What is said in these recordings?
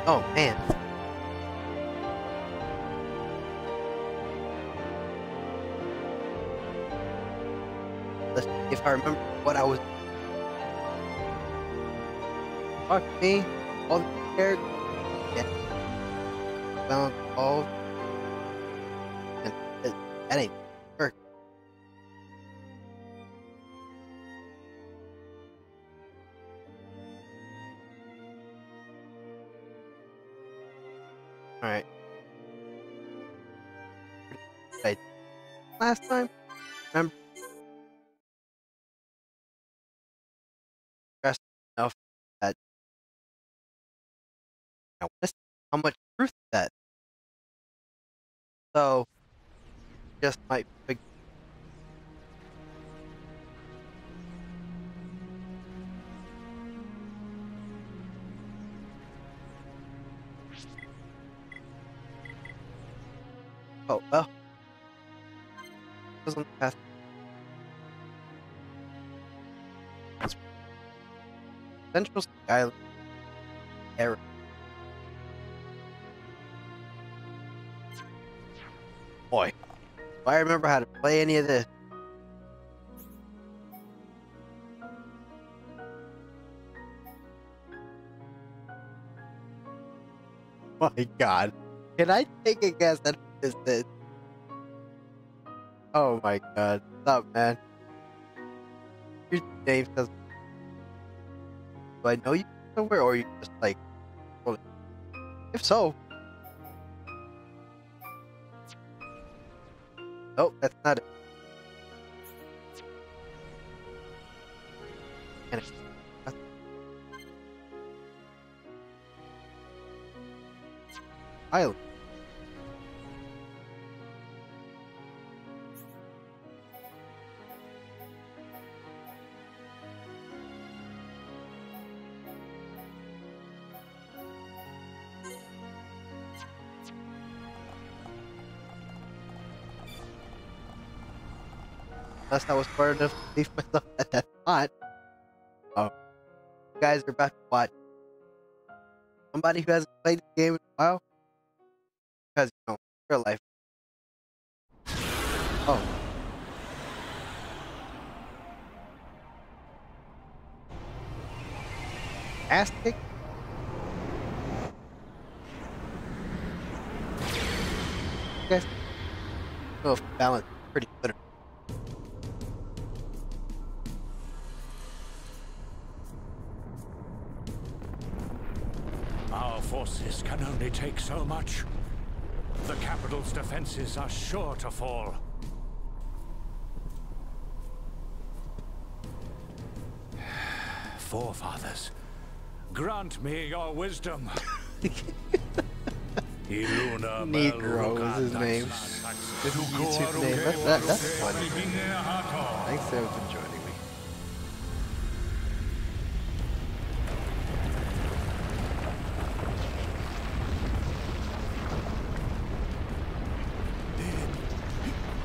Oh man. Let's see if I remember what I was. Fuck me. All the characters. Yeah. Balance all. And that ain't work. Alright. Last time? Remember? Stressed enough that I want to see how much truth that. So, just might be. Oh, well. Was on the path. Central Skyline error. Boy, if I remember how to play any of this. My God, can I take a guess at this is? Oh my God, stop, man. Your name says. Do I know you somewhere, or are you just like? Well, if so. Oh, that's not it. Island. Unless I was smart enough to leave myself at that spot. Oh, you guys are about to watch somebody who hasn't played the game in a while. Because, you know, real life. Oh. Ass kick? I guess. I don't know if balance is pretty good. Our forces can only take so much. The capital's defenses are sure to fall. Forefathers, grant me your wisdom. Negro is his name. This is YouTube name. That's funny. Thanks for joining me.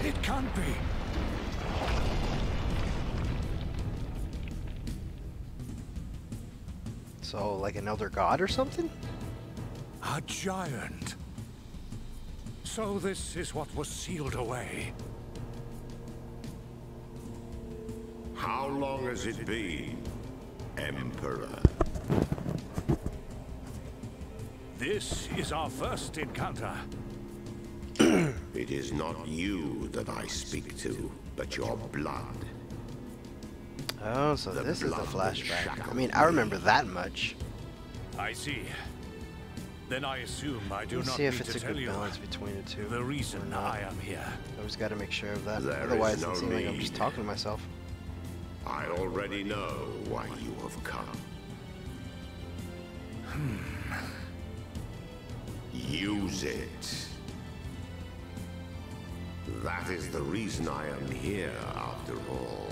It can't be. So, like an elder god or something? A giant. So this is what was sealed away. How long has it been, Emperor? This is our first encounter. It is not you that I speak to, but your blood. Oh, so this is the flashback. I mean, I remember that much. I see. Then I assume I do Let's not see need if it's to a tell good you balance between the two. the reason I am here. Always got to make sure of that. There Otherwise, is no it seems like I'm just need. talking to myself. I already know why you have come. Use it. That is the reason I am here, after all.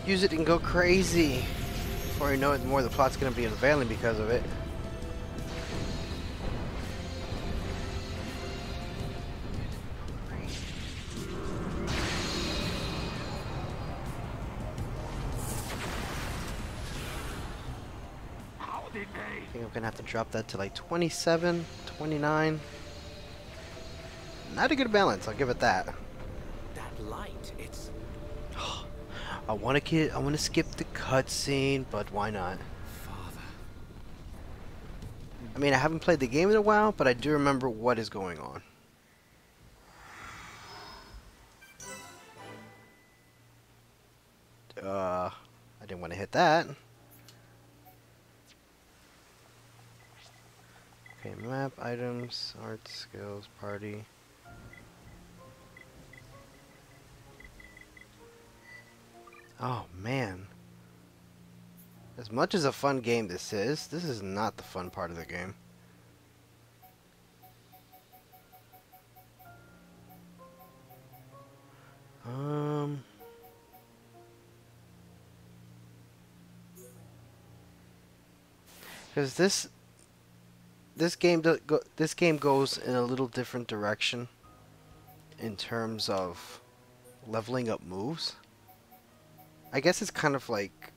Use it and go crazy. Before you know it, the more the plot's going to be unveiling because of it. I think I'm gonna have to drop that to like 27, 29. Not a good balance, I'll give it that. That light, it's... I want to skip the cutscene, but why not? Father. I mean, I haven't played the game in a while, but I do remember what is going on. I didn't want to hit that. Okay, map, items, art, skills, party. Oh, man. As much as a fun game this is not the fun part of the game. Because this game goes in a little different direction in terms of leveling up moves. I guess it's kind of like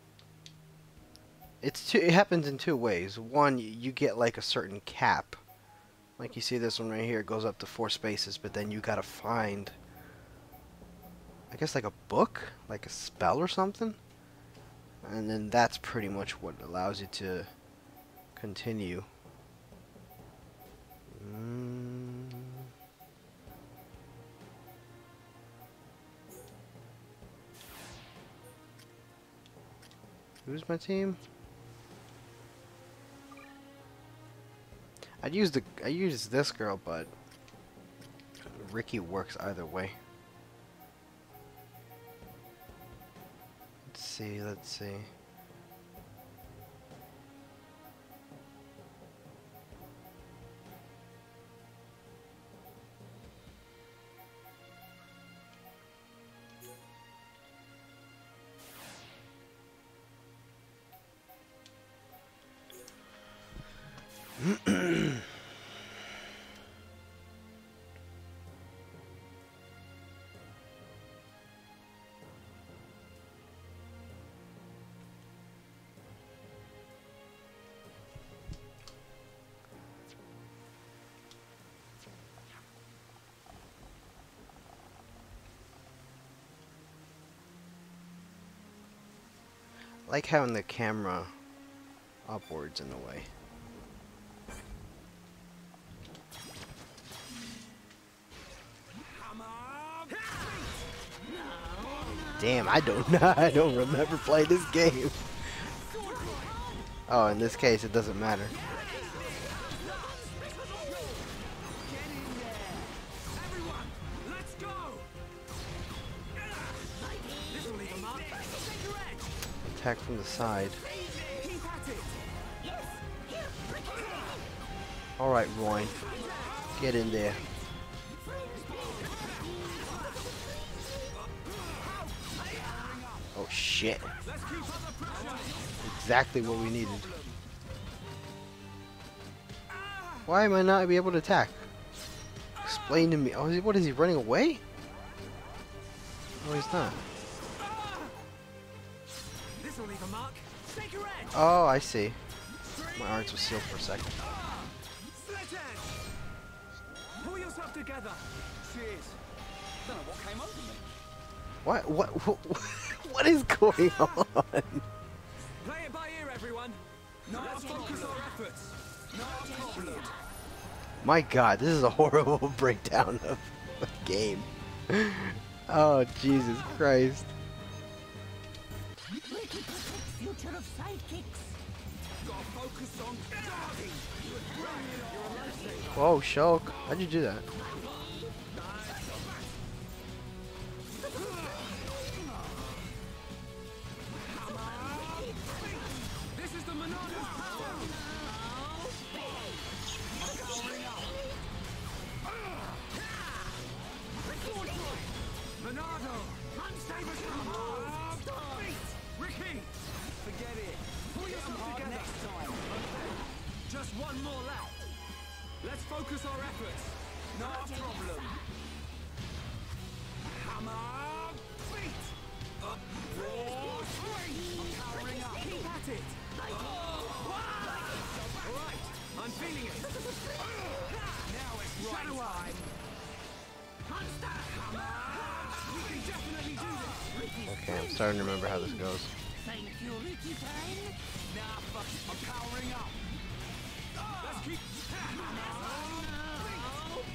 it happens in two ways. One, you get like a certain cap. Like you see this one right here, it goes up to 4 spaces, but then you gotta find, I guess, like a book, like a spell or something. And then that's pretty much what allows you to continue. Who's my team? I use this girl, but Ricky works either way. Let's see. Like having the camera upwards in a way. Damn, I don't remember playing this game. Oh, in this case, it doesn't matter. Attack from the side. Alright, Roy. Get in there. Oh shit. Exactly what we needed. Why am I not able to attack? Explain to me. Oh, what is he running away? Oh, he's not. Oh, I see. My arms were sealed for a second. Pull yourself together. Cheers. Don't know what came over me. What is going on? Play it by ear, everyone. Now focus our efforts. No problem. My God, this is a horrible breakdown of the game. Oh, Jesus Christ. Future of sidekicks. Gotta focus on guarding. Whoa, Shulk. How'd you do that? This is the Monado power. Monado. Save us from Ricky. Forget it. Pull yourself together next time. Just one more lap. Let's focus our efforts. No problem. Hammer, feet. Raw swing. I'm powering up. Keep at it. Okay, I'm starting to remember how this goes. Thank you, Ricky time. Nah, fuck, I'm powering up. Let's keep...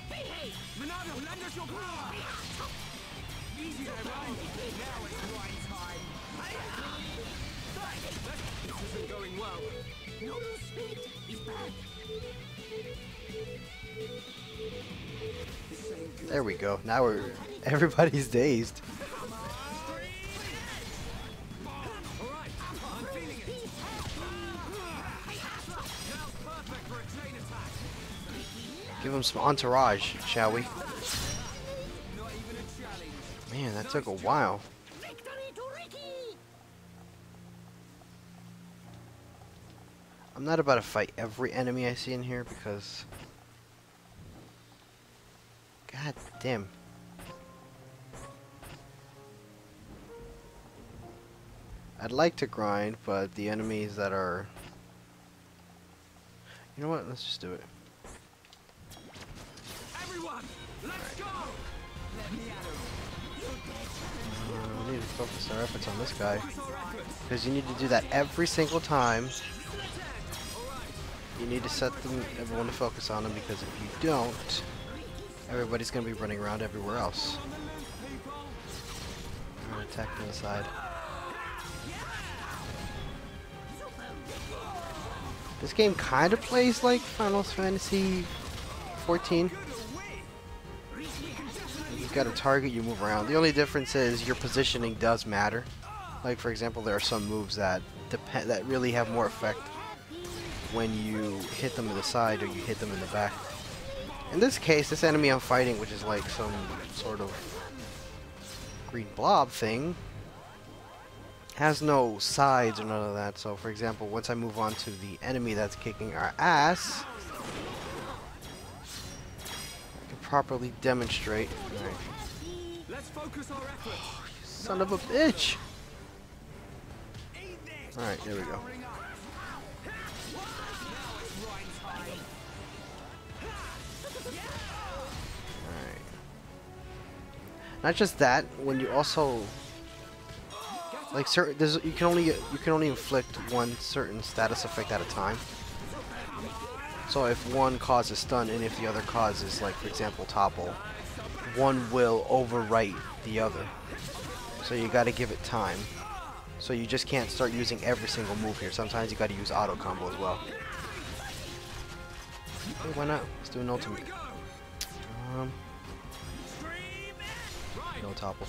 Hey, Ronaldo, lend us your power. Easy there, Ryan. Now it's Ryan time. This isn't going well. no lose speed. He's back. This ain't good. There we go. Now everybody's dazed. Alright, I'm feeling it. Now's perfect for a chain attack. Give him some entourage, shall we? Not even a challenge. Man, that took a while. Victory to Ricky. I'm not about to fight every enemy I see in here because... God damn. I'd like to grind, but the enemies that are... You know what? Let's just do it. Everyone, let's go. Let me at him. We need to focus our efforts on this guy. Focus our efforts. Because you need to do that every single time. Alright, You need to set everyone to focus on him, because if you don't, everybody's going to be running around everywhere else. on the move, people. I'm going to attack from the side. This game kind of plays like Final Fantasy 14. You've got a target, you move around. The only difference is your positioning does matter. Like, for example, there are some moves that really have more effect when you hit them in the side or you hit them in the back. In this case, this enemy I'm fighting, which is like some sort of green blob thing, has no sides or none of that. So, for example, once I move on to the enemy that's kicking our ass, I can properly demonstrate. Alright. Let's focus our efforts. Son of a bitch! Alright, there we go. Powering up. Now it's Ryan's time. Alright. Not just that, when you also like you can only inflict one certain status effect at a time. So if one causes stun and if the other causes, like, for example, topple, one will overwrite the other. So you got to give it time. So you just can't start using every single move here. Sometimes you got to use auto combo as well. Hey, why not? Let's do an ultimate. No topple.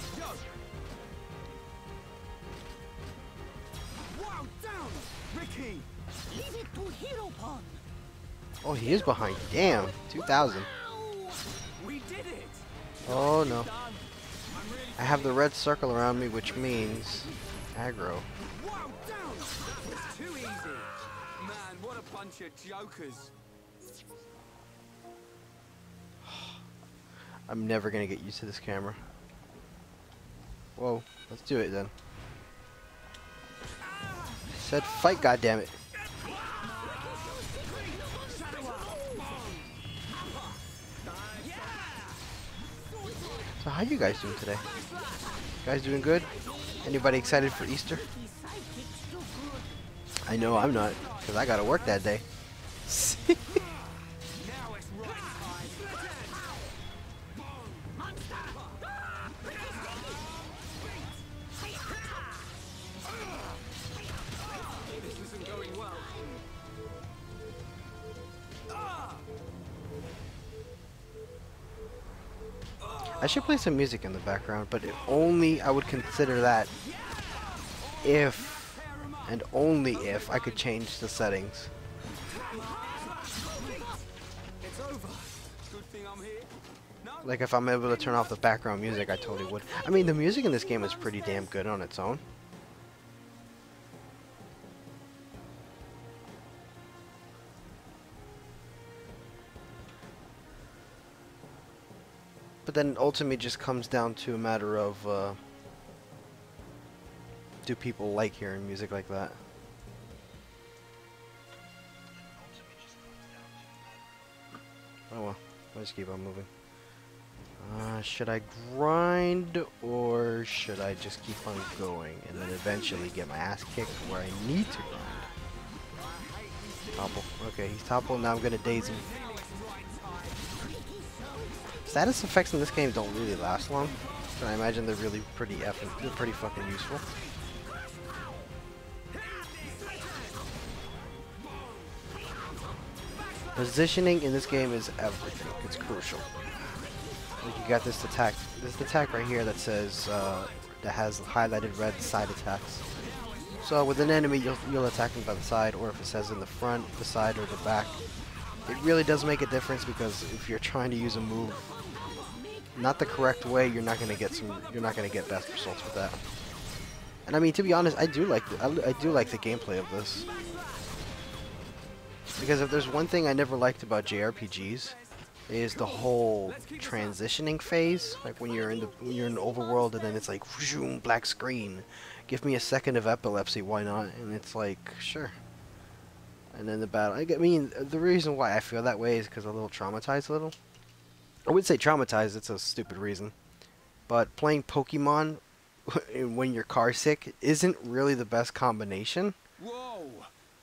Wow, down! Ricky! Leave it to Hero Pon. Oh, he is behind. Damn, 2,000. We did it! Oh no. Done. I'm really I have the red circle around me, which means aggro. wow, down! It's too easy. Man, what a bunch of jokers. I'm never gonna get used to this camera. Whoa, let's do it then. Said fight, goddammit. So how you guys doing today? Guys doing good? Anybody excited for Easter? His sidekicks look good. I know I'm not, because I gotta work that day. Now it's right time. This isn't going well. I should play some music in the background, but only I would consider that if, and only if, I could change the settings. It's over. Good thing I'm here. No? Like if I'm able to turn off the background music, I totally would. I mean, the music in this game is pretty damn good on its own. But then ultimately just comes down to a matter of, do people like hearing music like that? Oh well, I'll just keep on moving. Should I grind or should I just keep on going and then eventually get my ass kicked where I need to grind? Topple. Okay, he's toppled. Now I'm gonna daze him. Status effects in this game don't really last long, but I imagine they're really pretty fucking useful. Positioning in this game is everything. It's crucial. Like you got this attack right here that says that has highlighted red side attacks. So with an enemy, you'll attack them by the side, or if it says in the front, the side, or the back. It really does make a difference because if you're trying to use a move not the correct way, you're not gonna get best results with that. And I mean, to be honest, I do like the gameplay of this. Because if there's one thing I never liked about JRPGs, is the whole transitioning phase. Like when you're in the overworld and then it's like whoom, black screen. Give me a second of epilepsy, why not? And it's like, sure. And then the battle. I mean, the reason why I feel that way is because I'm a little traumatized. I would say traumatized. It's a stupid reason. But playing Pokemon when you're car sick isn't really the best combination. Whoa!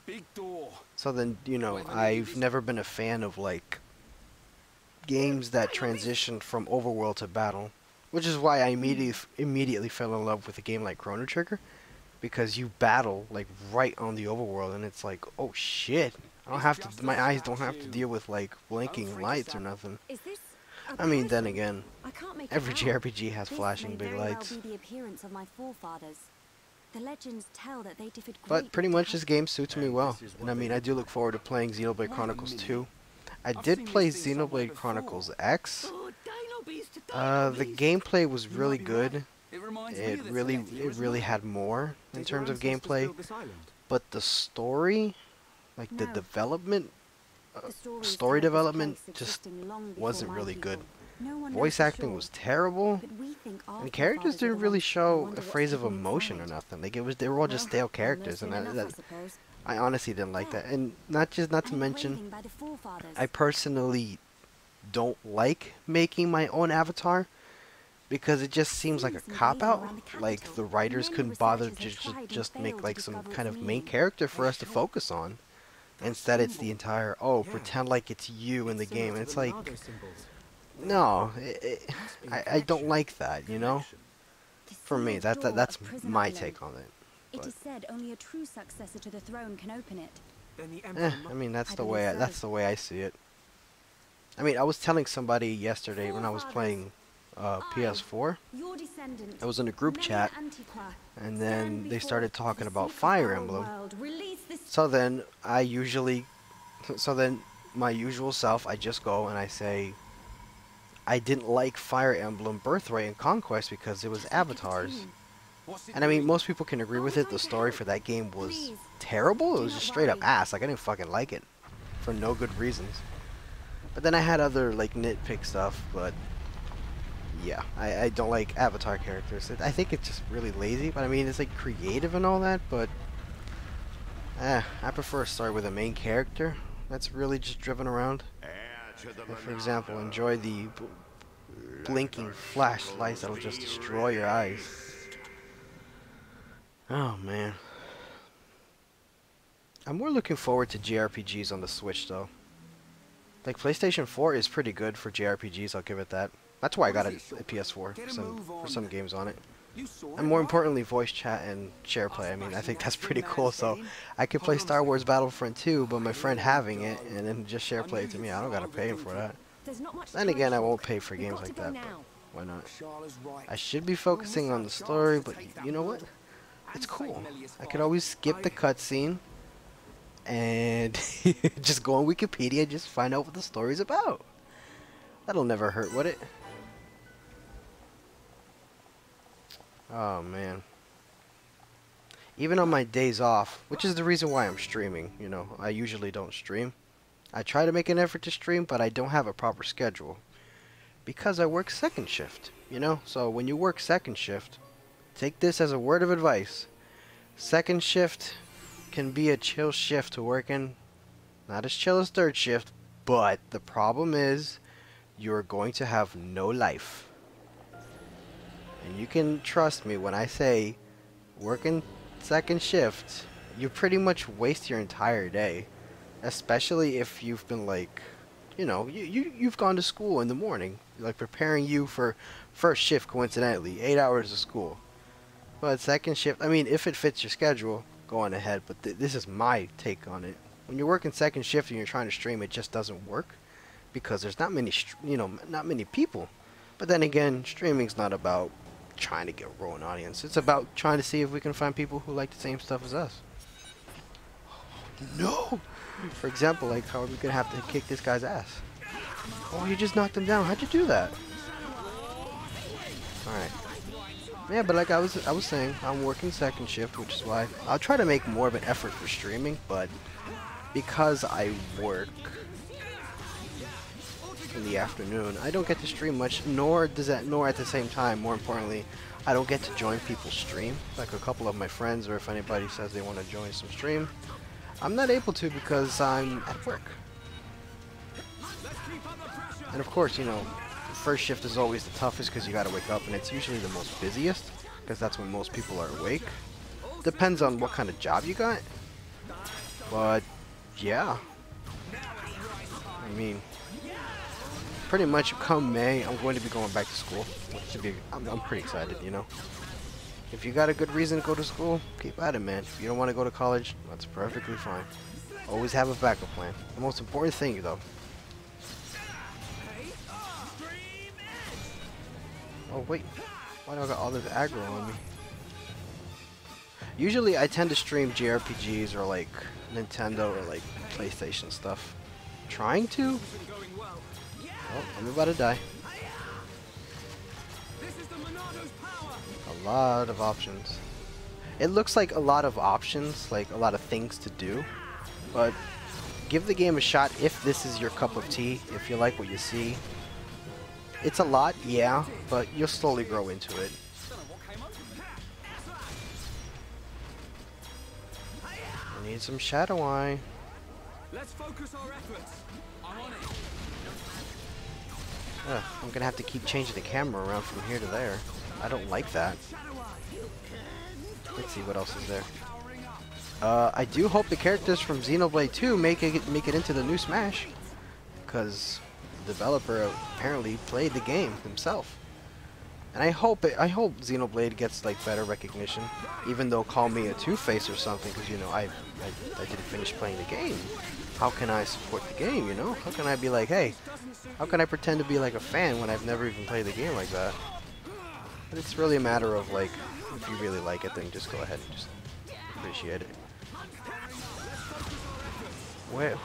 Big door. So then, you know, I've never been a fan of like games that transition from overworld to battle, which is why I immediately fell in love with a game like Chrono Trigger, because you battle like right on the overworld, and it's like, oh shit, I don't have to. My eyes don't have to deal with like blinking lights or nothing. I mean, then again, every JRPG has flashing big lights. The legends tell that they differed But pretty much this game suits me well, and I mean, I do look forward to playing Xenoblade Chronicles 2. I did play Xenoblade Chronicles X. The gameplay was really good. It really had more in terms of gameplay, but the story, like the development, story development, just wasn't really good. Voice acting was terrible, and characters didn't really show a phrase of emotion or nothing. Like they were all just stale characters, and I honestly didn't like that. And not to mention, I personally don't like making my own avatar because it just seems like a cop-out. Like the writers couldn't bother to just make like some kind of main character for us to focus on. Instead, it's the entire, oh, pretend like it's you in the game. And it's like, no, I don't like that, you know? For me, that's my take on it. It is said only a true successor to the throne can open it. I mean, that's the way I see it. I mean, I was telling somebody yesterday when I was playing PS4. I was in a group chat, and then they started talking about Fire Emblem. So then my usual self, I just go and I say, I didn't like Fire Emblem Birthright and Conquest because it was avatars. And I mean, most people can agree with it. The story for that game was terrible. It was just straight up ass. Like, I didn't fucking like it for no good reasons. But then I had other, like, nitpick stuff, but yeah, I don't like avatar characters. I think it's just really lazy, but I mean, it's, like, creative and all that, but I prefer a story with a main character that's really just driven around. Like, for example, enjoy the blinking flashlights that'll just destroy your eyes. Oh, man. I'm more looking forward to JRPGs on the Switch, though. Like, PlayStation 4 is pretty good for JRPGs, I'll give it that. That's why I got a PS4, for some games on it. And more importantly, voice chat and share play. I mean, I think that's pretty cool, so I could play Star Wars Battlefront 2, but my friend having it, and then just share play it to me. I don't gotta pay him for that. Then again, I won't pay for games like that, but why not? I should be focusing on the story, but you know what? It's cool. I could always skip the cutscene and just go on Wikipedia and just find out what the story's about. That'll never hurt, would it? Oh, man. Even on my days off, which is the reason why I'm streaming, you know, I usually don't stream. I try to make an effort to stream, but I don't have a proper schedule. Because I work second shift, you know? So when you work second shift, take this as a word of advice. Second shift can be a chill shift to work in. Not as chill as third shift, but the problem is you're going to have no life. And you can trust me when I say working second shift, you pretty much waste your entire day. Especially if you've been like, you know, you've gone to school in the morning, like preparing you for first shift coincidentally, 8 hours of school. But second shift, I mean, if it fits your schedule, go on ahead. But this is my take on it. When you're working second shift and you're trying to stream, it just doesn't work because there's not many, not many people. But then again, streaming's not about trying to get a growing audience. It's about trying to see if we can find people who like the same stuff as us. No! For example, like how are we gonna have to kick this guy's ass? Oh, you just knocked him down. How'd you do that? Alright. Yeah, but like I was saying, I'm working second shift, which is why I'll try to make more of an effort for streaming, but because I work in the afternoon, I don't get to stream much, nor at the same time, more importantly, I don't get to join people's stream. Like a couple of my friends, or if anybody says they want to join some stream, I'm not able to because I'm at work. And of course, you know, first shift is always the toughest because you gotta wake up, and it's usually the most busiest because that's when most people are awake. Depends on what kind of job you got, but yeah, I mean, pretty much come May, I'm going to be going back to school, which should be, I'm pretty excited, you know. If you got a good reason to go to school, keep at it, man. If you don't want to go to college, that's perfectly fine. Always have a backup plan. The most important thing, though. Oh, wait. Why do I got all this aggro on me? Usually, I tend to stream JRPGs or, like, Nintendo or, like, PlayStation stuff. Trying to? Oh, I'm about to die. A lot of options. It looks like a lot of options, like a lot of things to do, but give the game a shot if this is your cup of tea, if you like what you see. It's a lot, yeah, but you'll slowly grow into it. I need some Shadow Eye. Let's focus our efforts. I'm on it. I'm gonna have to keep changing the camera around from here to there. I don't like that. Let's see what else is there. I do hope the characters from Xenoblade 2 make it into the new Smash, because the developer apparently played the game himself. And I hope Xenoblade gets like better recognition, even though call me a two-face or something, because you know I didn't finish playing the game. How can I support the game, you know? How can I be like, hey, how can I pretend to be like a fan when I've never even played the game like that? But it's really a matter of like, if you really like it, then just go ahead and just appreciate it.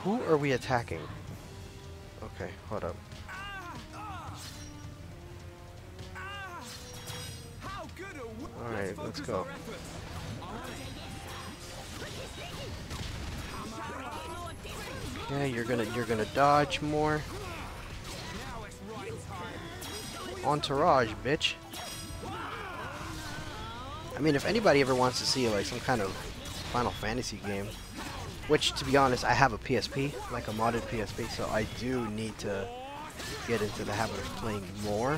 Who are we attacking? Okay, hold up. Alright, let's go. Yeah, you're gonna dodge more. Entourage, bitch. I mean, if anybody ever wants to see like some kind of Final Fantasy game, which to be honest, I have a PSP, like a modded PSP, so I do need to get into the habit of playing more.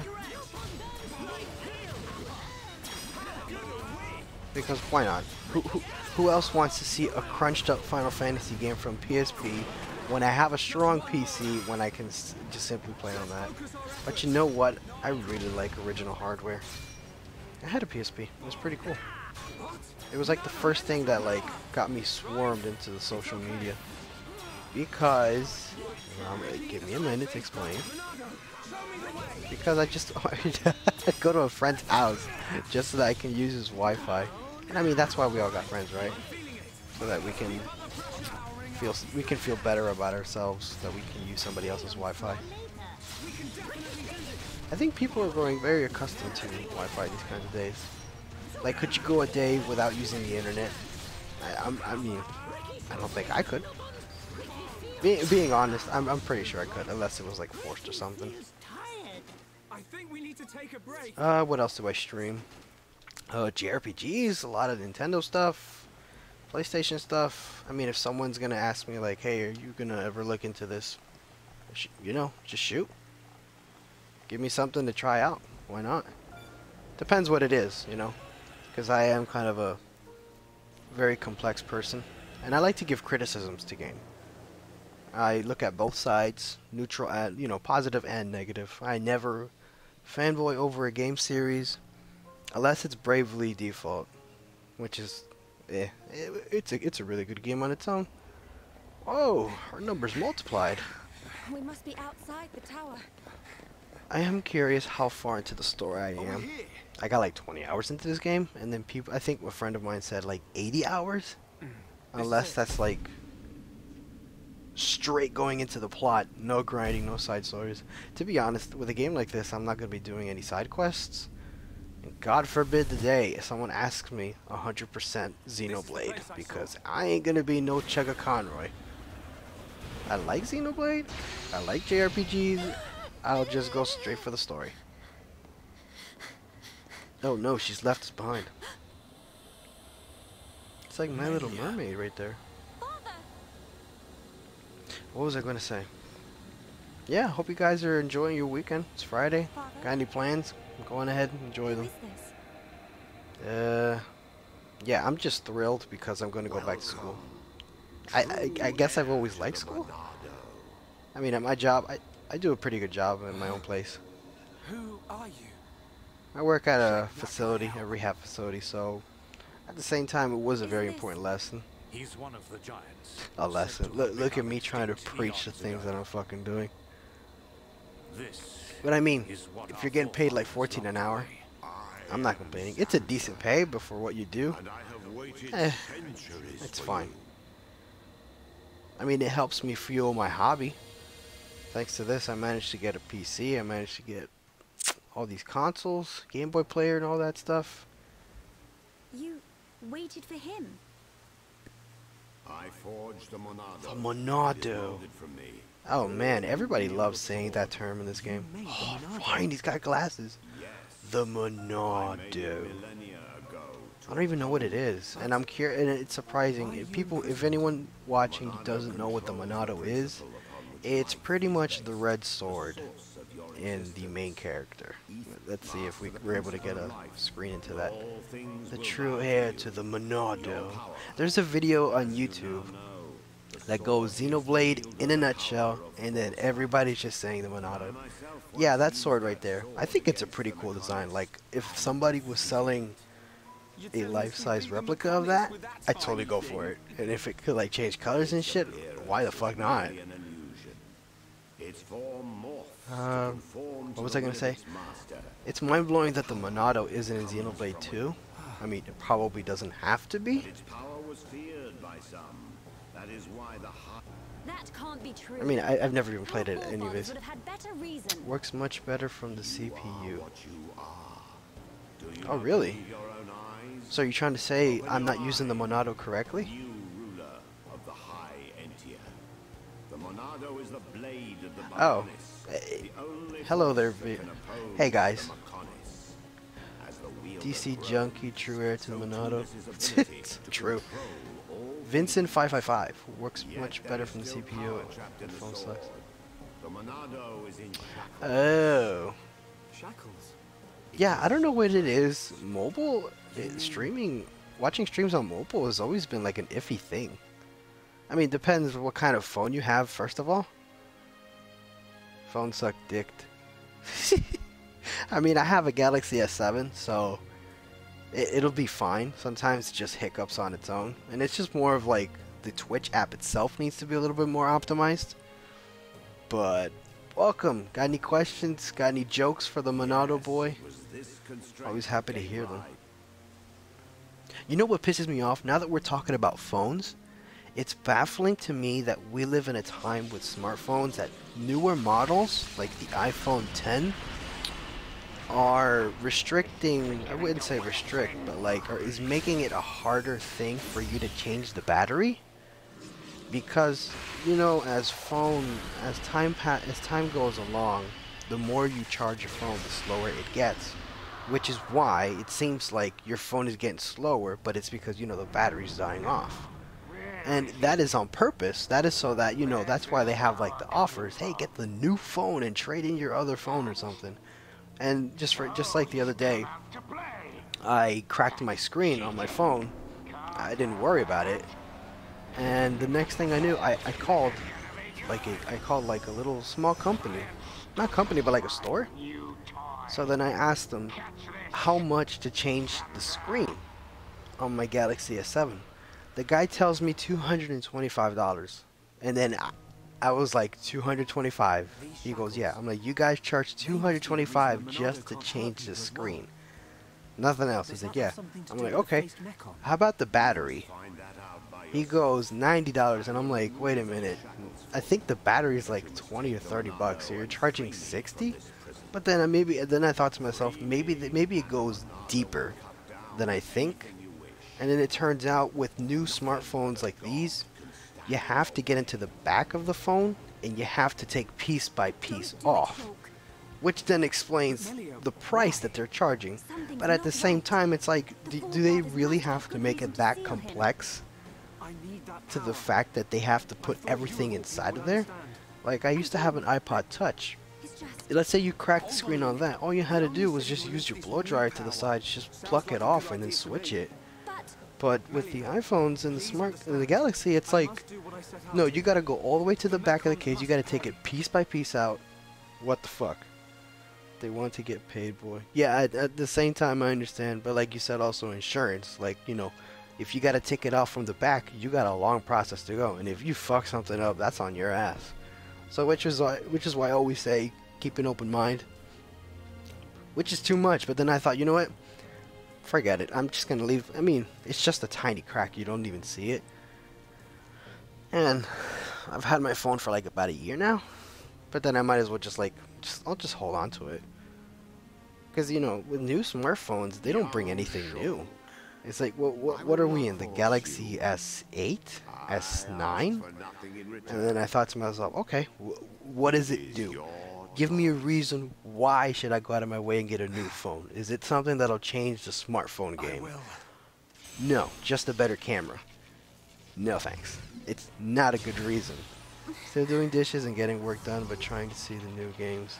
Because why not? Who else wants to see a crunched up Final Fantasy game from PSP when I have a strong PC when I can just simply play on that? But you know what? I really like original hardware. I had a PSP. It was pretty cool. It was like the first thing that like got me swarmed into the social media. Because, give me a minute to explain. Because I just I'd go to a friend's house just so that I can use his Wi-Fi. And I mean, that's why we all got friends, right? So that we can feel better about ourselves, that we can use somebody else's Wi-Fi. I think people are growing very accustomed to Wi-Fi these kinds of days. Like, could you go a day without using the internet? I mean, I don't think I could. Being honest, I'm pretty sure I could, unless it was like forced or something. I think we need to take a break. What else do I stream? JRPGs, a lot of Nintendo stuff, PlayStation stuff. I mean, if someone's gonna ask me like, hey, are you gonna ever look into this? You know, just shoot. give me something to try out. Why not? Depends what it is, you know, because I am kind of a very complex person, and I like to give criticisms to game. I look at both sides, neutral and, you know, positive and negative. I never fanboy over a game series unless it's Bravely Default, which is, it's a really good game on its own. Oh, our numbers multiplied. We must be outside the tower. I am curious how far into the story I am. I got like 20 hours into this game, and then people, I think a friend of mine said like 80 hours. Unless that's like straight going into the plot, no grinding, no side stories. To be honest, with a game like this, I'm not going to be doing any side quests. And God forbid the day someone asks me 100% Xenoblade, because I ain't going to be no Chugga Conroy. I like Xenoblade, I like JRPGs, I'll just go straight for the story. Oh no, she's left us behind. It's like My Little Mermaid right there. What was I going to say? Yeah, hope you guys are enjoying your weekend. It's Friday. Got any plans? Go on ahead and enjoy them. Yeah, I'm just thrilled because I'm going to go back to school. I guess I've always liked school. I mean, at my job, I do a pretty good job at my own place. Who are you? I work at a facility, a rehab facility, so at the same time, it was a very important lesson. He's one of the giants. A lesson. Look at me trying to preach the things that I'm fucking doing. But I mean, if you're getting paid like 14 an hour, I'm not complaining. It's a decent pay, but for what you do, it's fine. I mean, it helps me fuel my hobby. Thanks to this, I managed to get a PC. I managed to get all these consoles, Game Boy player, and all that stuff. You waited for him? I forged the Monado. The Monado. Oh man, everybody loves saying that term in this game. Oh, fine, he's got glasses. The Monado. I don't even know what it is, and I'm curious. And it's surprising if anyone watching doesn't know what the Monado is. It's pretty much the red sword in the main character. Let's see if we're able to get a screen into that. The true heir to the Monado. There's a video on YouTube that goes Xenoblade in a nutshell, and then everybody's just saying the Monado. Yeah, that sword right there. I think it's a pretty cool design. Like, if somebody was selling a life-size replica of that, I'd totally go for it. And if it could like change colors and shit, why the fuck not? What was I gonna say? It's mind-blowing that the Monado isn't in Xenoblade 2. I mean, it probably doesn't have to be. That can't be true. I mean, I've never even played it Our anyways. forefathers would have had better reason. Works much better from the CPU. Oh, really? So you're trying to say I'm not using the Monado correctly? Oh. Hello there. Hey guys. DC Junkie, true heir to the Monado. It's true. Vincent 555 works much better from the CPU. The phone sucks. Oh. Yeah, I don't know what it is. Mobile streaming, watching streams on mobile has always been like an iffy thing. I mean, depends what kind of phone you have, first of all. Phone suck dicked. I mean, I have a Galaxy S7, so it'll be fine. Sometimes it just hiccups on its own. And it's just more of like the Twitch app itself needs to be a little bit more optimized. But welcome. Got any questions? Got any jokes for the Monado boy? Always happy to hear them. You know what pisses me off? Now that we're talking about phones, it's baffling to me that we live in a time with smartphones that newer models, like the iPhone 10, are restricting, I wouldn't say restrict, but like is making it a harder thing for you to change the battery. Because, you know, as time goes along, the more you charge your phone, the slower it gets. Which is why it seems like your phone is getting slower, but it's because, you know, the battery's dying off. And that is on purpose. That is so that, you know, that's why they have like the offers. Hey, get the new phone and trade in your other phone or something. And just like the other day, I cracked my screen on my phone. I didn't worry about it. And the next thing I knew, I called like a little small company. Not company, but like a store. So then I asked them how much to change the screen on my Galaxy S7. The guy tells me $225, and then I was like, 225. He goes, yeah. I'm like, you guys charge 225 just to change the screen, nothing else. He's like, yeah. I'm like, okay. How about the battery? He goes, $90, and I'm like, wait a minute. I think the battery is like 20 or 30 bucks. So you're charging 60? But then I thought to myself, maybe it goes deeper than I think. And then it turns out with new smartphones like these, you have to get into the back of the phone and you have to take piece by piece off, which then explains the price that they're charging. But at the same time, it's like, do they really have to make it that complex to the fact that they have to put everything inside of there? Like, I used to have an iPod Touch. Let's say you cracked the screen on that. All you had to do was just use your blow dryer to the side, just pluck it off and then switch it. But with the iPhones and the Galaxy, it's like, no, you gotta go all the way to the back of the case. You gotta take it piece by piece out. What the fuck? They want to get paid, boy. Yeah, at the same time, I understand. But like you said, also insurance. Like, you know, if you gotta take it out from the back, you got a long process to go. And if you fuck something up, that's on your ass. So which is why I always say, keep an open mind. Which is too much. But then I thought, you know what? Forget it. I'm just gonna leave. I mean, it's just a tiny crack. You don't even see it. And I've had my phone for like about a year now. But then I might as well I'll just hold on to it. Because, you know, with new smartphones, they don't bring anything new. It's like, what are we in? The Galaxy S8? S9? And then I thought to myself, okay, what does it do? Give me a reason why should I go out of my way and get a new phone. Is it something that'll change the smartphone game? No, just a better camera. No thanks. It's not a good reason. Still doing dishes and getting work done, but trying to see the new games.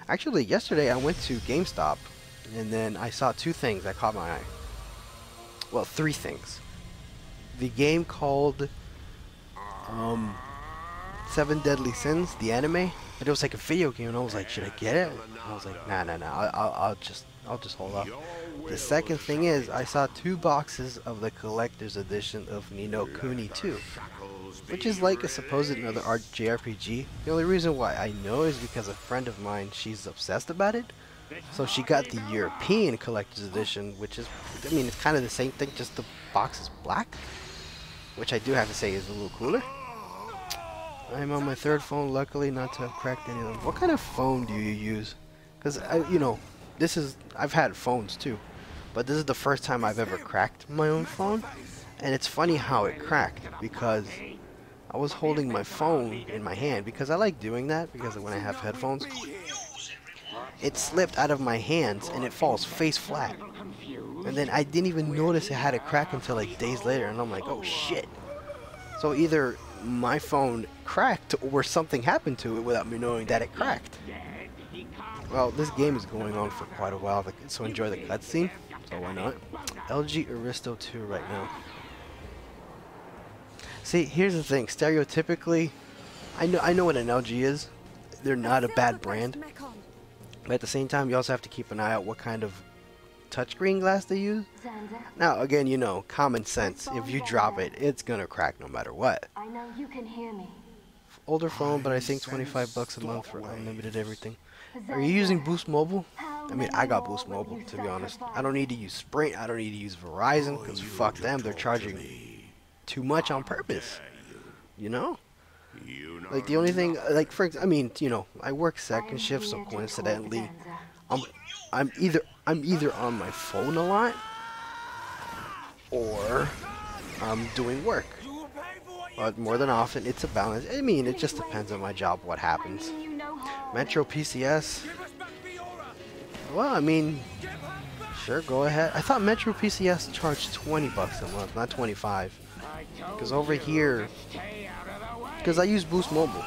Actually, yesterday I went to GameStop, and then I saw two things that caught my eye. Well, three things. The game called 7 Deadly Sins, the anime, but it was like a video game, and I was like, should I get it? And I was like, nah, I'll just hold off. The second thing is, I saw 2 boxes of the collector's edition of Ni no Kuni 2, which is like a supposed another JRPG. The only reason why I know is because a friend of mine, she's obsessed about it. So she got the European collector's edition, which is, I mean, it's kind of the same thing, just the box is black, which I do have to say is a little cooler. I'm on my 3rd phone, luckily not to have cracked any of them. What kind of phone do you use? Because, you know, I've had phones too, but this is the first time I've ever cracked my own phone. And it's funny how it cracked, because I was holding my phone in my hand, because I like doing that, because when I have headphones, it slipped out of my hands and it falls face flat. And then I didn't even notice it had a crack until like days later, and I'm like, oh shit. So either my phone cracked or something happened to it without me knowing that it cracked. Well, this game is going on for quite a while, so enjoy the cutscene, so why not? LG Aristo 2 right now. See, here's the thing, stereotypically, I know what an LG is. They're not a bad brand. But at the same time, you also have to keep an eye out what kind of touchscreen glass they use. Now, again, you know, common sense. If you drop it, it's gonna crack no matter what. I know you can hear me. Older phone, but I think 25 bucks a month for unlimited everything. Are you using Boost Mobile? I mean, I got Boost Mobile, to be honest. I don't need to use Sprint. I don't need to use Verizon, because fuck them. They're charging too much on purpose. You know? Like, the only thing, like, I mean, you know, I work second shift, so coincidentally, I'm either on my phone a lot, or I'm doing work. But more than often, it's a balance. I mean, it just depends on my job, what happens. Metro PCS. Well, I mean, Sure, go ahead. I thought Metro PCS charged 20 bucks a month, not 25. Because over here, because I use Boost Mobile,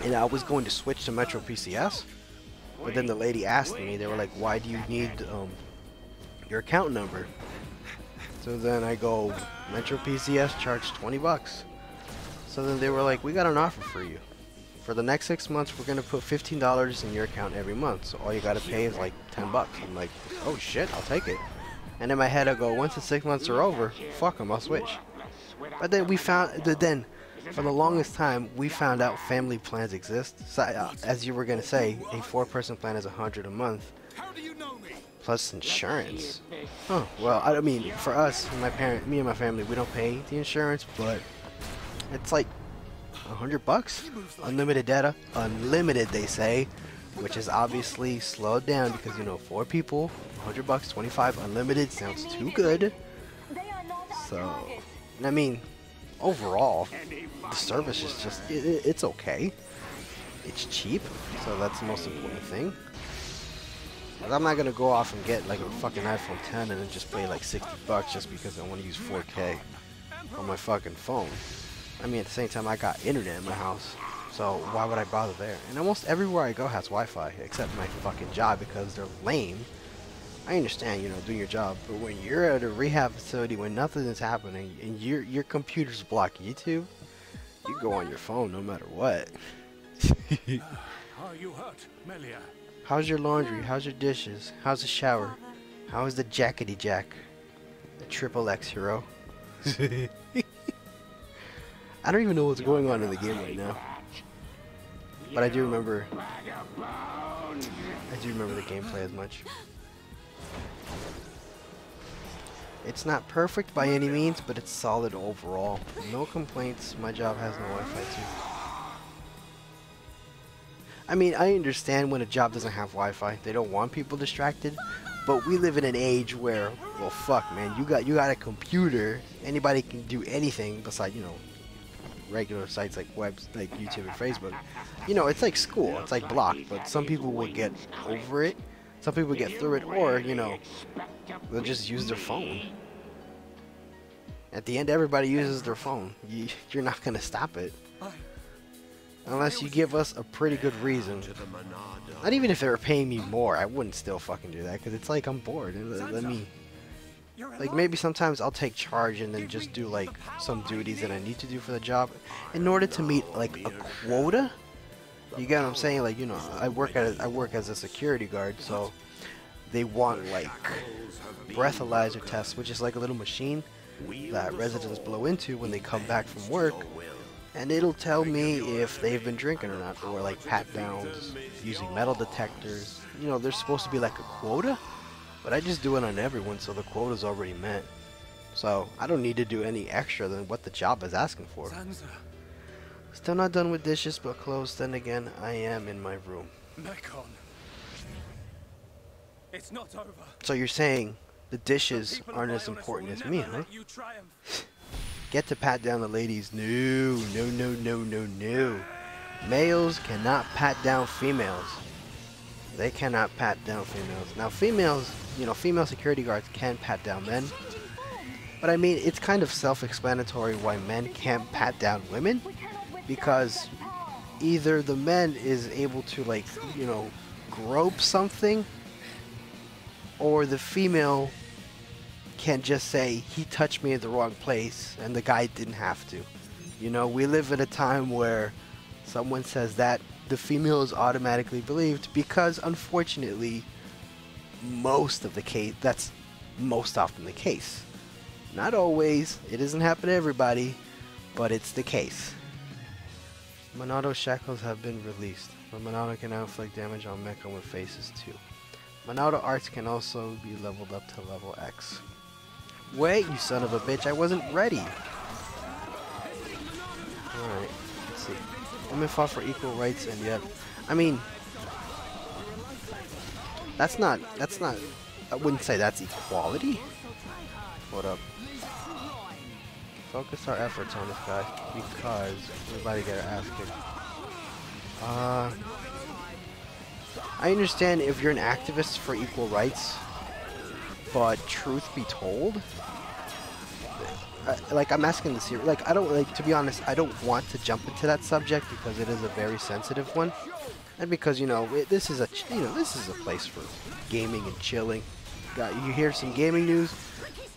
and I was going to switch to Metro PCS, but then the lady asked me, they were like, why do you need your account number? So then I go, Metro PCS charged 20 bucks. So then they were like, we got an offer for you. For the next 6 months, we're going to put $15 in your account every month. So all you got to pay is like 10 bucks. I'm like, oh shit, I'll take it. And in my head, I go, once the 6 months are over, fuck them, I'll switch. But then we found, for the longest time, we found out family plans exist. So, as you were going to say, a 4-person plan is $100 a month. Plus insurance. Oh, well, I mean, for us, me and my family, we don't pay the insurance, but it's like $100, unlimited data, unlimited they say, which is obviously slowed down because, you know, 4 people, $100, 25, unlimited sounds too good. So, I mean, overall, the service is just, it's okay. It's cheap, so that's the most important thing. But I'm not gonna go off and get like a fucking iPhone 10 and then just pay like 60 bucks just because I want to use 4K on my fucking phone. I mean, at the same time, I got internet in my house, so why would I bother there? And almost everywhere I go has Wi-Fi, except my fucking job because they're lame. I understand, you know, doing your job, but when you're at a rehab facility when nothing is happening and your computer's block YouTube, you go on your phone no matter what. Are you hurt, Melia? How's your laundry? How's your dishes? How's the shower? How is the jackety jack? The triple X hero. I don't even know what's going on in the game right now. But I do remember the gameplay as much. It's not perfect by any means, but it's solid overall. No complaints. My job has no Wi-Fi too. I mean, I understand when a job doesn't have Wi-Fi. They don't want people distracted. But we live in an age where, well, fuck, man. You got a computer. Anybody can do anything besides, you know, regular sites like webs, like YouTube and Facebook. You know, it's like school. It's like block. But some people will get over it. Some people get through it, or, you know, they'll just use their phone. At the end, everybody uses their phone. You're not gonna stop it. Unless you give us a pretty good reason. Not even if they were paying me more, I wouldn't still fucking do that, because it's like I'm bored. Let me, like, maybe sometimes I'll take charge and then just do like some duties that I need to do for the job in order to meet like a quota. You get what I'm saying? Like, you know, I work as a security guard, so they want like breathalyzer tests, which is like a little machine that residents blow into when they come back from work. And it'll tell me if they've been drinking or not, or like pat downs, using metal detectors. You know, there's supposed to be like a quota, but I just do it on everyone, so the quota's already met. So I don't need to do any extra than what the job is asking for. Still not done with dishes, but close. Then again, I am in my room. Mekon. It's not over. So you're saying the dishes aren't as important as me, huh? Get to pat down the ladies. No, no, no, no, no, no. Males cannot pat down females. They cannot pat down females. Now females, you know, female security guards can pat down men. But I mean, it's kind of self-explanatory why men can't pat down women. Because either the man is able to, like, you know, grope something, or the female can just say, he touched me in the wrong place, and the guy didn't have to. You know, we live in a time where someone says that, the female is automatically believed, because unfortunately, that's most often the case. Not always, it doesn't happen to everybody, but it's the case. Monado shackles have been released, but Monado can now inflict damage on Mecha with faces too. Monado arts can also be leveled up to level X. Wait, you son of a bitch, I wasn't ready! Alright, let's see. Women fought for equal rights, and yet, I mean, that's not, I wouldn't say that's equality. Hold up. Focus our efforts on this guy, because we're about to get our ass kicked. I understand if you're an activist for equal rights, But truth be told, like I'm asking this here, like I don't like to be honest, I don't want to jump into that subject because it is a very sensitive one, and because this is a this is a place for gaming and chilling. You hear some gaming news,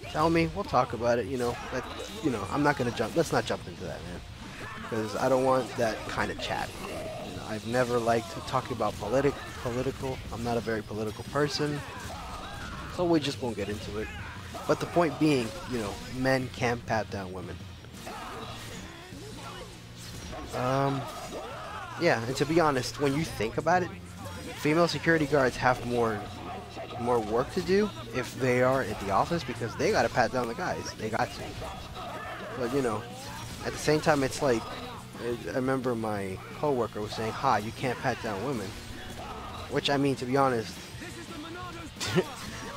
tell me, we'll talk about it. I'm not gonna jump. Let's not jump into that, man, because I don't want that kind of chat. I've never liked talking about political. I'm not a very political person, so we just won't get into it. But the point being, men can pat down women. Yeah, and to be honest, when you think about it, female security guards have more work to do if they are at the office because they gotta pat down the guys. They got to. But at the same time, it's like I remember my coworker was saying, "Ha, you can't pat down women," which I mean, to be honest,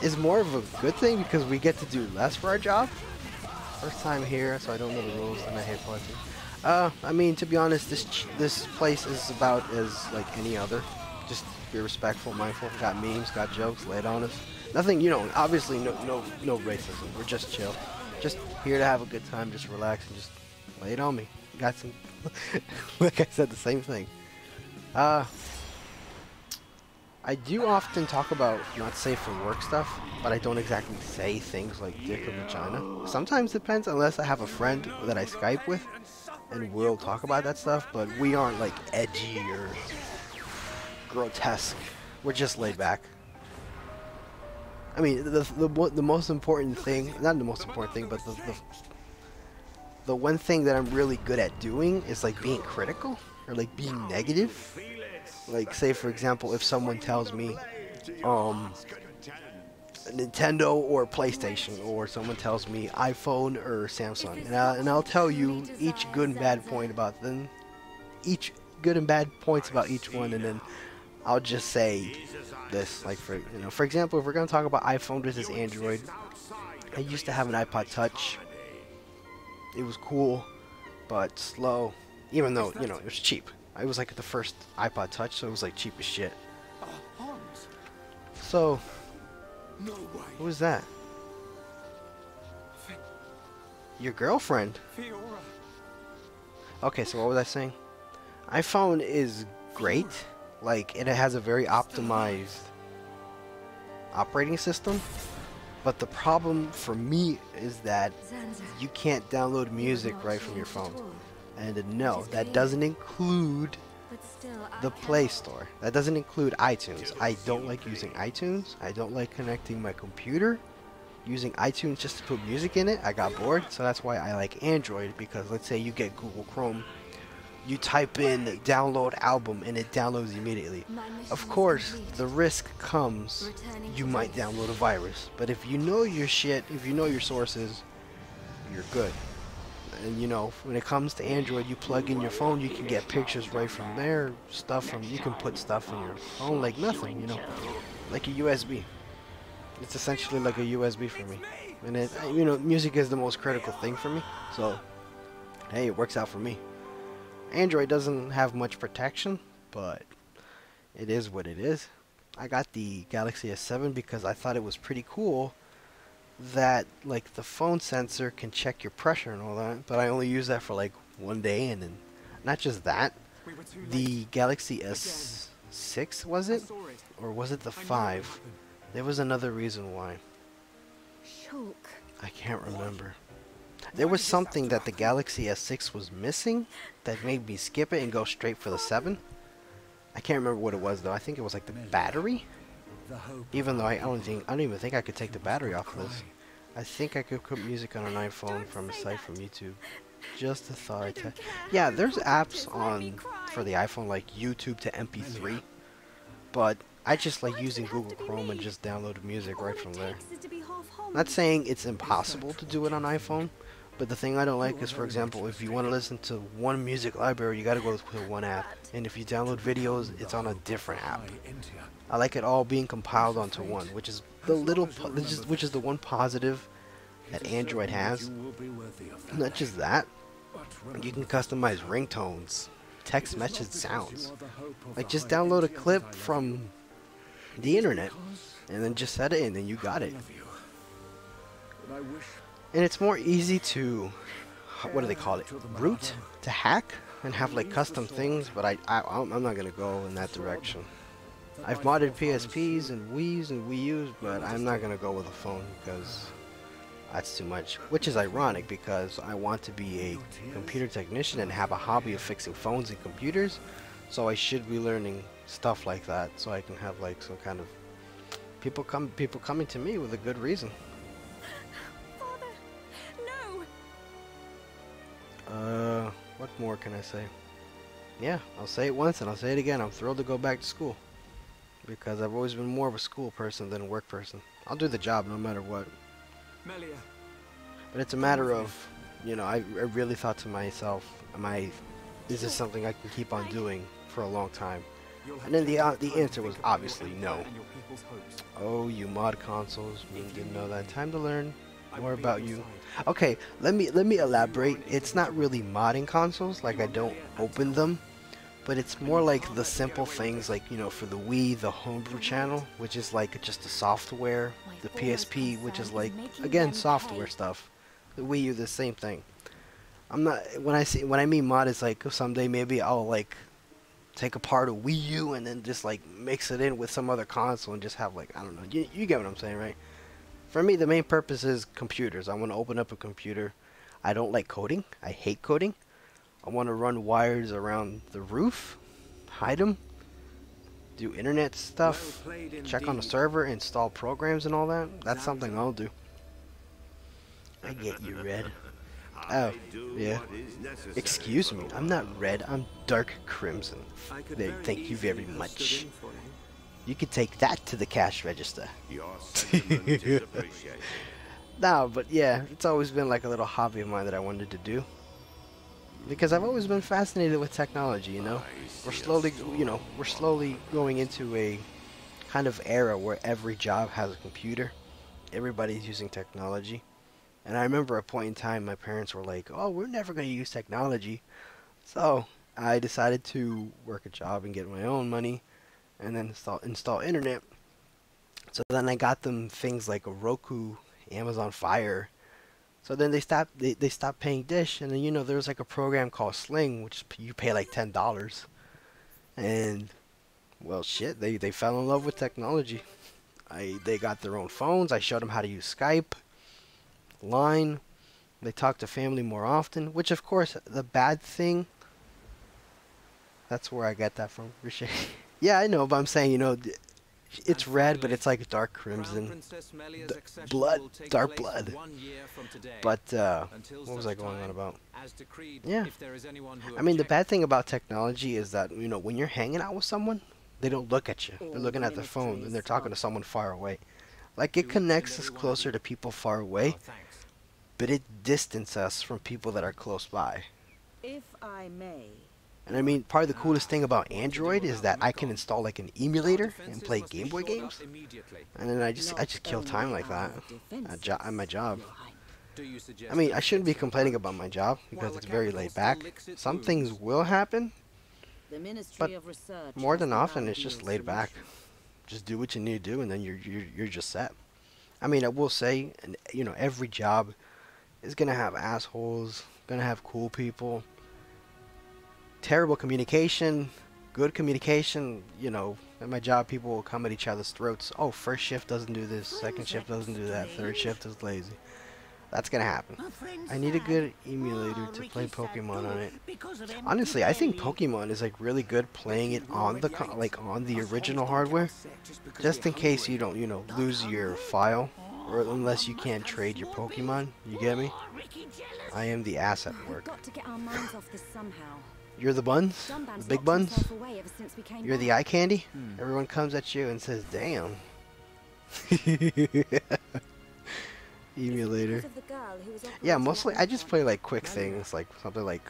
is more of a good thing because we get to do less for our job. First time here, so I don't know the rules, and I hate parking. I mean, to be honest, this place is about as like any other. Just be respectful, mindful. Got memes, got jokes, lay it on us. Nothing, obviously no racism. We're just chill. Just here to have a good time, just relax and just lay it on me. Got some, like I said, the same thing. I do often talk about not safe for work stuff, but I don't exactly say things like dick or vagina. Sometimes it depends, unless I have a friend that I Skype with, and we'll talk about that stuff, but we aren't like edgy or grotesque. We're just laid back. I mean, the most important thing, not the most important thing, but the one thing that I'm really good at doing is like being critical or like being negative. Like, say for example, if someone tells me Nintendo or PlayStation, or someone tells me iPhone or Samsung, and I'll tell you each good and bad point about them, each good and bad points about each one, and then I'll just say this, like for example, if we're gonna talk about iPhone versus Android, I used to have an iPod Touch. It was cool, but slow, even though it was cheap. I was like the first iPod Touch, so it was like cheap as shit. So, who was that? Your girlfriend? Okay, so what was I saying? iPhone is great. Like, it has a very optimized operating system. But the problem for me is that you can't download music right from your phone. And no, that doesn't include the Play Store. That doesn't include iTunes. I don't like using iTunes. I don't like connecting my computer using iTunes just to put music in it. I got bored, so that's why I like Android, because let's say you get Google Chrome, you type in download album and it downloads immediately. Of course, the risk comes you might download a virus, but if you know your shit, if you know your sources, you're good. And when it comes to Android, you plug in your phone, you can get pictures right from there, you can put stuff in your phone like nothing, like a USB. It's essentially like a USB for me. And music is the most critical thing for me, so hey, it works out for me. Android doesn't have much protection, but it is what it is. I got the Galaxy S7 because I thought it was pretty cool that like the phone sensor can check your pressure and all that, but I only use that for like one day, and then not just that, the Galaxy S6, was it? Or was it the 5? There was another reason why. I can't remember. There was something that the Galaxy S6 was missing that made me skip it and go straight for the 7. I can't remember what it was though. I think it was like the battery. Even though I don't even think I could take the battery off of this. I think I could put music on an iPhone from a site from YouTube. Just a thought. Yeah, there's apps for the iPhone like YouTube to MP3, but I just like using Google Chrome and just download music right from there. Not saying it's impossible to do it on iPhone, but the thing I don't like is, for example, if you want to listen to one music library, you got to go to one app, and if you download videos, it's on a different app. I like it all being compiled onto one, which is the one positive that Android has. Not just that, you can customize ringtones, text message sounds. Like, just download a clip from the internet and then just set it in and you got it. But I wish And it's more easy to, what do they call it, root, to hack, and have like custom things, but I'm not gonna go in that direction. I've modded PSPs and Wii's and Wii U's, but I'm not gonna go with a phone because that's too much. Which is ironic because I want to be a computer technician and have a hobby of fixing phones and computers, so I should be learning stuff like that so I can have like some kind of people coming to me with a good reason. Father, no! What more can I say? Yeah, I'll say it once and I'll say it again. I'm thrilled to go back to school because I've always been more of a school person than a work person. I'll do the job no matter what. Melia. But it's a matter of, you know, I really thought to myself, is this something I can keep on doing for a long time? And then the answer was obviously no. Oh, you mod consoles, you didn't know that. Time to learn more about you. Okay, let me elaborate. It's not really modding consoles, like I don't open them, but it's more like the simple things, like, you know, for the Wii, the homebrew channel, which is like just the software, the PSP, which is like, again, software stuff. The Wii U, the same thing. I'm not, when I mean mod, it's like someday maybe I'll like take apart a Wii U and then just like mix it in with some other console and just have like, I don't know, you get what I'm saying, right? For me, the main purpose is computers. I want to open up a computer. I don't like coding. I hate coding. I want to run wires around the roof, hide them, do internet stuff, check on the server, install programs and all that. That's something I'll do. I get you, Red. Oh, yeah. Excuse me, I'm not red, I'm dark crimson. Thank you very much. You could take that to the cash register. Your sentiment is appreciated. No, but yeah, it's always been like a little hobby of mine that I wanted to do. Because I've always been fascinated with technology, you know. We're slowly going into a kind of era where every job has a computer. Everybody's using technology. And I remember a point in time my parents were like, "Oh, we're never going to use technology." So I decided to work a job and get my own money and then install internet. So then I got them things like a Roku, Amazon Fire. So then they stopped paying Dish, and then, you know, there was like a program called Sling, which you pay like $10. And well, shit, they fell in love with technology. They got their own phones. I showed them how to use Skype, Line. They talk to family more often, which of course the bad thing. That's where I get that from. Yeah, I know, but I'm saying, you know, it's red, but it's like dark crimson, blood, dark blood. But what was I going on about? Yeah, I mean, the bad thing about technology is that, you know, when you're hanging out with someone, they don't look at you. They're looking at their phone and they're talking to someone far away. Like, it connects us closer to people far away, but it distances us from people that are close by. If I may. And I mean, part of the coolest thing about Android is that I can install like an emulator and play Game Boy games, and then I just kill time like that at my job. I mean, I shouldn't be complaining about my job because it's very laid back. Some things will happen, but more than often it's just laid back. Just do what you need to do, and then you're just set. I mean, I will say, you know, every job is gonna have assholes, gonna have cool people. Terrible communication, good communication, you know, at my job people will come at each other's throats. Oh, first shift doesn't do this, second shift doesn't do that, third shift is lazy. That's gonna happen. I need a good emulator to play Pokemon on it. Honestly, I think Pokemon is like really good playing it on the original hardware, just in case you don't, you know, lose your file, or unless you can't trade your Pokemon. You get me? I am the ass at work. Got to get our minds off this somehow. You're the buns? The big buns? You're the eye candy? Hmm. Everyone comes at you and says, "Damn." Emulator. Yeah, mostly I just play like quick things, like something like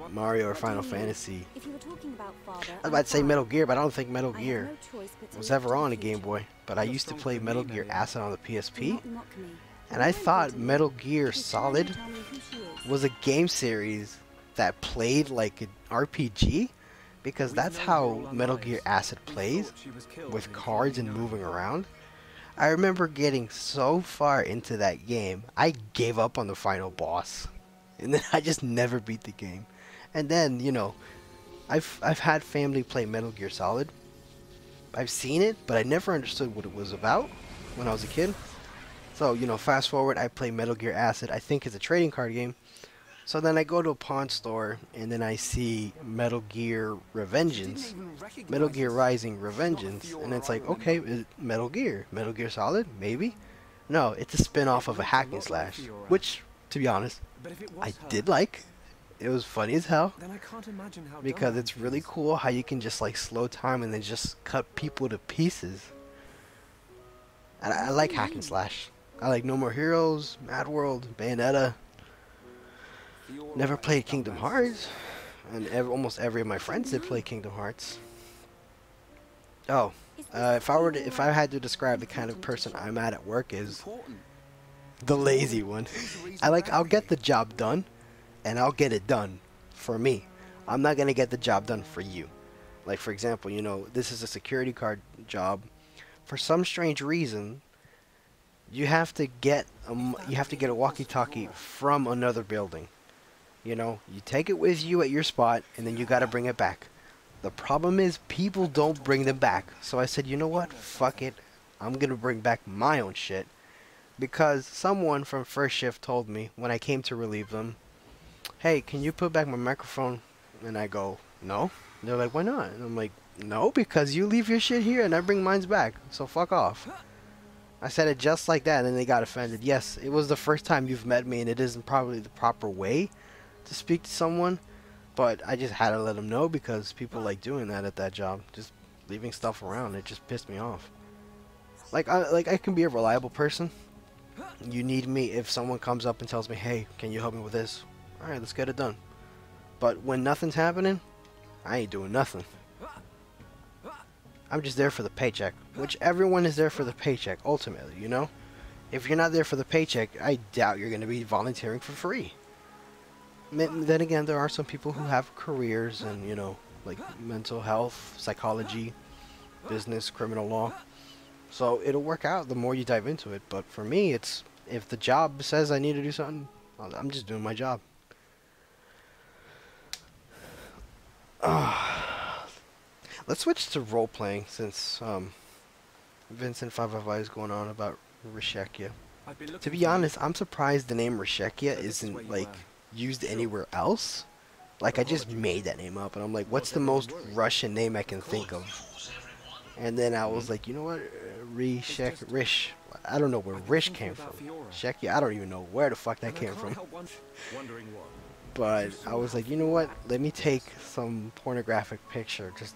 Mario or Final Fantasy. If you were talking about father, I was about to say Metal Gear, but I don't think Metal Gear was ever on a Game Boy. But I used to play Metal Gear Acid on the PSP, and I thought Metal Gear Solid was a game series that played like an RPG, because that's how Metal Gear Acid plays, with cards and moving around. I remember getting so far into that game, I gave up on the final boss. And then I just never beat the game. And then, you know, I've had family play Metal Gear Solid. I've seen it, but I never understood what it was about when I was a kid. So, you know, fast forward, I play Metal Gear Acid. I think it's a trading card game. So then I go to a pawn store, and then I see Metal Gear Revengeance. Metal Gear Rising Revengeance. And it's like, okay, Metal Gear. Metal Gear Solid? Maybe? No, it's a spin-off of a hack and slash. Which, to be honest, I did like. It was funny as hell. Because it's really cool how you can just like slow time and then just cut people to pieces. And I like hack and slash. I like No More Heroes, Mad World, Bayonetta. Never played Kingdom Hearts, and almost every of my friends did play Kingdom Hearts. Oh, if I had to describe the kind of person I'm at work is the lazy one. I'll get the job done, and I'll get it done for me. I'm not gonna get the job done for you. Like for example, you know, this is a security guard job. For some strange reason, you have to get a walkie-talkie from another building. You know, you take it with you at your spot, and then you gotta bring it back. The problem is, people don't bring them back. So I said, you know what? Fuck it. I'm gonna bring back my own shit. Because someone from first shift told me, when I came to relieve them, hey, can you put back my microphone? And I go, no. And they're like, why not? And I'm like, no, because you leave your shit here, and I bring mine back. So fuck off. I said it just like that, and then they got offended. Yes, it was the first time you've met me, and it isn't probably the proper way to speak to someone, but I just had to let them know because people like doing that at that job, just leaving stuff around. It just pissed me off. Like I can be a reliable person. You need me if someone comes up and tells me, hey, can you help me with this? All right, let's get it done. But when nothing's happening, I ain't doing nothing. I'm just there for the paycheck, which everyone is there for the paycheck ultimately, you know. If you're not there for the paycheck, I doubt you're going to be volunteering for free. Then again, there are some people who have careers and, you know, like mental health, psychology, business, criminal law. So it'll work out the more you dive into it. But for me, it's if the job says I need to do something, I'm just doing my job. Let's switch to role playing since Vincent 555 is going on about Rishekia. To be honest, I'm surprised the name Rishekia isn't like used anywhere else. Like I just made that name up, and I'm like, what's the most Russian name I can think of? And then I was like, you know what, Rish. I don't know where Rish came from. Shekia, I don't even know where the fuck that came from. But I was like, you know what? Let me take some pornographic picture. Just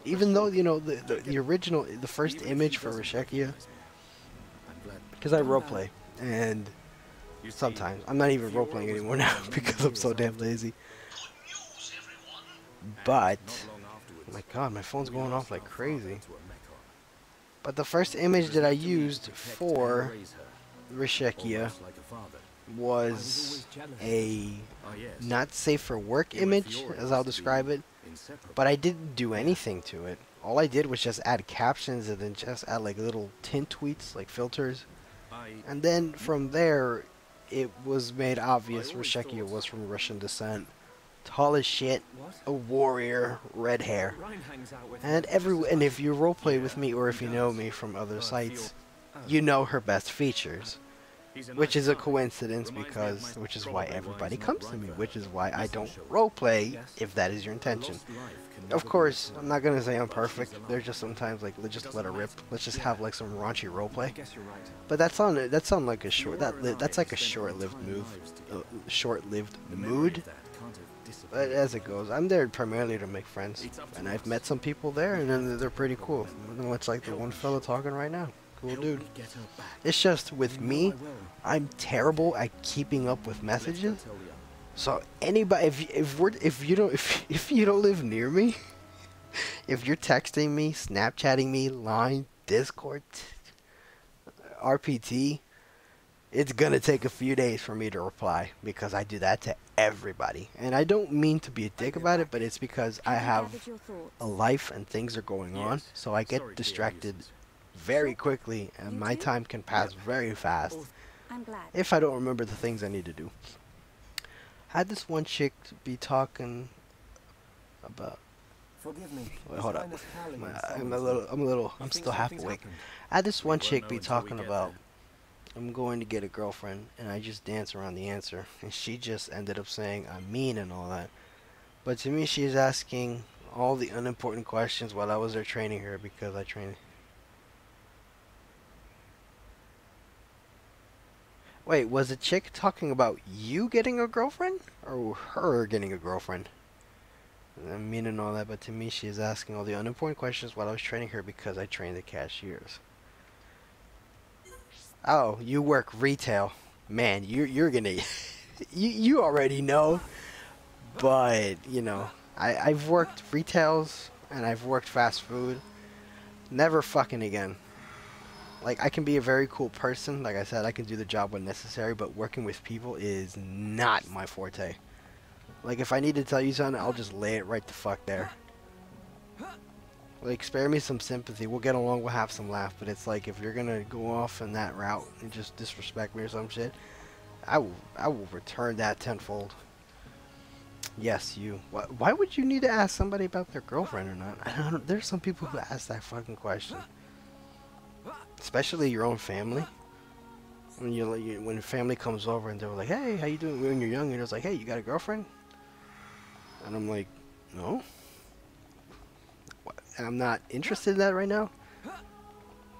even though you know the original, the first image for Rishekia, because I roleplay and. Sometimes. I'm not even role-playing anymore now because I'm so damn lazy. But, oh my god, my phone's going off like crazy. But the first image that I used for Rishekia was a not safe for work image, as I'll describe it. But I didn't do anything to it. All I did was just add captions and then just add like little tint tweets, like filters. And then from there, it was made obvious Rishekia was from Russian descent. Tall as shit, a warrior, red hair. And if you roleplay with me or if you know me from other sites, you know her best features. Which is a coincidence which is why everybody comes to me, which is why I don't roleplay if that is your intention. Of course, I'm not gonna say I'm perfect. There's just sometimes like let's just let it rip. Let's just have like some raunchy roleplay. But that's on like a that's like a short-lived mood. But as it goes, I'm there primarily to make friends, and I've met some people there, and then they're pretty cool. Much like the one fella talking right now. Cool dude. It's just with me, I'm terrible at keeping up with messages. So anybody, if you don't live near me, if you're texting me, Snapchatting me, Line, Discord, RPT, it's gonna take a few days for me to reply because I do that to everybody. And I don't mean to be a dick about it, but it's because I have a life and things are going on, so I get distracted very quickly, and You my too? time can pass very fast I'm glad. if I don't remember the things I need to do. Had this one chick be talking about. Forgive me. Wait, His hold up. Highness Callie I'm still half awake. I had this one chick be talking about, I'm going to get a girlfriend, and I just dance around the answer, and she just ended up saying I'm mean and all that. But to me, she's asking all the unimportant questions while I was there training her because I trained. Wait, was the chick talking about you getting a girlfriend or her getting a girlfriend? I mean and all that, but to me, she is asking all the unimportant questions while I was training her because I trained the cashiers. Oh, you work retail, man. You're gonna, you already know. But you know, I've worked retails and I've worked fast food. Never fucking again. Like, I can be a very cool person. Like I said, I can do the job when necessary, but working with people is not my forte. Like, if I need to tell you something, I'll just lay it right the fuck there. Like, spare me some sympathy. We'll get along, we'll have some laugh. But it's like, if you're gonna go off in that route and just disrespect me or some shit, I will return that tenfold. Yes, you. Why would you need to ask somebody about their girlfriend or not? I don't. There's some people who ask that fucking question. Especially your own family. When family comes over and they're like, "Hey, how you doing?" When you're young, and it's like, "Hey, you got a girlfriend?" And I'm like, "No." And I'm not interested in that right now.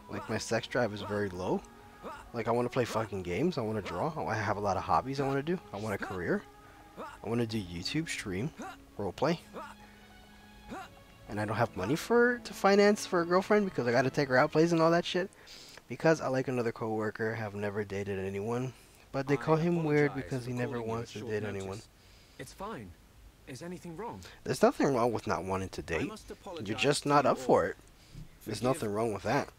Like, my sex drive is very low. Like, I want to play fucking games. I want to draw. I have a lot of hobbies I want to do. I want a career. I want to do YouTube, stream, roleplay. And I don't have money to finance for a girlfriend because I got to take her out plays and all that shit. Because I like another coworker, have never dated anyone. But they call him weird because he never wants to date anyone. It's fine. Is anything wrong? There's nothing wrong with not wanting to date. You're just not up for it. There's nothing wrong with that.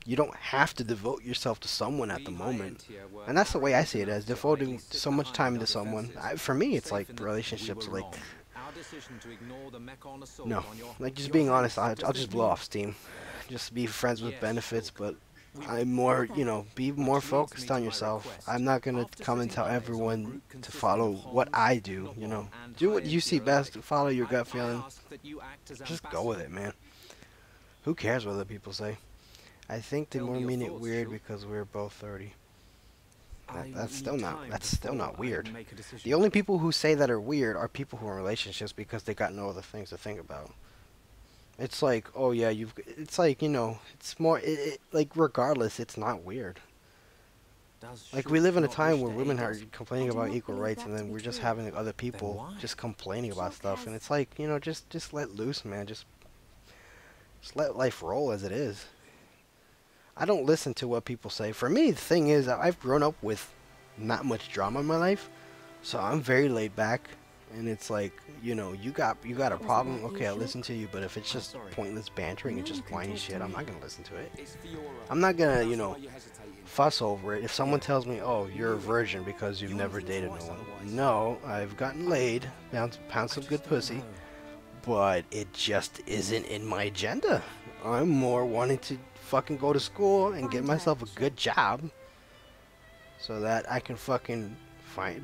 You don't have to devote yourself to someone at the moment. And that's the way I see it, as devoting so much time to someone. For me, it's like relationships, like, no, like, just being honest, I'll just blow off steam. Just be friends with benefits, but I'm more, you know, be more focused on yourself. I'm not going to come and tell everyone to follow what I do, you know. Do what you see best, follow your gut feeling. Just go with it, man. Who cares what other people say? I think they more mean it weird because we're both 30. That's still not weird. The only people who say that are weird are people who are in relationships because they got no other things to think about. It's like, oh yeah, it's like, you know, it's more, like, regardless, it's not weird. Like, we live in a time where women are complaining about equal rights, and then we're just having other people just complaining about stuff, and it's like, you know, just let loose, man. Just let life roll as it is. I don't listen to what people say. For me, the thing is, I've grown up with not much drama in my life, so I'm very laid back. And it's like, you know, you got a problem, okay, I'll listen to you. But if it's just pointless bantering and just whiny shit, I'm not gonna listen to it. I'm not gonna, you know, fuss over it. If someone tells me, oh, you're a virgin because you've never dated no one. No, I've gotten laid, pound some good pussy, but it just isn't in my agenda. I'm more wanting to fucking go to school and get myself a good job so that I can fucking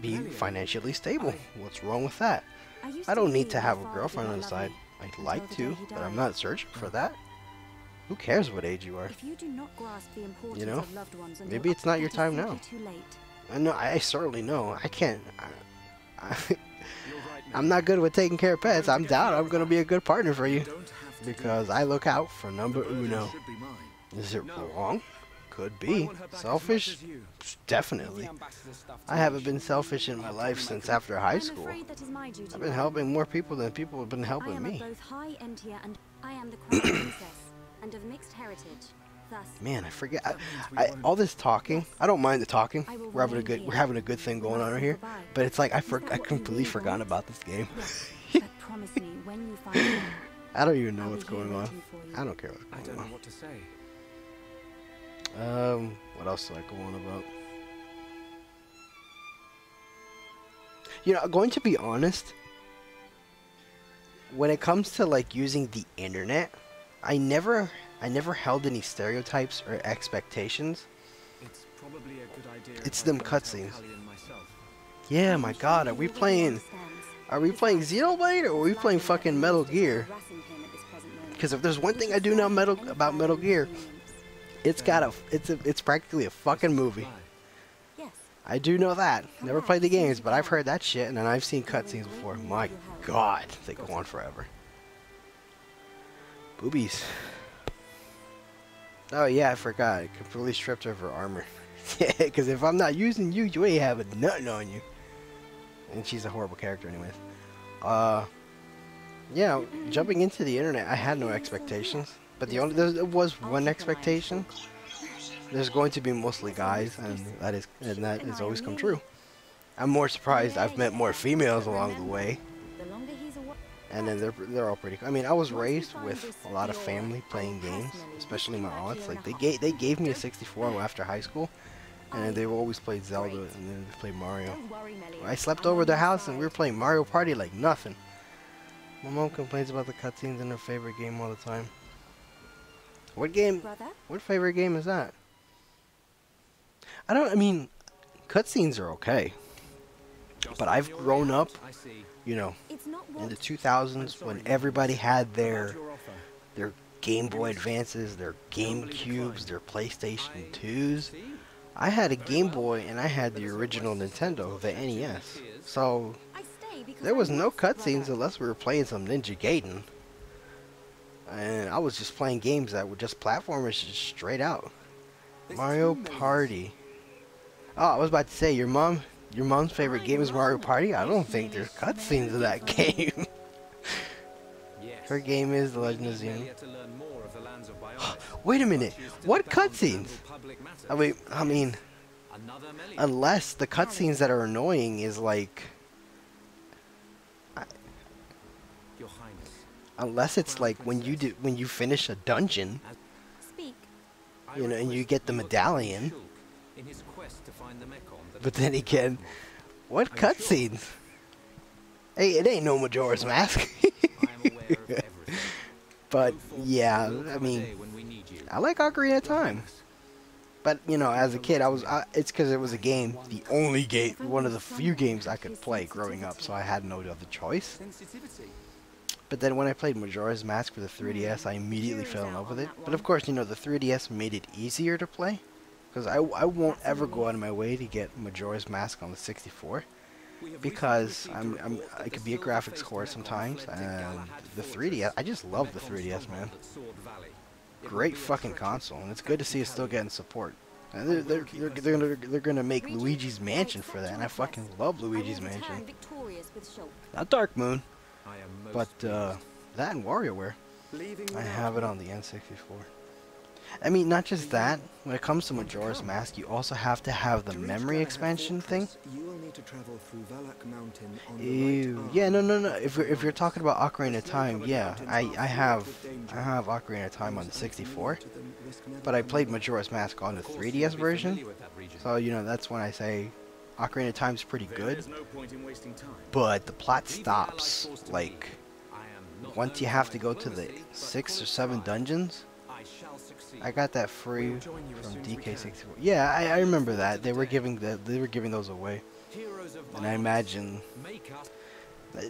be financially stable. What's wrong with that? I don't need to have a girlfriend on the side. I'd like to, but I'm not searching for that. Who cares what age you are? You know? Maybe it's not your time now. I know. I certainly know. I can't. I'm not good with taking care of pets. I'm down. I'm gonna be a good partner for you because I look out for number uno. Is it wrong? Could be. Selfish? Definitely. I haven't been selfish in my life since after high school. I've been helping more people than people have been helping me. Man, I forget. All this talking, I don't mind the talking. We're having a good thing going on right here. But it's like I completely forgot about this game. I don't even know what's going on. I don't care what's going on. What else do I go on about? You know, going to be honest, when it comes to, like, using the internet, I never I never held any stereotypes or expectations. It's probably a good idea. It's if I them go tell cutscenes. Callion myself. Yeah, my God, are we playing Xenoblade or are we playing fucking Metal Gear? Because if there's one thing I do know about Metal Gear, it's practically a fucking movie. Yes. I do know that. Never played the games, but I've heard that shit, and then I've seen cutscenes before. My God, they go on forever. Boobies. Oh yeah, I forgot. It completely stripped of her armor. Yeah, because if I'm not using you, you ain't having nothing on you. And she's a horrible character anyways. Yeah, jumping into the internet, I had no expectations. But there was one expectation. There's going to be mostly guys, and that has always come true. I'm more surprised I've met more females along the way. And then they're all pretty. I mean, I was raised with a lot of family playing games, especially my aunts. Like they gave me a 64 after high school, and they always played Zelda and then they played Mario. I slept over their house and we were playing Mario Party like nothing. My mom complains about the cutscenes in her favorite game all the time. What game? What favorite game is that? I mean, cutscenes are okay. But I've grown up, you know, in the 2000s when everybody had their Game Boy Advances, their Game Cubes, their PlayStation 2s. I had a Game Boy and I had the original Nintendo, the NES. So there was no cutscenes unless we were playing some Ninja Gaiden. And I was just playing games that were just platformers just straight out. Mario Party. Oh, I was about to say, your mom's favorite game is Mario Party? I don't think there's cutscenes of that game. Her game is The Legend of Xenoblade. Wait a minute. What cutscenes? I mean, unless the cutscenes that are annoying is like... Unless it's like when you finish a dungeon, you know, and you get the medallion. But then again, what cutscenes? Hey, it ain't no Majora's Mask. But yeah, I mean, I like Ocarina of Time. But you know, as a kid, it's because it was a game, the only game, one of the few games I could play growing up, so I had no other choice. But then when I played Majora's Mask for the 3DS, I immediately fell in love with it. But of course, you know, the 3DS made it easier to play. Because I won't ever go out of my way to get Majora's Mask on the 64. Because I could be a graphics whore sometimes. And the 3DS, I just love the 3DS, man. Great fucking console. And it's good to see it's still getting support. And they're gonna make Luigi's Mansion for that. And I fucking love Luigi's Mansion. Not Dark Moon. But that and WarioWare, I have it on the N64. I mean, not just that. When it comes to Majora's Mask, you also have to have the memory expansion thing. Ew. Yeah, no. If you're talking about Ocarina of Time, yeah, I have Ocarina of Time on the 64. But I played Majora's Mask on the 3DS version. So you know that's when I say Ocarina of Time's pretty good. But the plot stops like once you have to go to the 6 or 7 dungeons. I got that free from DK64. Yeah, I remember that. They were giving those away. And I imagine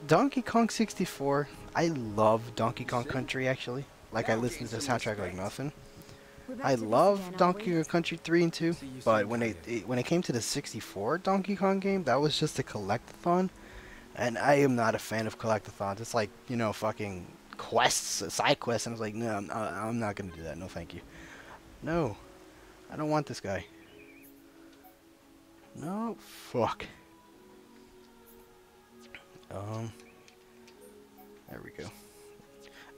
Donkey Kong 64. I love Donkey Kong Country actually. Like I listen to the soundtrack like nothing. I love Donkey Kong Country 3 and 2, but when it came to the 64 Donkey Kong game, that was just a collectathon. And I am not a fan of collectathons. It's like, you know, fucking quests, side quests, and I was like, no, I'm not gonna do that. No, thank you. No, I don't want this guy. No, fuck. There we go.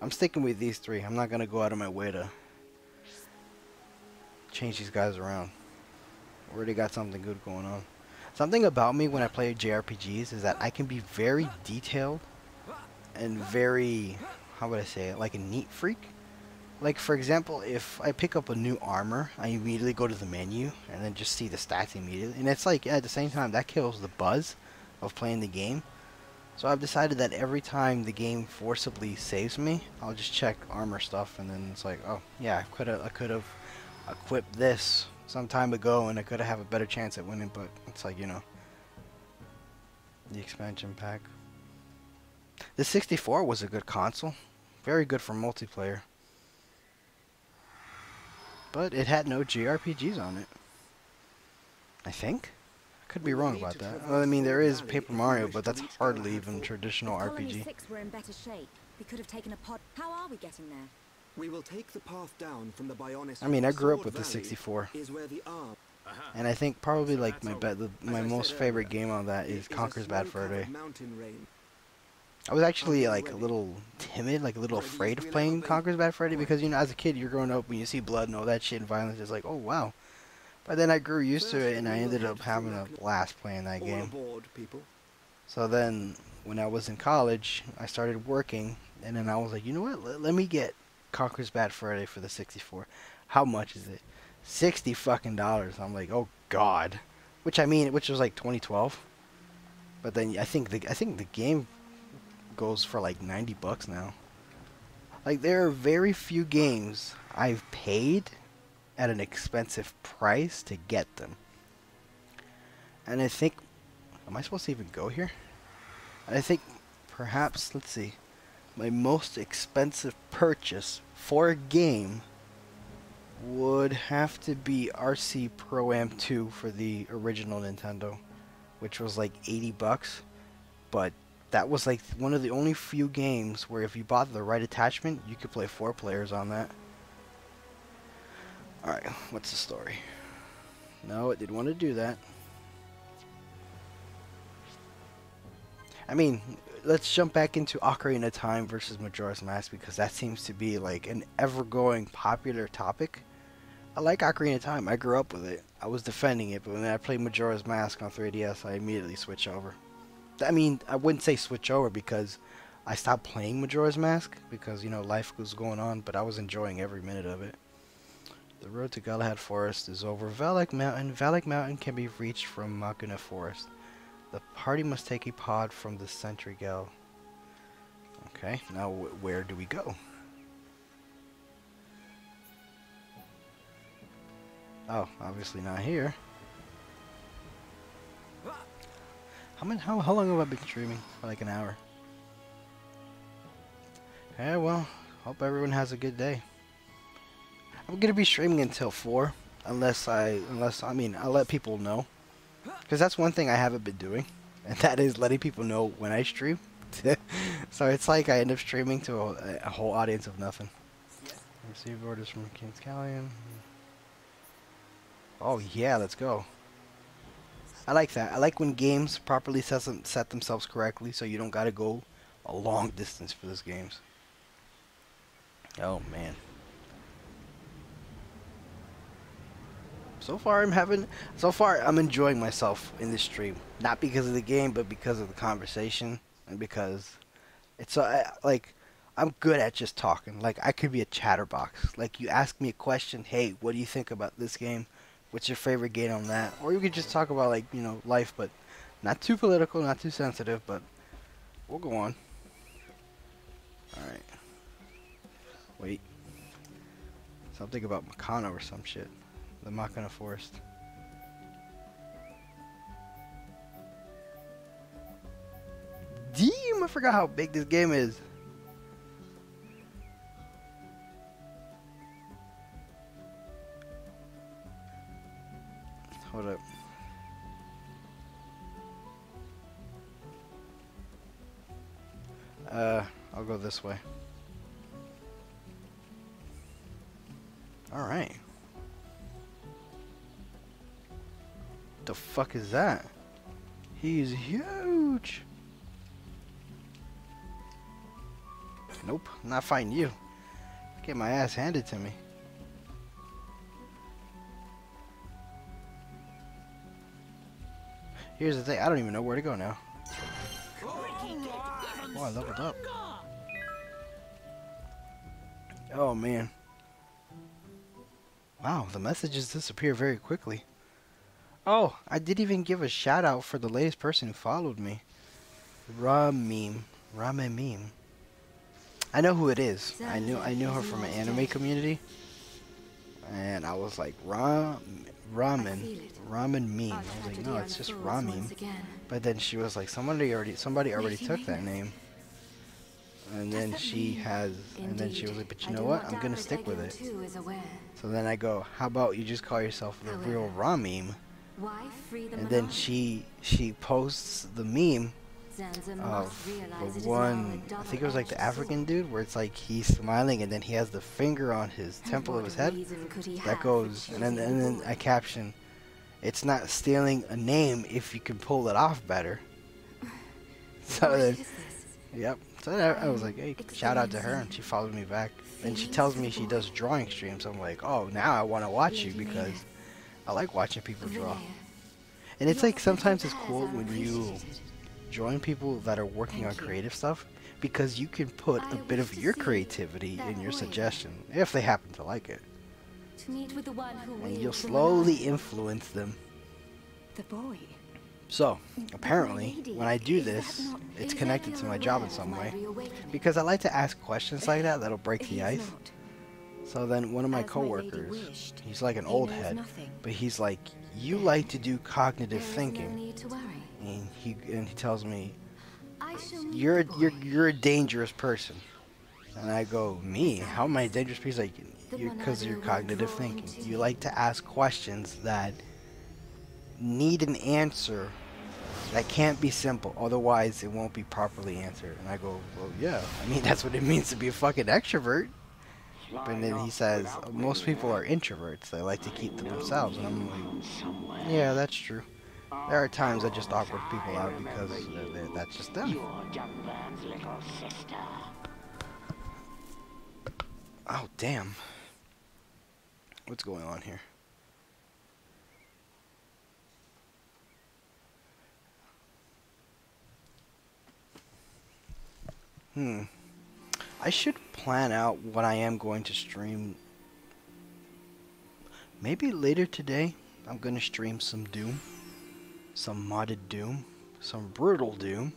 I'm sticking with these 3. I'm not gonna go out of my way to change these guys around. Already got something good going on. Something about me when I play JRPGs is that I can be very detailed and very, how would I say it, like a neat freak. Like for example, if I pick up a new armor, I immediately go to the menu and then just see the stats immediately. And it's like at the same time that kills the buzz of playing the game. So I've decided that every time the game forcibly saves me, I'll just check armor stuff, and then it's like, oh yeah, I could have equipped this some time ago, and I could have a better chance at winning. But it's like, you know, the expansion pack. The 64 was a good console, very good for multiplayer, but it had no JRPGs on it. I think. Could be wrong about that. Well, I mean, there is Paper Mario, but that's hardly even traditional Colony RPG. 6 were in better shape. We could have taken a pod. How are we getting there? We will take the path down from the Bionis. I mean, I grew up Sword with the Valley 64, is where the arm and I think probably like my most favorite game on that is is a Conker's Bad Fur snow-covered Day. mountain range. I was actually like a little timid, like a little afraid of playing Conker's Bad Fur Day because, you know, as a kid, you're growing up when you see blood and all that shit and violence, it's like, oh wow. But then I grew used to it, and I ended up having a blast playing that All game. aboard, people. So then, when I was in college, I started working, and then I was like, you know what? Let me get Conker's Bad Fur Day for the 64. How much is it? $60 fucking dollars. I'm like, oh god. Which was like 2012. But then I think the game goes for like $90 now. Like, there are very few games I've paid at an expensive price to get them. And I think, am I supposed to even go here? I think perhaps, let's see, my most expensive purchase for a game would have to be RC Pro Am 2 for the original Nintendo, which was like $80. But that was like one of the only few games where if you bought the right attachment, you could play 4 players on that. Alright, what's the story? No, it didn't want to do that. I mean, let's jump back into Ocarina of Time versus Majora's Mask, because that seems to be like an ever-growing popular topic. I like Ocarina of Time. I grew up with it. I was defending it, but when I played Majora's Mask on 3DS, I immediately switched over. I mean, I wouldn't say switch over because I stopped playing Majora's Mask because, you know, life was going on, but I was enjoying every minute of it. The road to Galahad Forest is over Valak Mountain. Valak Mountain can be reached from Makuna Forest. The party must take a pod from the Sentry Gal. Okay, now where do we go? Oh, obviously not here. How long have I been streaming? For like an hour. Yeah, well, hope everyone has a good day. I'm gonna be streaming until 4, unless I mean, I'll let people know, because that's one thing I haven't been doing, and that is letting people know when I stream. So it's like I end up streaming to a whole audience of nothing. Receive orders from King's Callion. Oh yeah, let's go. I like that. I like when games properly set themselves correctly, so you don't gotta go a long distance for those games. Oh man. So far I'm enjoying myself in this stream. Not because of the game, but because of the conversation, and because it's like I'm good at just talking. Like, I could be a chatterbox. Like, you ask me a question, hey, what do you think about this game? What's your favorite game on that? Or you could just talk about, like, you know, life, but not too political, not too sensitive, but we'll go on. Alright. Wait. Something about Makana or some shit. The Makana Forest. Damn, I forgot how big this game is. Hold up. I'll go this way. Alright. The fuck is that? He's huge. Nope, I'm not fighting you. Get my ass handed to me. Here's the thing, I don't even know where to go now. Oh, I leveled up. Oh man. Wow, the messages disappear very quickly. Oh, I didn't even give a shout out for the latest person who followed me. Ramen meme. I know who it is. I knew her from an anime community, and I was like, ramen meme. I was like, no, it's just ramen. But then she was like, somebody already took that name. And then she was like, but you know what? I'm gonna stick with it. So then I go, how about you just call yourself the real Ramim? And then she posts the meme of the one, I think it was like the African dude, where it's like he's smiling and then he has the finger on his temple of his head. That goes, and then I caption, it's not stealing a name if you can pull it off better. So then, yep. So I was like, hey, shout out to her, and she followed me back. And she tells me she does drawing streams. I'm like, oh, now I want to watch you because I like watching people draw. And it's like sometimes it's cool when you join people that are working on creative stuff because you can put a bit of your creativity in your suggestion if they happen to like it. And you'll slowly influence them. The boy. So, apparently, when I do this, it's connected to my job in some way. Because I like to ask questions like that that'll break the ice. So then one of my coworkers, he's like an old head, but he's like, you like to do cognitive thinking. And he tells me, you're a dangerous person. And I go, me? How am I a dangerous person? Like, because you're cognitive thinking. You like to ask questions that need an answer that can't be simple, otherwise it won't be properly answered. And I go, well, yeah, I mean, that's what it means to be a fucking extrovert. And then he says, most people are introverts, they like to keep to themselves. And I'm like, yeah, that's true. There are times I just awkward people out because that's just them. Oh, damn. What's going on here? I should plan out what I am going to stream. Maybe later today, I'm going to stream some Doom. Some modded Doom. Some brutal Doom.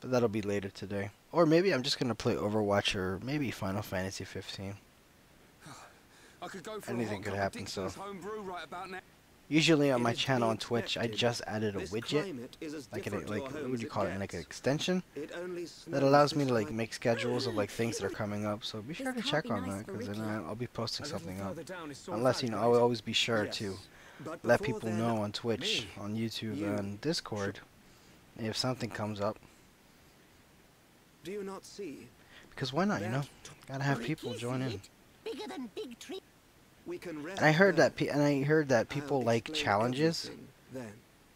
But that'll be later today. Or maybe I'm just going to play Overwatch or maybe Final Fantasy 15. Anything could happen, so. Usually on my channel on Twitch, I just added a widget, like what would you call it, like an extension that allows me to like make schedules of like things that are coming up. So be sure to check on that, because then I'll be posting something up. Unless, you know, I will always be sure to let people know on Twitch, on YouTube, and Discord if something comes up. Do you not see? Because why not, you know? Gotta have people join in. Bigger than big tree. And I heard that people like challenges,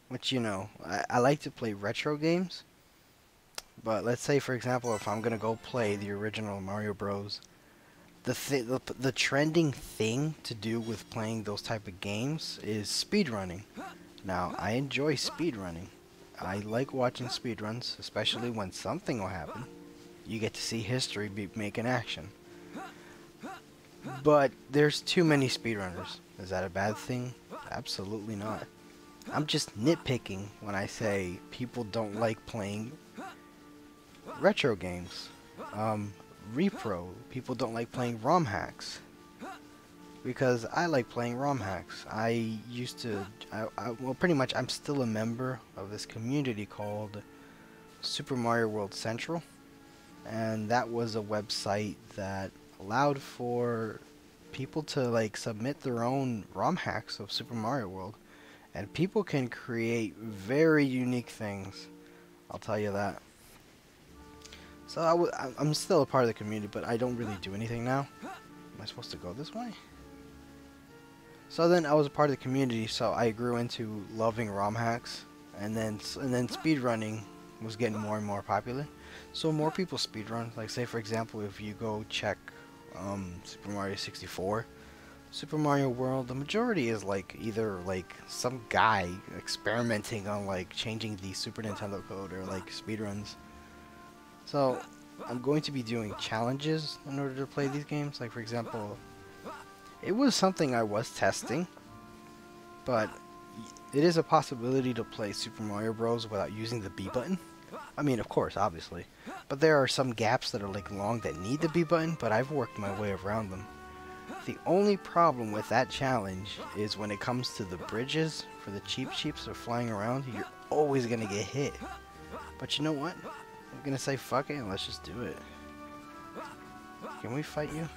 which, you know, I like to play retro games. But let's say, for example, if I'm gonna go play the original Mario Bros, the trending thing to do with playing those type of games is speedrunning. Now, I enjoy speedrunning. I like watching speedruns, especially when something will happen. You get to see history make an action. But there's too many speedrunners. Is that a bad thing? Absolutely not. I'm just nitpicking when I say people don't like playing retro games. Repro. People don't like playing ROM hacks. Because I like playing ROM hacks. I used to, well, pretty much I'm still a member of this community called Super Mario World Central. And that was a website that allowed for people to like submit their own ROM hacks of Super Mario World, and people can create very unique things, I'll tell you that. So I'm still a part of the community, but I don't really do anything now. Am I supposed to go this way? So then I was a part of the community, so I grew into loving ROM hacks, and then speedrunning was getting more and more popular. So more people speedrun. Like, say for example, if you go check Super Mario 64, Super Mario World, the majority is like either like some guy experimenting on like changing the Super Nintendo code or like speedruns. So I'm going to be doing challenges in order to play these games. Like, for example, it was something I was testing, but it is a possibility to play Super Mario Bros. Without using the B button. I mean, of course, obviously. But there are some gaps that are like long that need the B button, but I've worked my way around them. The only problem with that challenge is when it comes to the bridges for the cheeps that are flying around, you're always going to get hit. But you know what? I'm going to say fuck it and let's just do it. Can we fight you?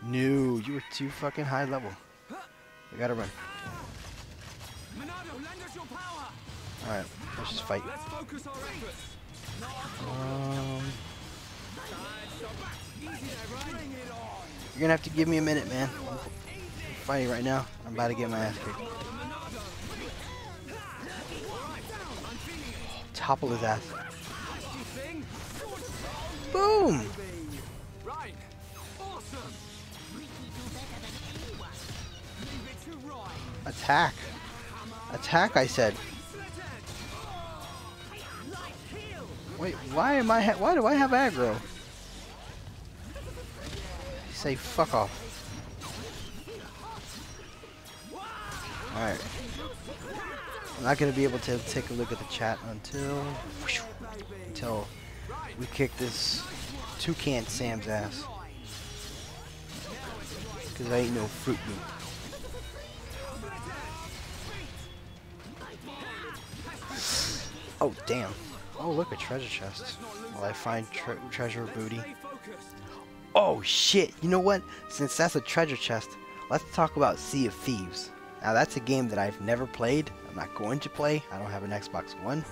No, you were too fucking high level. We gotta run. Alright, let's just fight. You're gonna have to give me a minute, man. I'm fighting right now. I'm about to get my ass kicked. Topple his ass. Boom! Attack. Attack, I said. Wait, why do I have aggro? Say fuck off. Alright. I'm not gonna be able to take a look at the chat until we kick this Toucan Sam's ass. Cause I ain't no fruit loop. Oh damn. Oh look, a treasure chest. Will I find treasure booty? Oh shit, you know what? Since that's a treasure chest, let's talk about Sea of Thieves. Now that's a game that I've never played. I'm not going to play. I don't have an Xbox One.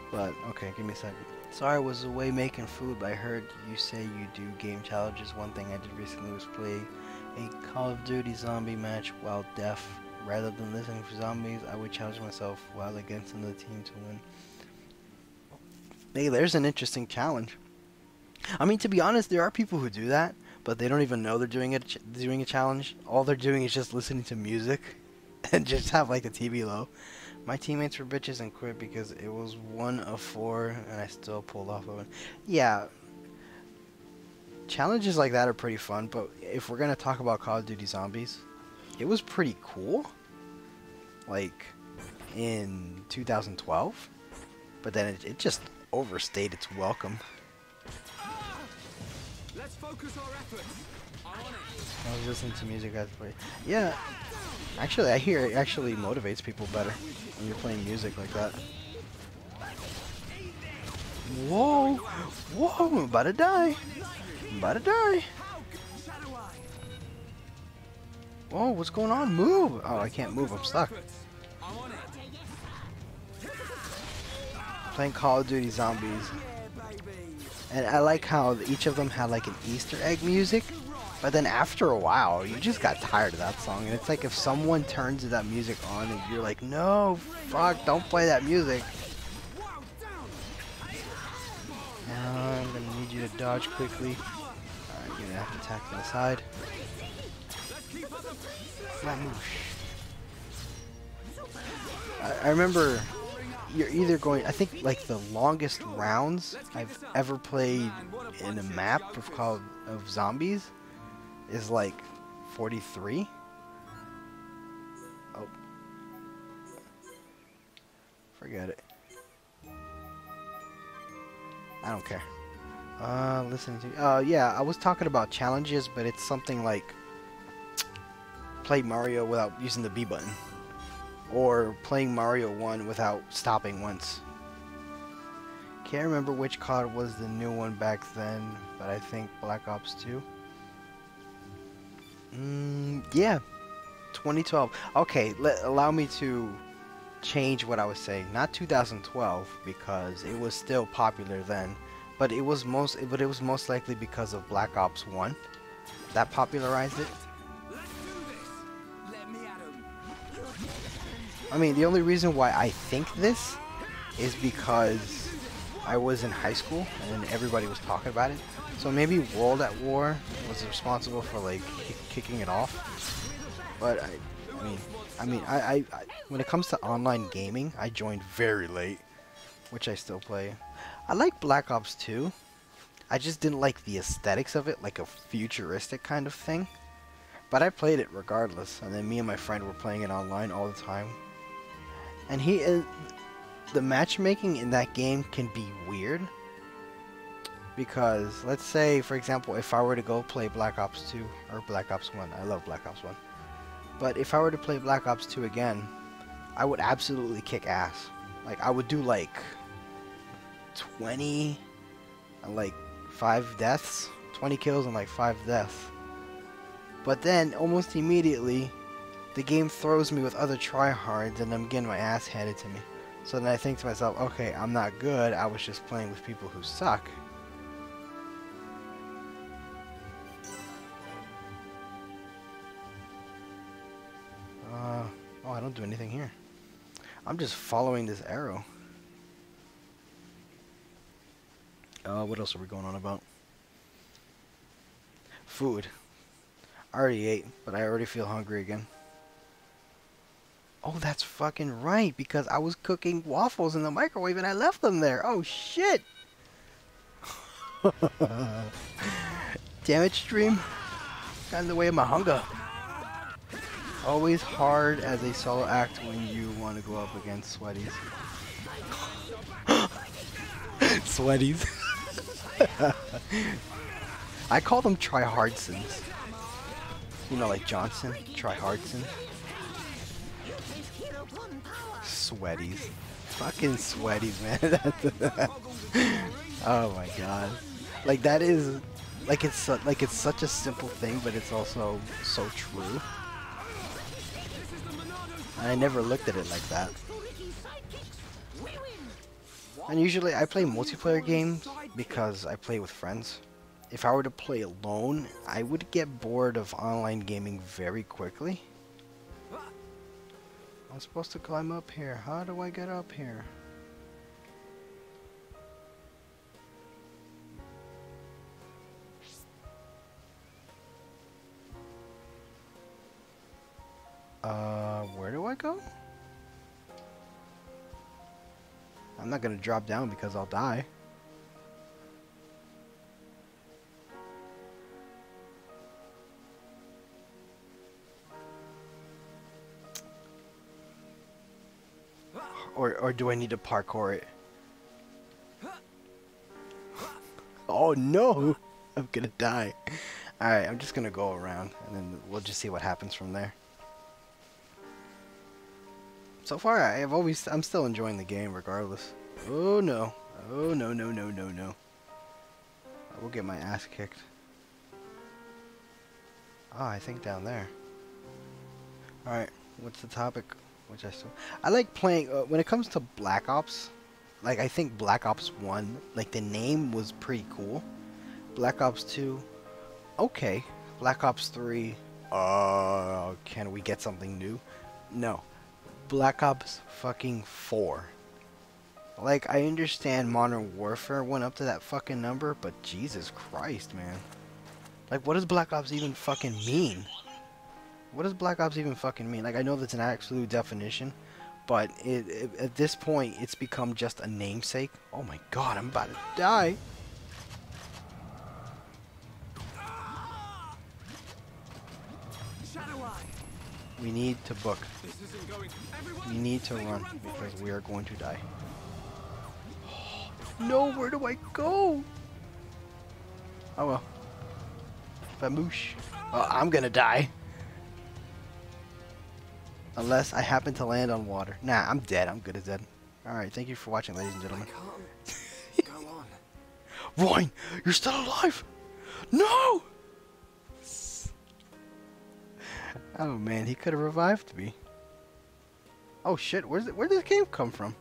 But, okay, give me a second. Sorry I was away making food, but I heard you say you do game challenges. One thing I did recently was play a Call of Duty zombie match while deaf. Rather than listening for zombies, I would challenge myself while against another team to win. Hey, there's an interesting challenge. I mean, to be honest, there are people who do that, but they don't even know they're doing a challenge. All they're doing is just listening to music and just have like the TV low. My teammates were bitches and quit because it was 1 of 4 and I still pulled off of it. Yeah, challenges like that are pretty fun, but if we're gonna talk about Call of Duty Zombies, it was pretty cool, like in 2012, but then it just overstayed its welcome. Let's focus our efforts. I was listening to music as play. Yeah, actually, I hear it actually motivates people better when you're playing music like that. Whoa, whoa! I'm about to die. I'm about to die. Whoa, what's going on? Move! Oh, I can't move. I'm stuck. Playing Call of Duty Zombies. And I like how each of them had like an Easter egg music, but then after a while, you just got tired of that song. And it's like if someone turns that music on and you're like, no, fuck, don't play that music. Now I'm gonna need you to dodge quickly. Alright, you're gonna have to attack from the side. I remember you're either going, I think like the longest rounds I've ever played in a map of zombies is like 43. Oh. Forget it. I don't care. Listening to, yeah, I was talking about challenges, but it's something like play Mario without using the B button. Or playing Mario 1 without stopping once. Can't remember which COD was the new one back then, but I think Black Ops 2. Yeah, 2012. Okay, allow me to change what I was saying. Not 2012 because it was still popular then, but it was most likely because of Black Ops 1 that popularized it. I mean, the only reason why I think this is because I was in high school and everybody was talking about it. So maybe World at War was responsible for like kicking it off. But I mean, when it comes to online gaming, I joined very late, which I still play. I like Black Ops 2. I just didn't like the aesthetics of it, like a futuristic kind of thing. But I played it regardless, and then me and my friend were playing it online all the time. And he is, the matchmaking in that game can be weird. Because, let's say, for example, if I were to go play Black Ops 2 or Black Ops 1, I love Black Ops 1. But if I were to play Black Ops 2 again, I would absolutely kick ass. Like, I would do like 20 and like 5 deaths, 20 kills and like 5 deaths. But then, almost immediately, the game throws me with other tryhards and I'm getting my ass handed to me. So then I think to myself, okay, I'm not good, I was just playing with people who suck. Oh, I don't do anything here. I'm just following this arrow. What else are we going on about? Food. I already ate, but I already feel hungry again. Oh, that's fucking right, because I was cooking waffles in the microwave and I left them there. Oh, shit! Damn it, stream. Got in the way of my hunger. Always hard as a solo act when you want to go up against sweaties. Sweaties. I call them tryhardsons. You know, like Johnson, tryhardson. Sweaties. Fucking sweaties, man. Oh my god. Like that is, like it's such a simple thing, but it's also so true. And I never looked at it like that. And usually I play multiplayer games because I play with friends. If I were to play alone, I would get bored of online gaming very quickly. I'm supposed to climb up here. How do I get up here? Where do I go? I'm not gonna drop down because I'll die. Or do I need to parkour it? Oh no! I'm gonna die. Alright, I'm just gonna go around and then we'll just see what happens from there. So far, I'm still enjoying the game regardless. Oh no. Oh no, no, no, no, no. I will get my ass kicked. Ah, I think down there. Alright, what's the topic? I like playing, when it comes to Black Ops, like I think Black Ops 1, like the name was pretty cool. Black Ops 2, okay. Black Ops 3, can we get something new? No. Black Ops fucking 4. Like, I understand Modern Warfare went up to that fucking number, but Jesus Christ, man. Like, what does Black Ops even fucking mean? What does Black Ops even fucking mean? Like, I know that's an absolute definition, but at this point, it's become just a namesake. Oh my god, I'm about to die. We need to book. We need to run because we are going to die. No, where do I go? Oh well. Famoosh. Oh, I'm gonna die. Unless I happen to land on water. Nah, I'm dead. I'm good as dead. Alright, thank you for watching, ladies and gentlemen. Go on. Royne, you're still alive! No! Oh man, he could have revived me. Oh shit, where did this game come from?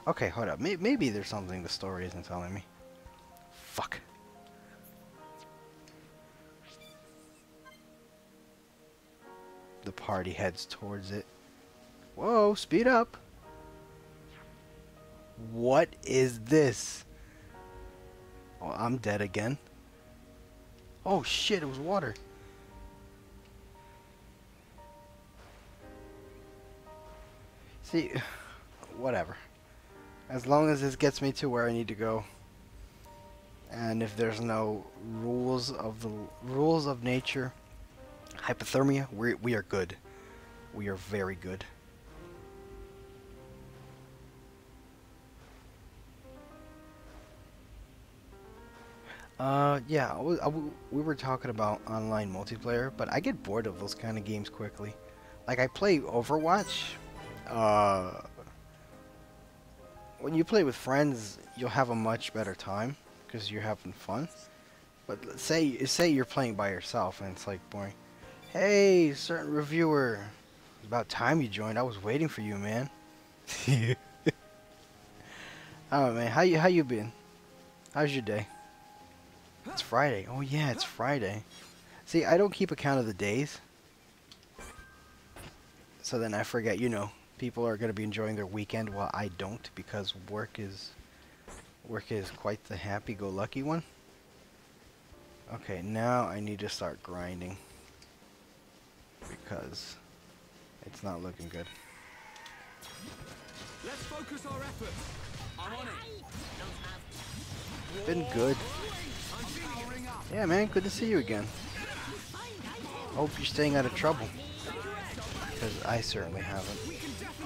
Okay, hold up. Maybe there's something the story isn't telling me. Fuck. The party heads towards it. Whoa, speed up. What is this? Oh, I'm dead again. Oh shit, it was water. See, whatever. As long as this gets me to where I need to go. And if there's no rules of nature Hypothermia, we are good. We are very good. Yeah, we were talking about online multiplayer, but I get bored of those kind of games quickly. Like, I play Overwatch. When you play with friends, you'll have a much better time because you're having fun. But say you're playing by yourself and it's like boring. Hey, certain reviewer, it's about time you joined. I was waiting for you, man. Oh man, how you been? How's your day? It's Friday. Oh yeah, it's Friday. See, I don't keep account of the days. So then I forget, you know, people are going to be enjoying their weekend while I don't because work is quite the happy-go-lucky one. Okay, now I need to start grinding because it's not looking good. Let's focus our efforts. I'm on it. Been good. Yeah, man, good to see you again. Hope you're staying out of trouble. Because I certainly haven't.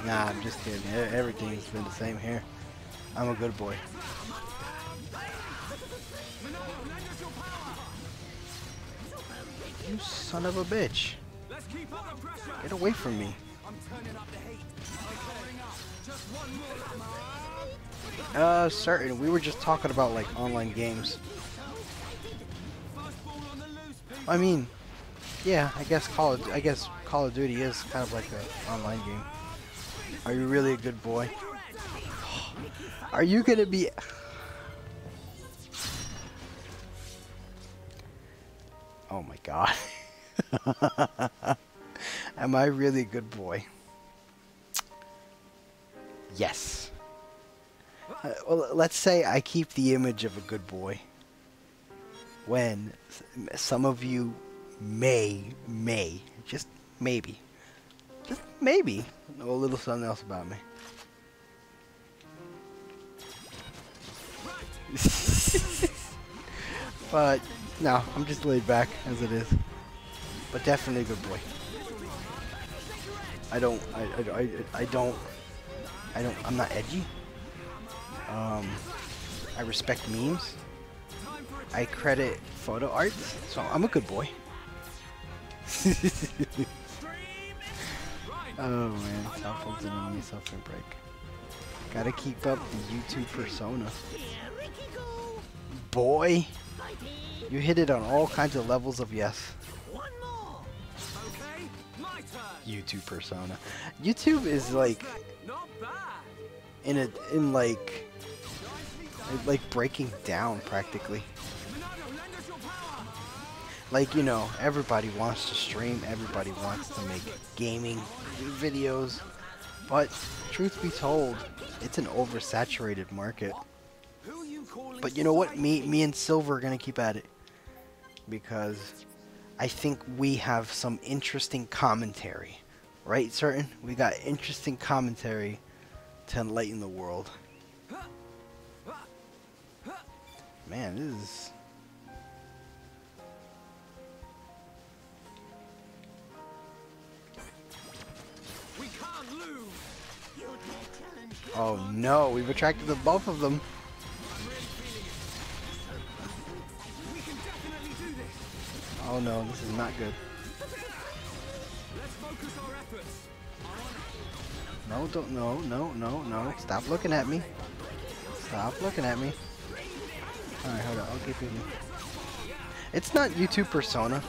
Nah, I'm just kidding. Everything's been the same here. I'm a good boy. You son of a bitch. Get away from me. Certain. We were just talking about, like, online games. I mean, yeah, I guess Call of Duty is kind of like an online game. Are you really a good boy? Are you gonna be... Oh my god. Am I really a good boy? Yes. Well, let's say I keep the image of a good boy. When some of you may, just maybe know a little something else about me. But no, I'm just laid back as it is. But definitely a good boy. I'm not edgy. I respect memes. I credit photo art, so I'm a good boy. Oh man, South Pole's an enemy, suffering break. Gotta keep up the YouTube persona. Boy, you hit it on all kinds of levels of yes. YouTube persona. YouTube is like in like breaking down practically. Like, you know, everybody wants to stream, everybody wants to make gaming videos, but truth be told, it's an oversaturated market. But you know what? Me and Silver are gonna keep at it because I think we have some interesting commentary, right? Certain we got interesting commentary to enlighten the world. Man, this is. Oh no, we've attracted the both of them. Oh no, this is not good. No, don't, no. Stop looking at me. Stop looking at me. Alright, hold on, I'll keep you. It's not YouTube persona.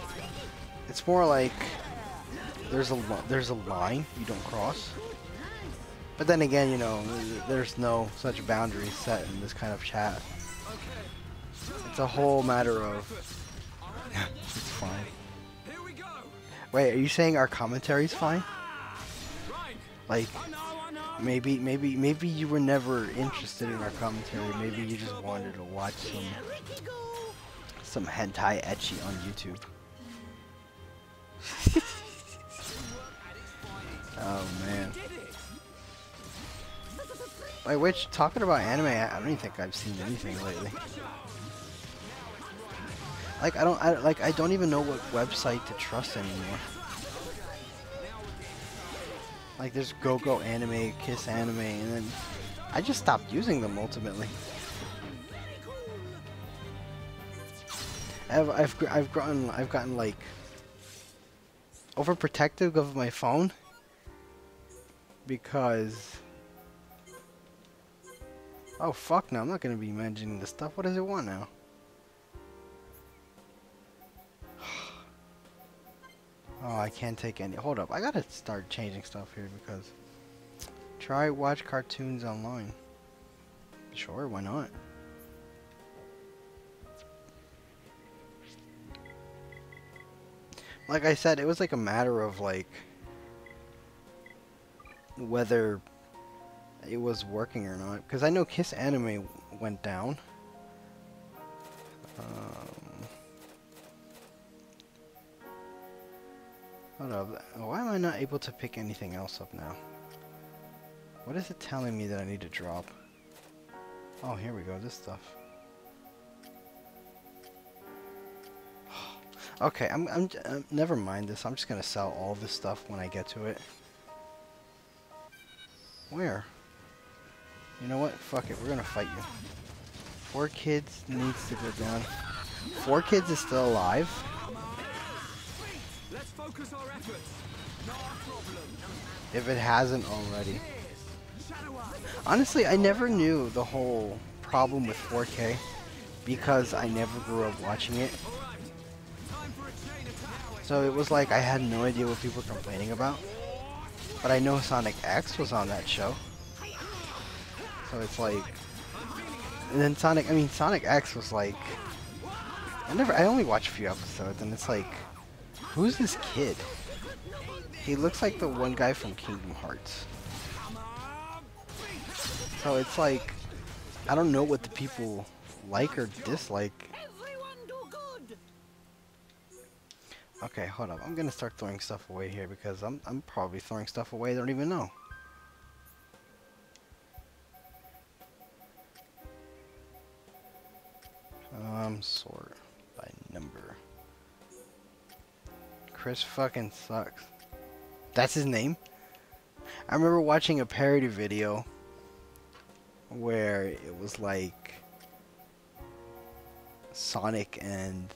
It's more like there's a line you don't cross. But then again, you know, there's no such boundaries set in this kind of chat. It's a whole matter of... It's fine. Wait, are you saying our commentary's fine? Like, maybe you were never interested in our commentary. Maybe you just wanted to watch some hentai ecchi on YouTube. Oh man. By which, talking about anime, I don't even think I've seen anything lately. Like I don't even know what website to trust anymore. Like there's GoGo Anime, Kiss Anime, and then I just stopped using them ultimately. I've gotten like overprotective of my phone because oh fuck no, I'm not gonna be managing this stuff. What does it want now? Oh, I can't take any. Hold up, I gotta start changing stuff here because try watch cartoons online. Sure, why not? Like I said, it was like a matter of like whether it was working or not. Because I know Kiss Anime went down. Hold up. Why am I not able to pick anything else up now? What is it telling me that I need to drop? Oh, here we go. This stuff. Okay, I'm never mind this. I'm just gonna sell all this stuff when I get to it. Where? You know what? Fuck it. We're gonna fight you. 4Kids needs to go down. 4Kids is still alive. Let's focus our efforts. No problem. If it hasn't already. Honestly, I never knew the whole problem with 4K because I never grew up watching it. So it was like I had no idea what people were complaining about. But I know Sonic X was on that show. So it's like, and then Sonic X was like, I only watched a few episodes and it's like, who's this kid? He looks like the one guy from Kingdom Hearts. So it's like, I don't know what the people like or dislike. Okay, hold up. I'm gonna start throwing stuff away here because I'm probably throwing stuff away I don't even know. Sort by number. Chris fucking sucks. That's his name? I remember watching a parody video where it was like Sonic and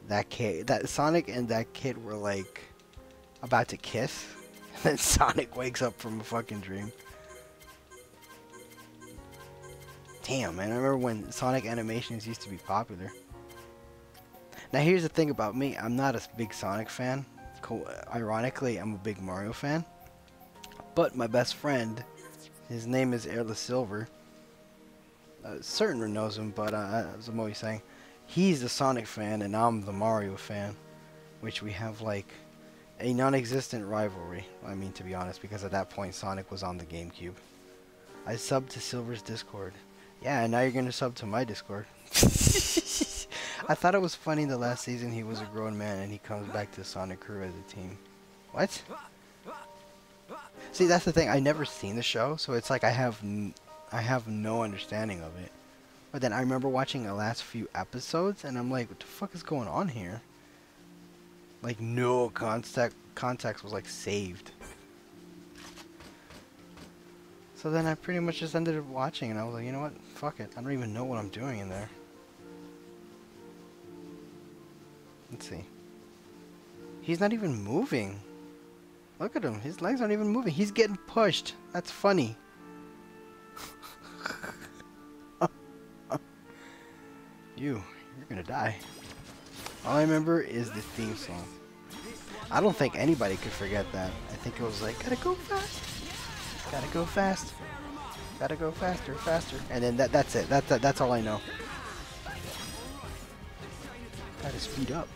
that kid were like about to kiss, and then Sonic wakes up from a fucking dream. Damn, man, I remember when Sonic animations used to be popular. Now here's the thing about me, I'm not a big Sonic fan. Ironically, I'm a big Mario fan. But my best friend, his name is Airless Silver. Certain knows him, but as I'm always saying, he's the Sonic fan and I'm the Mario fan. Which we have like a non-existent rivalry. I mean, to be honest, because at that point Sonic was on the GameCube. I subbed to Silver's Discord. Yeah, and now you're gonna sub to my Discord. I thought it was funny the last season he was a grown man and he comes back to Sonic Crew as a team. What? See, that's the thing. I never seen the show, so it's like I have no understanding of it. But then I remember watching the last few episodes and I'm like, what the fuck is going on here? Like no context was like saved. So then I pretty much just ended up watching and I was like, you know what? Fuck it. I don't even know what I'm doing in there. Let's see. He's not even moving. Look at him. His legs aren't even moving. He's getting pushed. That's funny. You're gonna die. All I remember is the theme song. I don't think anybody could forget that. I think it was like, gotta go fast. Gotta go fast. Gotta go faster, faster. And then that's it. That's all I know. Gotta speed up.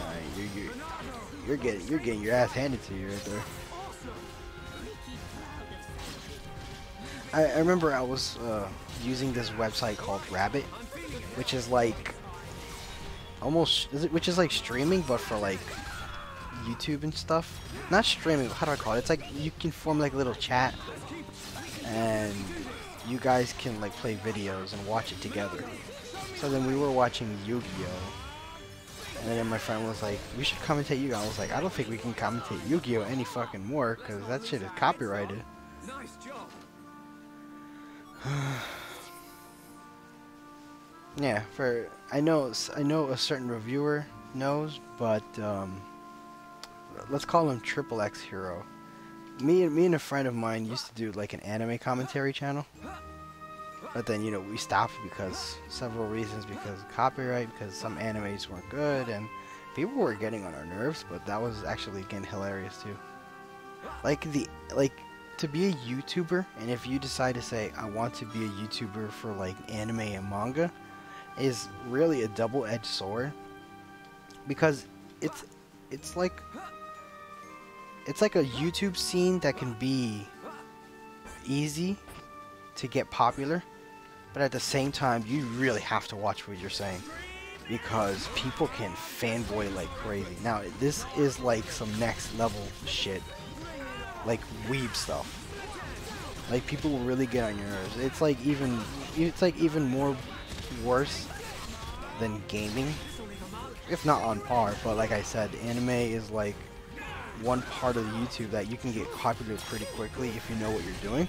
Alright, you're getting your ass handed to you right there. I remember I was using this website called Rabbit, which is like which is like streaming but for like YouTube and stuff. Not streaming, how do I call it? It's like you can form like a little chat and you guys can like play videos and watch it together. So then we were watching Yu-Gi-Oh! And then my friend was like, we should commentate Yu-Gi-Oh! I was like, I don't think we can commentate Yu-Gi-Oh! Any fucking more, because that shit is copyrighted. Nice job. Yeah, I know a certain reviewer knows, but let's call him Triple X Hero. Me and a friend of mine used to do like an anime commentary channel, but then we stopped because several reasons, because of copyright, because some animes weren't good, and people were getting on our nerves. But that was actually getting hilarious too. Like to be a YouTuber, and if you decide to say I want to be a YouTuber for like anime and manga, is really a double-edged sword, because it's like a YouTube scene that can be easy to get popular, but at the same time you really have to watch what you're saying, because people can fanboy like crazy. Now this is like some next level shit, like weeb stuff. Like people will really get on your nerves. It's like even more worse than gaming, if not on par. But like I said, anime is like one part of YouTube that you can get popular pretty quickly if you know what you're doing.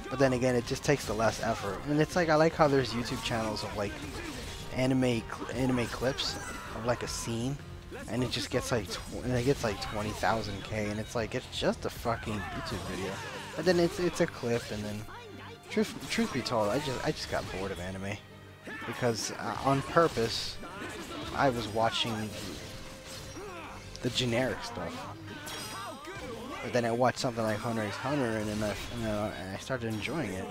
But then again, it just takes the less effort. And it's like, I like how there's YouTube channels of like anime clips of like a scene, and it just gets like 20,000K, and it's like, it's just a fucking YouTube video. But then it's a clip, and then truth be told, I just got bored of anime, because on purpose I was watching the generic stuff. But then I watched something like Hunter x Hunter, and then I started enjoying it.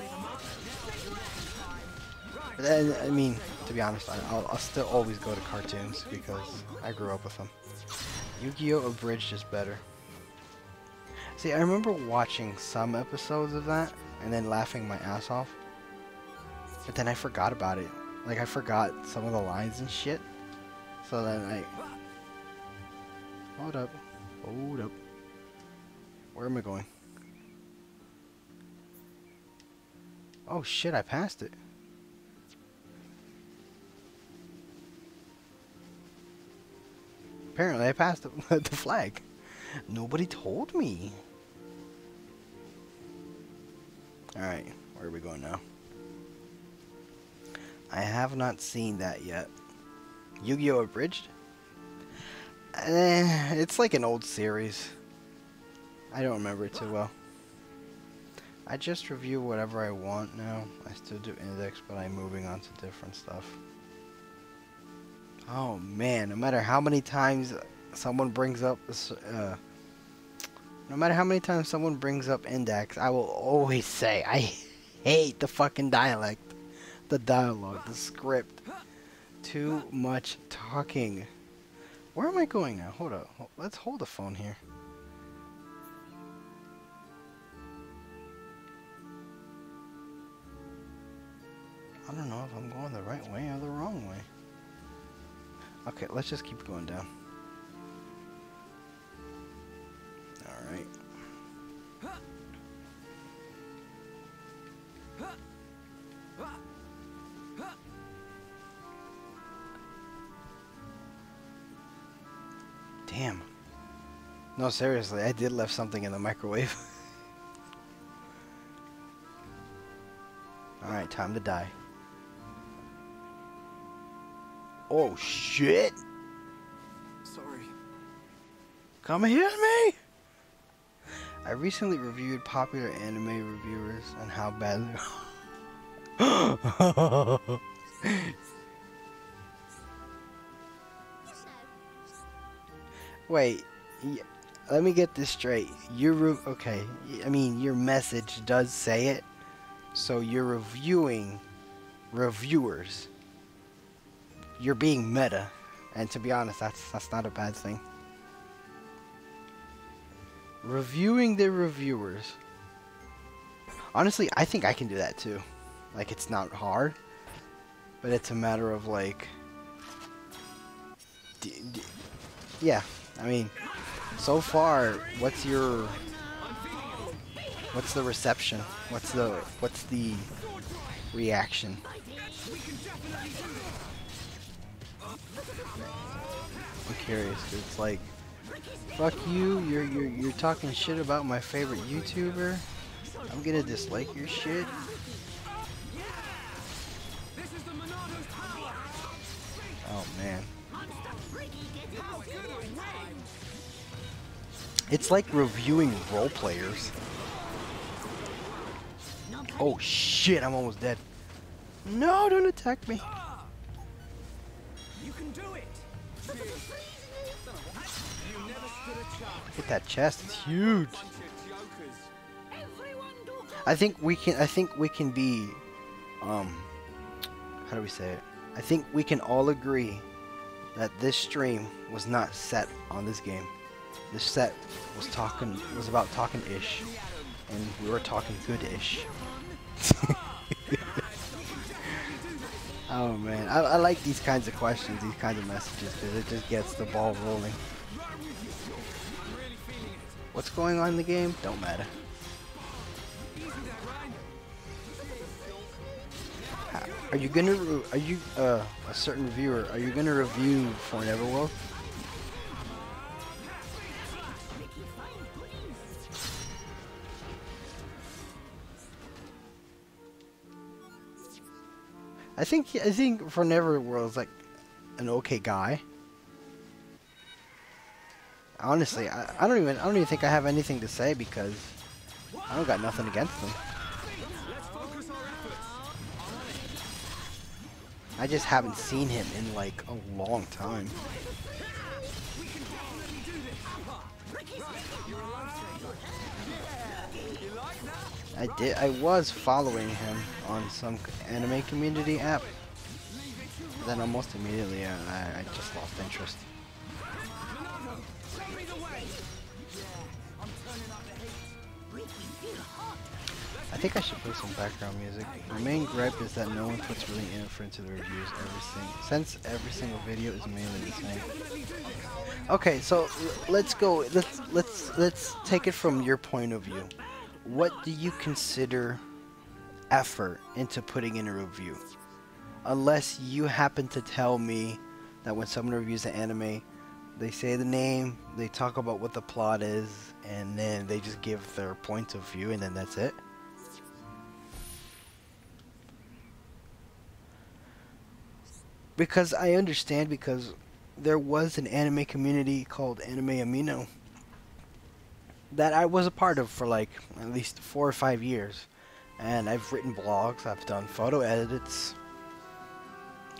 But then, I mean, to be honest, I'll still always go to cartoons because I grew up with them. Yu-Gi-Oh! Abridged is better. See, I remember watching some episodes of that and then laughing my ass off. But then I forgot about it. Like, I forgot some of the lines and shit. So then Hold up. Where am I going? Oh shit, I passed it. Apparently I passed the flag. Nobody told me. Alright, where are we going now? I have not seen that yet. Yu-Gi-Oh! Abridged? It's like an old series. I don't remember it too well. I just review whatever I want now. I still do index, but I'm moving on to different stuff. Oh man, no matter how many times someone brings up index, I will always say I hate the fucking dialect, the dialogue, the script. Too much talking. Where am I going now? Hold up. Let's hold the phone here. I don't know if I'm going the right way or the wrong way. Okay, let's just keep going down. Alright. Damn. No, seriously, I did left something in the microwave. Alright, time to die. Oh shit! Sorry. Come here me! I recently reviewed popular anime reviewers and how bad they are. Wait, let me get this straight. Okay, I mean, your message does say it, so you're reviewing reviewers. You're being meta, and to be honest, that's not a bad thing. Reviewing the reviewers. Honestly, I think I can do that too. Like, it's not hard, but it's a matter of like, yeah. I mean, so far, what's your What's the reception? What's the reaction? I'm curious. It's like, fuck you. You're talking shit about my favorite YouTuber. I'm gonna dislike your shit. Oh man. It's like reviewing role players. Oh shit, I'm almost dead. No, don't attack me. You can do it. Look at that chest, it's huge. I think we can be how do we say it? I think we can all agree that this stream was not set on this game. This set was about talking ish, and we were talking good ish. Oh man, I like these kinds of questions, these kinds of messages, because it just gets the ball rolling. What's going on in the game? Don't matter. Are you gonna a certain reviewer? Are you gonna review for Neverworld? I think for Neverworld's like an okay guy. Honestly, I don't even think I have anything to say because I don't got nothing against them. I just haven't seen him in like a long time. I was following him on some anime community app. Then almost immediately I just lost interest. I think I should put some background music. My main gripe is that no one puts really effort into the reviews since every single video is mainly the same. Okay, so let's go. Let's take it from your point of view. What do you consider effort into putting in a review? Unless you happen to tell me that when someone reviews an anime, they say the name, they talk about what the plot is, and then they just give their point of view, and then that's it. Because I understand, because there was an anime community called Anime Amino that I was a part of for like at least 4 or 5 years. And I've written blogs, I've done photo edits,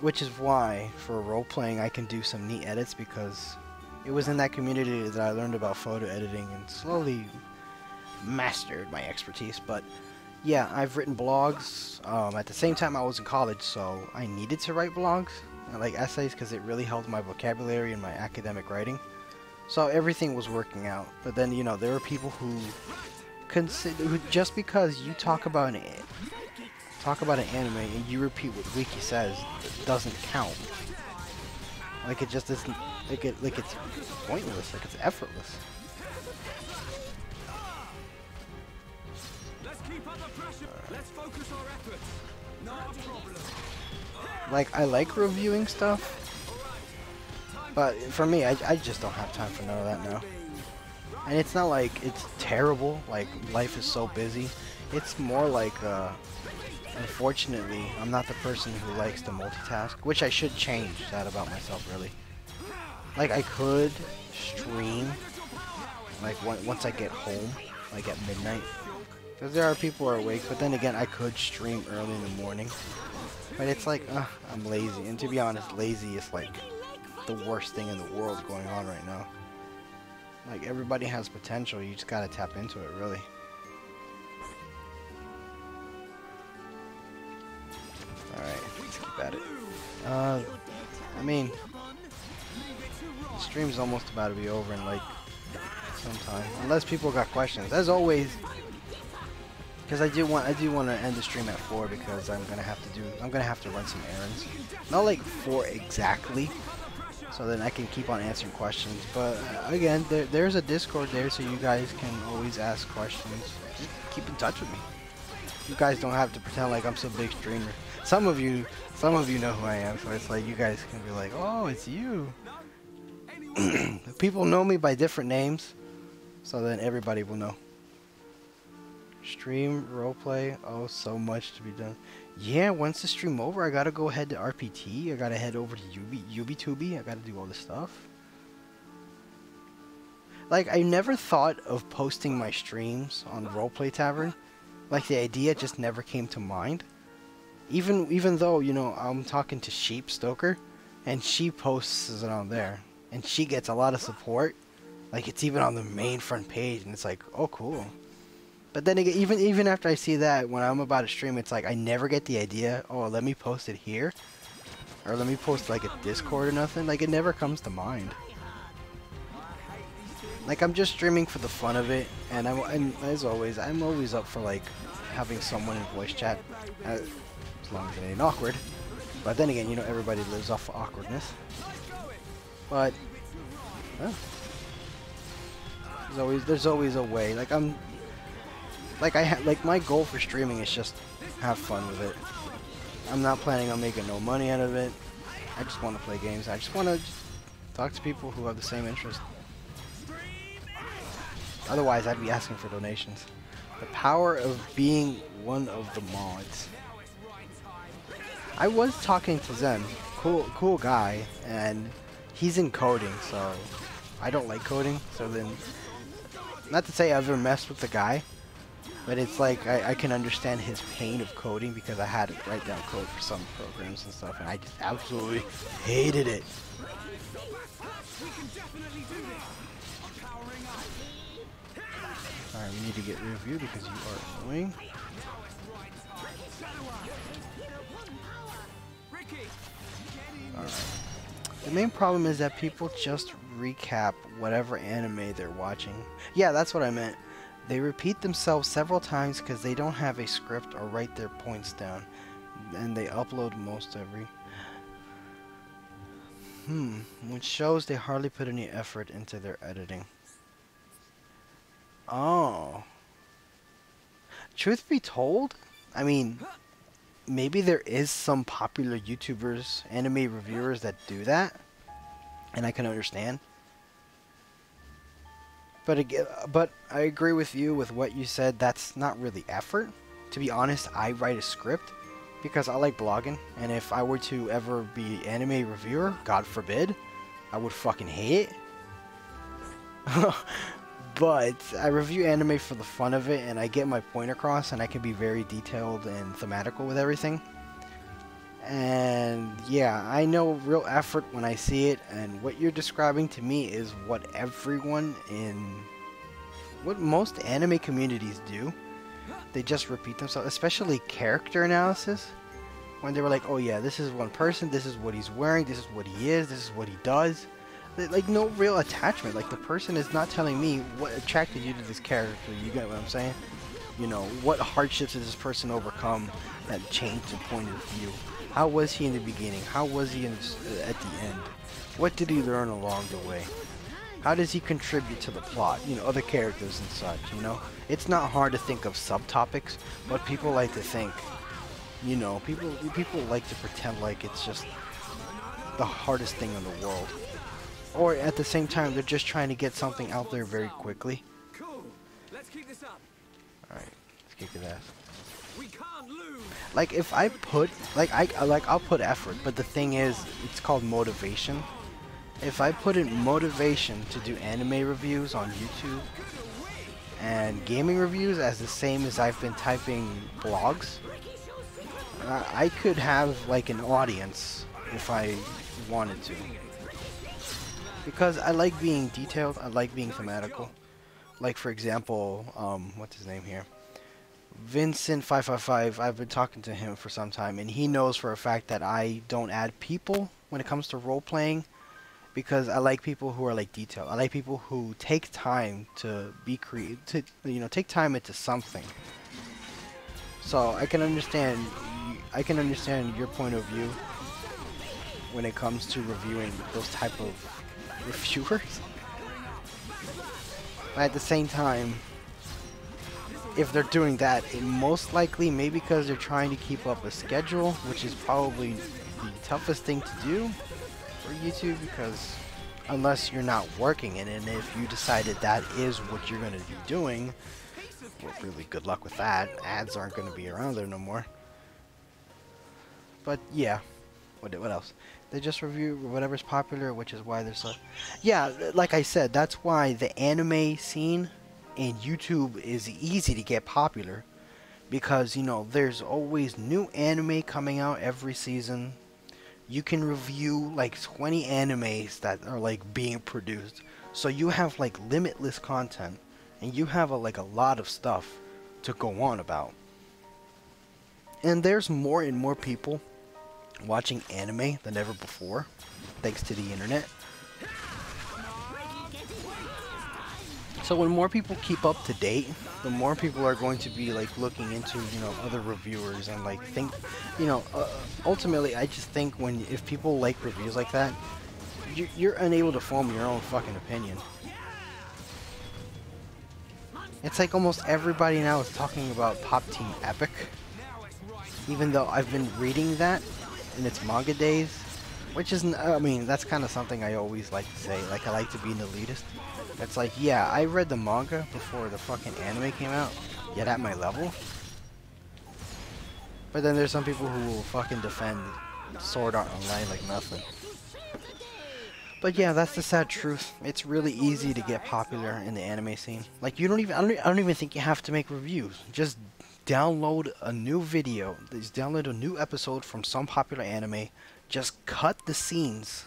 which is why for role-playing I can do some neat edits, because it was in that community that I learned about photo editing and slowly mastered my expertise. But yeah, I've written blogs. At the same time I was in college, so I needed to write blogs, like essays, because it really helped my vocabulary and my academic writing. So everything was working out. But then, you know, there are people who just because you talk about an anime and you repeat what Wiki says, it doesn't count. Like it just isn't. Like it's pointless. Like it's effortless. Let's keep up the pressure. Let's focus our efforts. No problem. Like I like reviewing stuff, but for me, I just don't have time for none of that now. And it's not like it's terrible, like life is so busy. It's more like, unfortunately, I'm not the person who likes to multitask, which I should change that about myself, really. Like I could stream, like once I get home, like at midnight. Because there are people who are awake, but then again, I could stream early in the morning. But it's like, I'm lazy. And to be honest, lazy is like the worst thing in the world going on right now. Like, everybody has potential, you just gotta tap into it, really. Alright, let's keep at it. I mean, the stream's almost about to be over in, like, some time. Unless people got questions. As always, because I do want to end the stream at 4, because I'm gonna have to run some errands. Not like 4 exactly, so then I can keep on answering questions. But again, there's a Discord there, so you guys can always ask questions. keep in touch with me. You guys don't have to pretend like I'm some big streamer. Some of you know who I am, so it's like you guys can be like, oh, it's you. People know me by different names, so then everybody will know. Stream, roleplay, oh, so much to be done. Yeah, once the stream over, I gotta go head to RPT. I gotta head over to UbiTubi. I gotta do all this stuff. Like, I never thought of posting my streams on Roleplay Tavern. Like, the idea just never came to mind. Even though, you know, I'm talking to Sheep Stoker, and she posts it on there, and she gets a lot of support. Like, it's even on the main front page, and it's like, oh, cool. But then again, even after I see that, when I'm about to stream, it's like I never get the idea, oh, let me post it here, or let me post like a Discord or nothing. Like, it never comes to mind. Like, I'm just streaming for the fun of it, and as always, I'm always up for like having someone in voice chat, as long as it ain't awkward. But then again, you know, everybody lives off of awkwardness. But there's always a way. Like, my goal for streaming is just have fun with it. I'm not planning on making no money out of it. I just want to play games. I just want to talk to people who have the same interest. Otherwise, I'd be asking for donations. The power of being one of the mods. I was talking to Zen, cool guy, and he's in coding, so I don't like coding. So then, not to say I've ever messed with the guy, but it's like I can understand his pain of coding because I had to write down code for some programs and stuff, and I just absolutely hated it. Alright, we need to get rid of you because you are annoying. Alright. The main problem is that people just recap whatever anime they're watching. Yeah, that's what I meant. They repeat themselves several times because they don't have a script or write their points down. And they upload most every... Which shows they hardly put any effort into their editing. Oh. Truth be told, I mean, maybe there is some popular YouTubers, anime reviewers that do that, and I can understand. But again, I agree with you with what you said. That's not really effort. To be honest, I write a script because I like blogging, and if I were to ever be anime reviewer, God forbid, I would fucking hate it. But I review anime for the fun of it, and I get my point across, and I can be very detailed and thematical with everything. And yeah, I know real effort when I see it, and what you're describing to me is what what most anime communities do. They just repeat themselves, especially character analysis. When they were like, oh yeah, this is one person, this is what he's wearing, this is what he is, this is what he does. Like, no real attachment. Like, the person is not telling me what attracted you to this character. You get what I'm saying? You know, what hardships did this person overcome that changed the point of view? How was he in the beginning? How was he at the end? What did he learn along the way? How does he contribute to the plot? You know, other characters and such, you know? It's not hard to think of subtopics, but people like to think, you know, people like to pretend like it's just the hardest thing in the world. Or at the same time, they're just trying to get something out there very quickly. Cool. Let's keep this up. Alright, let's kick his ass. We can't lose. Like, if I put, I'll put effort, but the thing is, it's called motivation. If I put in motivation to do anime reviews on YouTube and gaming reviews as the same as I've been typing blogs, I could have like an audience if I wanted to. Because I like being detailed, I like being thematical. Like, for example, what's his name here? Vincent555, I've been talking to him for some time, and he knows for a fact that I don't add people when it comes to role-playing, because I like people who are, like, detailed. I like people who take time to be creative, you know, take time into something. So, I can understand your point of view when it comes to reviewing those type of reviewers. But at the same time, if they're doing that, it most likely maybe because they're trying to keep up a schedule, which is probably the toughest thing to do for YouTube, because unless you're not working in it, and if you decided that is what you're going to be doing, well, really good luck with that. Ads aren't going to be around there no more. But yeah, what else? They just review whatever's popular, which is why there's so... Yeah, like I said, that's why the anime scene and YouTube is easy to get popular. Because, you know, there's always new anime coming out every season. You can review like 20 animes that are like being produced. So you have like limitless content. And you have like a lot of stuff to go on about. And there's more and more people watching anime than ever before, thanks to the internet. So when more people keep up to date, the more people are going to be like looking into, you know, other reviewers and like think, you know, ultimately I just think if people like reviews like that, you're unable to form your own fucking opinion. It's like almost everybody now is talking about Pop Team Epic, even though I've been reading that in its manga days, which isn't, I mean, that's kind of something I always like to say, like I like to be an elitist. It's like, yeah, I read the manga before the fucking anime came out, yet at my level. But then there's some people who will fucking defend Sword Art Online like nothing. But yeah, that's the sad truth. It's really easy to get popular in the anime scene. Like, you don't even, I don't even think you have to make reviews. Just download a new video, just download a new episode from some popular anime, just cut the scenes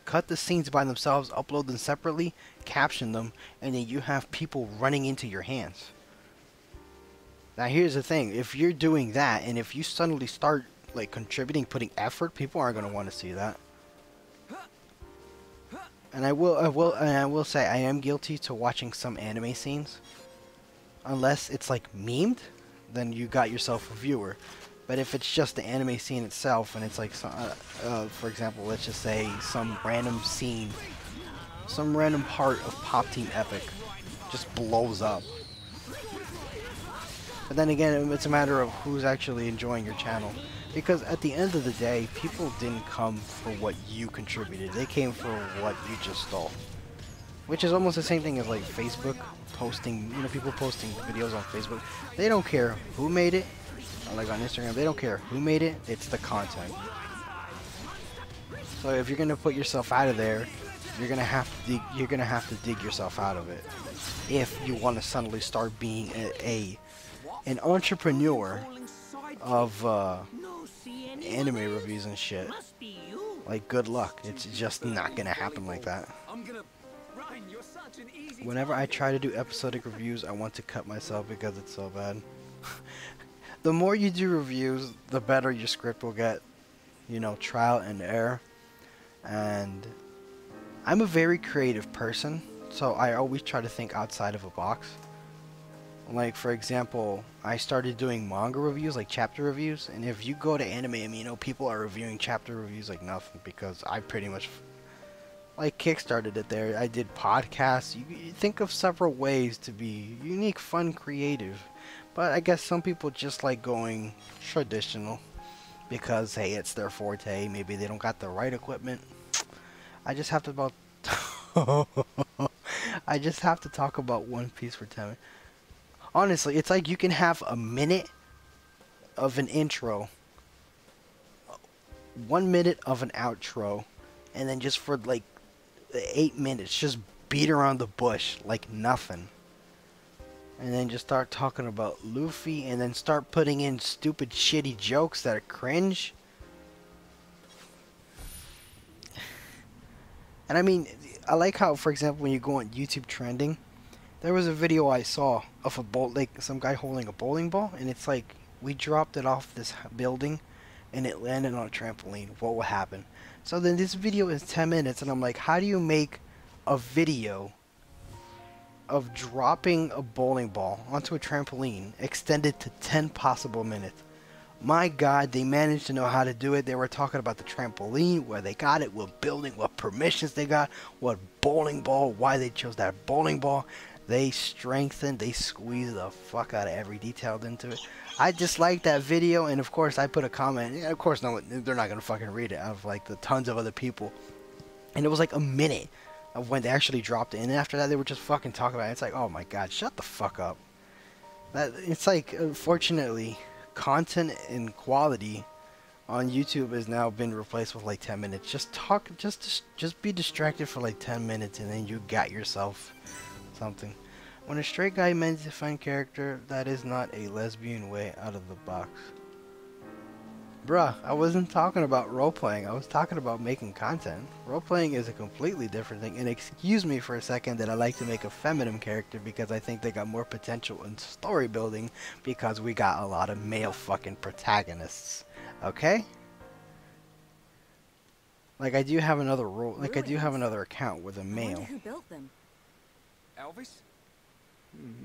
by themselves, upload them separately, caption them, and then you have people running into your hands. Now here's the thing, if you're doing that, and if you suddenly start like contributing, putting effort, people aren't going to want to see that. And I will say I am guilty to watching some anime scenes. Unless it's like memed, then you got yourself a viewer. But if it's just the anime scene itself, and it's like, for example, let's just say some random scene, some random part of Pop Team Epic just blows up. But then again, it's a matter of who's actually enjoying your channel. Because at the end of the day, people didn't come for what you contributed. They came for what you just stole. Which is almost the same thing as like Facebook posting, you know, people posting videos on Facebook. They don't care who made it, or like on Instagram, they don't care who made it, it's the content. So if you're gonna put yourself out of there, you're gonna have to dig yourself out of it. If you want to suddenly start being an entrepreneur of anime reviews and shit, like good luck. It's just not gonna happen like that. Whenever I try to do episodic reviews, I want to cut myself because it's so bad. The more you do reviews, the better your script will get. You know, trial and error. And I'm a very creative person, so I always try to think outside of a box. Like, for example, I started doing manga reviews, like chapter reviews, and if you go to anime, I mean, you know, people are reviewing chapter reviews like nothing, because I pretty much like kickstarted it there. I did podcasts. You think of several ways to be unique, fun, creative. But I guess some people just like going traditional because, hey, it's their forte. Maybe they don't got the right equipment. I just have to I just have to talk about One Piece for 10 minutes. Honestly, it's like you can have a minute of an intro, 1 minute of an outro, and then just for like 8 minutes, just beat around the bush like nothing. And then just start talking about Luffy, and then start putting in stupid shitty jokes that are cringe. And I mean, I like how, for example, when you go on YouTube trending, there was a video I saw of some guy holding a bowling ball, and it's like, we dropped it off this building and it landed on a trampoline. What will happen? So then this video is 10 minutes, and I'm like, how do you make a video of dropping a bowling ball onto a trampoline extended to 10 possible minutes? My God, they managed to know how to do it. They were talking about the trampoline, where they got it, what building, what permissions they got, what bowling ball, why they chose that bowling ball. They strengthened, they squeezed the fuck out of every detail into it. I disliked that video, and of course I put a comment. Yeah, of course, no, they're not gonna fucking read it out of like the tons of other people. And it was like a minute of when they actually dropped it, and after that they were just fucking talking about it. It's like, oh my god, shut the fuck up. That it's like, unfortunately, content and quality on YouTube has now been replaced with like 10 minutes. Just talk, just be distracted for like 10 minutes, and then you got yourself something. When a straight guy meant to find character, that is not a lesbian way out of the box. Bruh, I wasn't talking about role-playing. I was talking about making content. Role-playing is a completely different thing. And excuse me for a second that I like to make a feminine character because I think they got more potential in story building because we got a lot of male fucking protagonists. Okay? Like, I do have another role. Like, I do have another account with a I wonder male. who built them. Elvis?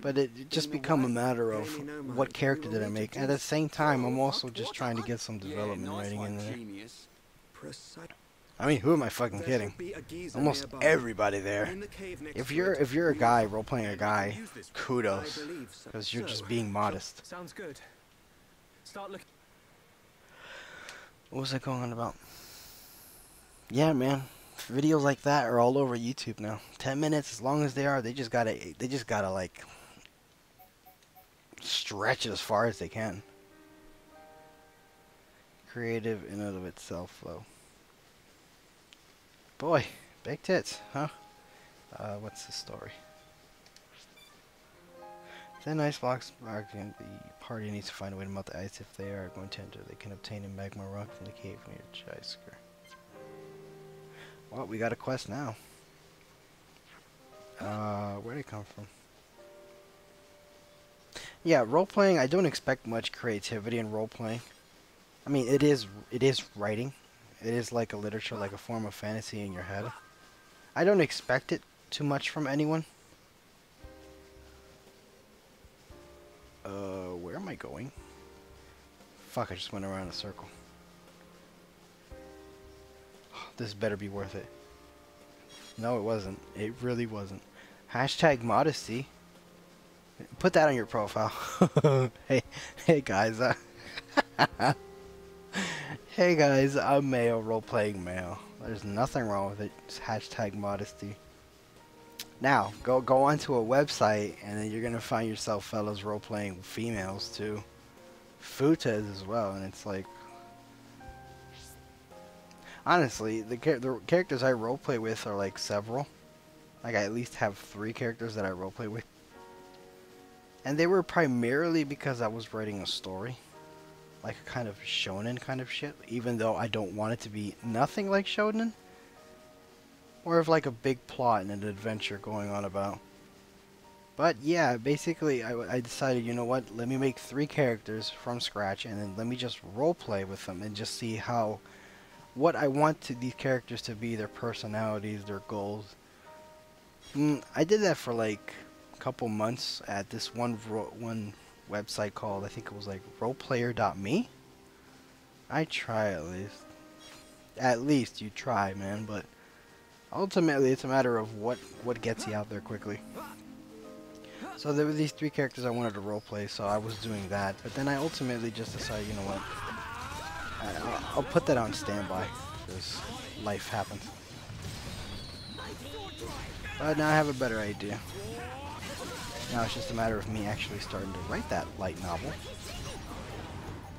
But it just become a matter of what character did I make. At the same time, I'm also just trying to get some development writing in there. I mean, who am I fucking kidding? Almost everybody there. If you're a guy role playing a guy, kudos, because you're just being modest. Sounds good. Start looking. What was I going on about? Yeah, man. Videos like that are all over YouTube now. 10 minutes, as long as they are, they just gotta like stretch it as far as they can. Creative in and of itself, though. Boy, big tits, huh? What's the story? Then ice blocks marking the party needs to find a way to melt the ice. If they are going to enter, they can obtain a magma rock from the cave near Chisker. Well, we got a quest now. Where'd it come from? Yeah, role-playing, I don't expect much creativity in role-playing. I mean, it is writing. It is like a literature, like a form of fantasy in your head. I don't expect it too much from anyone. Where am I going? Fuck, I just went around a circle. This better be worth it. No, it wasn't. It really wasn't. Hashtag modesty. Put that on your profile. hey guys. Hey guys, I'm male, role-playing male. There's nothing wrong with it. It's hashtag modesty. Now, go onto a website, and then you're gonna find yourself fellas role-playing females too. Futas as well, and it's like, honestly, the characters I roleplay with are like several. Like, I at least have 3 characters that I roleplay with. And they were primarily because I was writing a story. Like a kind of shonen kind of shit. Even though I don't want it to be nothing like shonen. Or of like a big plot and an adventure going on about. But yeah, basically I decided, you know what, let me make 3 characters from scratch. And then let me just roleplay with them and just see how... what I want these characters to be, their personalities, their goals. I did that for like a couple months at this one website called, I think it was like roleplayer.me. I try at least. At least you try, man, but ultimately it's a matter of what gets you out there quickly. So there were these 3 characters I wanted to roleplay, so I was doing that. But then I ultimately just decided, you know what, I'll put that on standby, because life happens. But now I have a better idea. Now it's just a matter of me actually starting to write that light novel.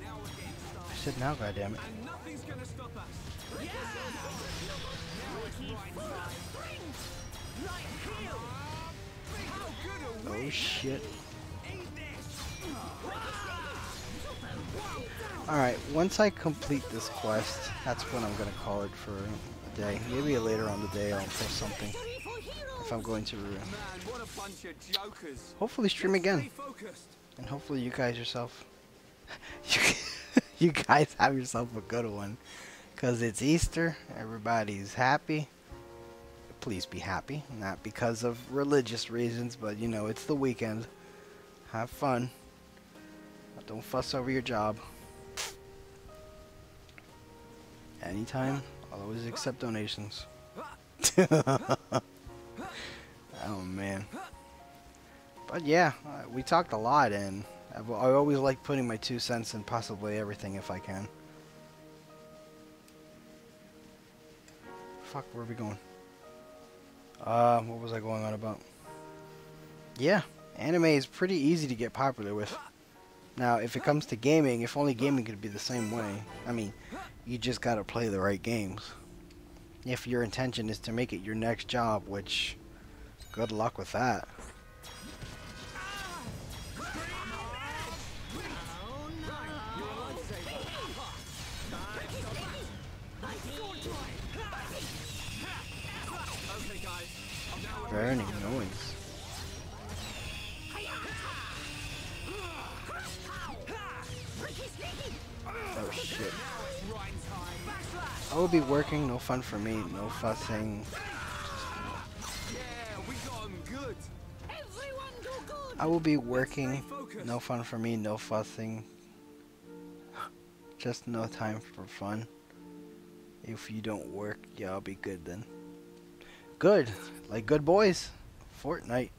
I said now, goddammit. Oh shit. Alright, once I complete this quest, that's when I'm gonna call it for a day. Maybe later on the day I'll post something. If I'm going to hopefully stream again. And hopefully you guys yourself you guys have yourself a good one. Cause it's Easter, everybody's happy. Please be happy. Not because of religious reasons, but you know, it's the weekend. Have fun. Don't fuss over your job. Anytime, I'll always accept donations. Oh man. But yeah, we talked a lot, and I always like putting my 2 cents in possibly everything if I can. Fuck, where are we going? What was I going on about? Yeah, anime is pretty easy to get popular with. Now, if it comes to gaming, if only gaming could be the same way, I mean, you just gotta play the right games. If your intention is to make it your next job, which, good luck with that. Burning noise. Oh shit. I will be working, no fun for me, no fussing. I will be working, no fun for me, no fussing. Just no time for fun. If you don't work, yeah, I'll be good then. Good, like good boys. Fortnite.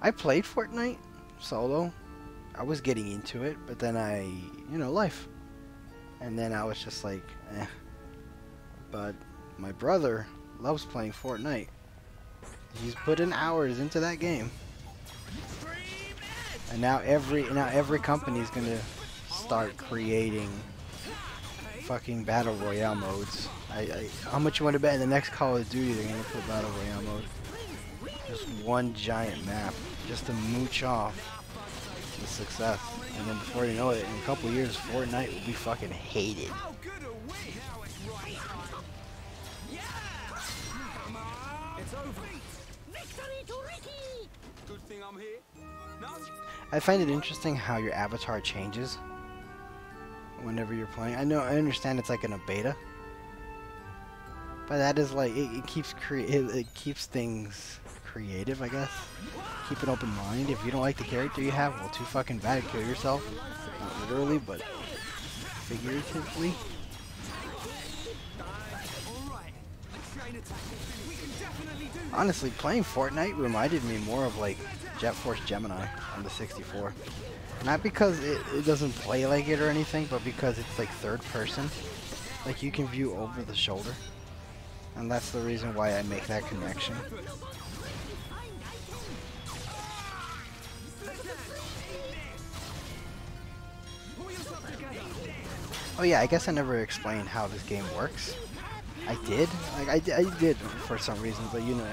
I played Fortnite solo. I was getting into it, but then life. And then I was just like, eh. But my brother loves playing Fortnite. He's put in hours into that game. And now every company is gonna start creating fucking battle royale modes. How much you want to bet in the next Call of Duty they're gonna put battle royale mode? Just one giant map, just to mooch off the success. And then before you know it, in a couple years, Fortnite will be fucking hated. I find it interesting how your avatar changes whenever you're playing. I understand it's like in a beta, but that is like it keeps things creative, I guess. Keep an open mind. If you don't like the character you have, well, too fucking bad. Kill yourself, not literally, but figuratively. Honestly, playing Fortnite reminded me more of like Jet Force Gemini on the 64. Not because it doesn't play like it or anything, but because it's like third person. Like you can view over the shoulder. And that's the reason why I make that connection. Oh yeah, I guess I never explained how this game works. I did. Like I did for some reason, but you know,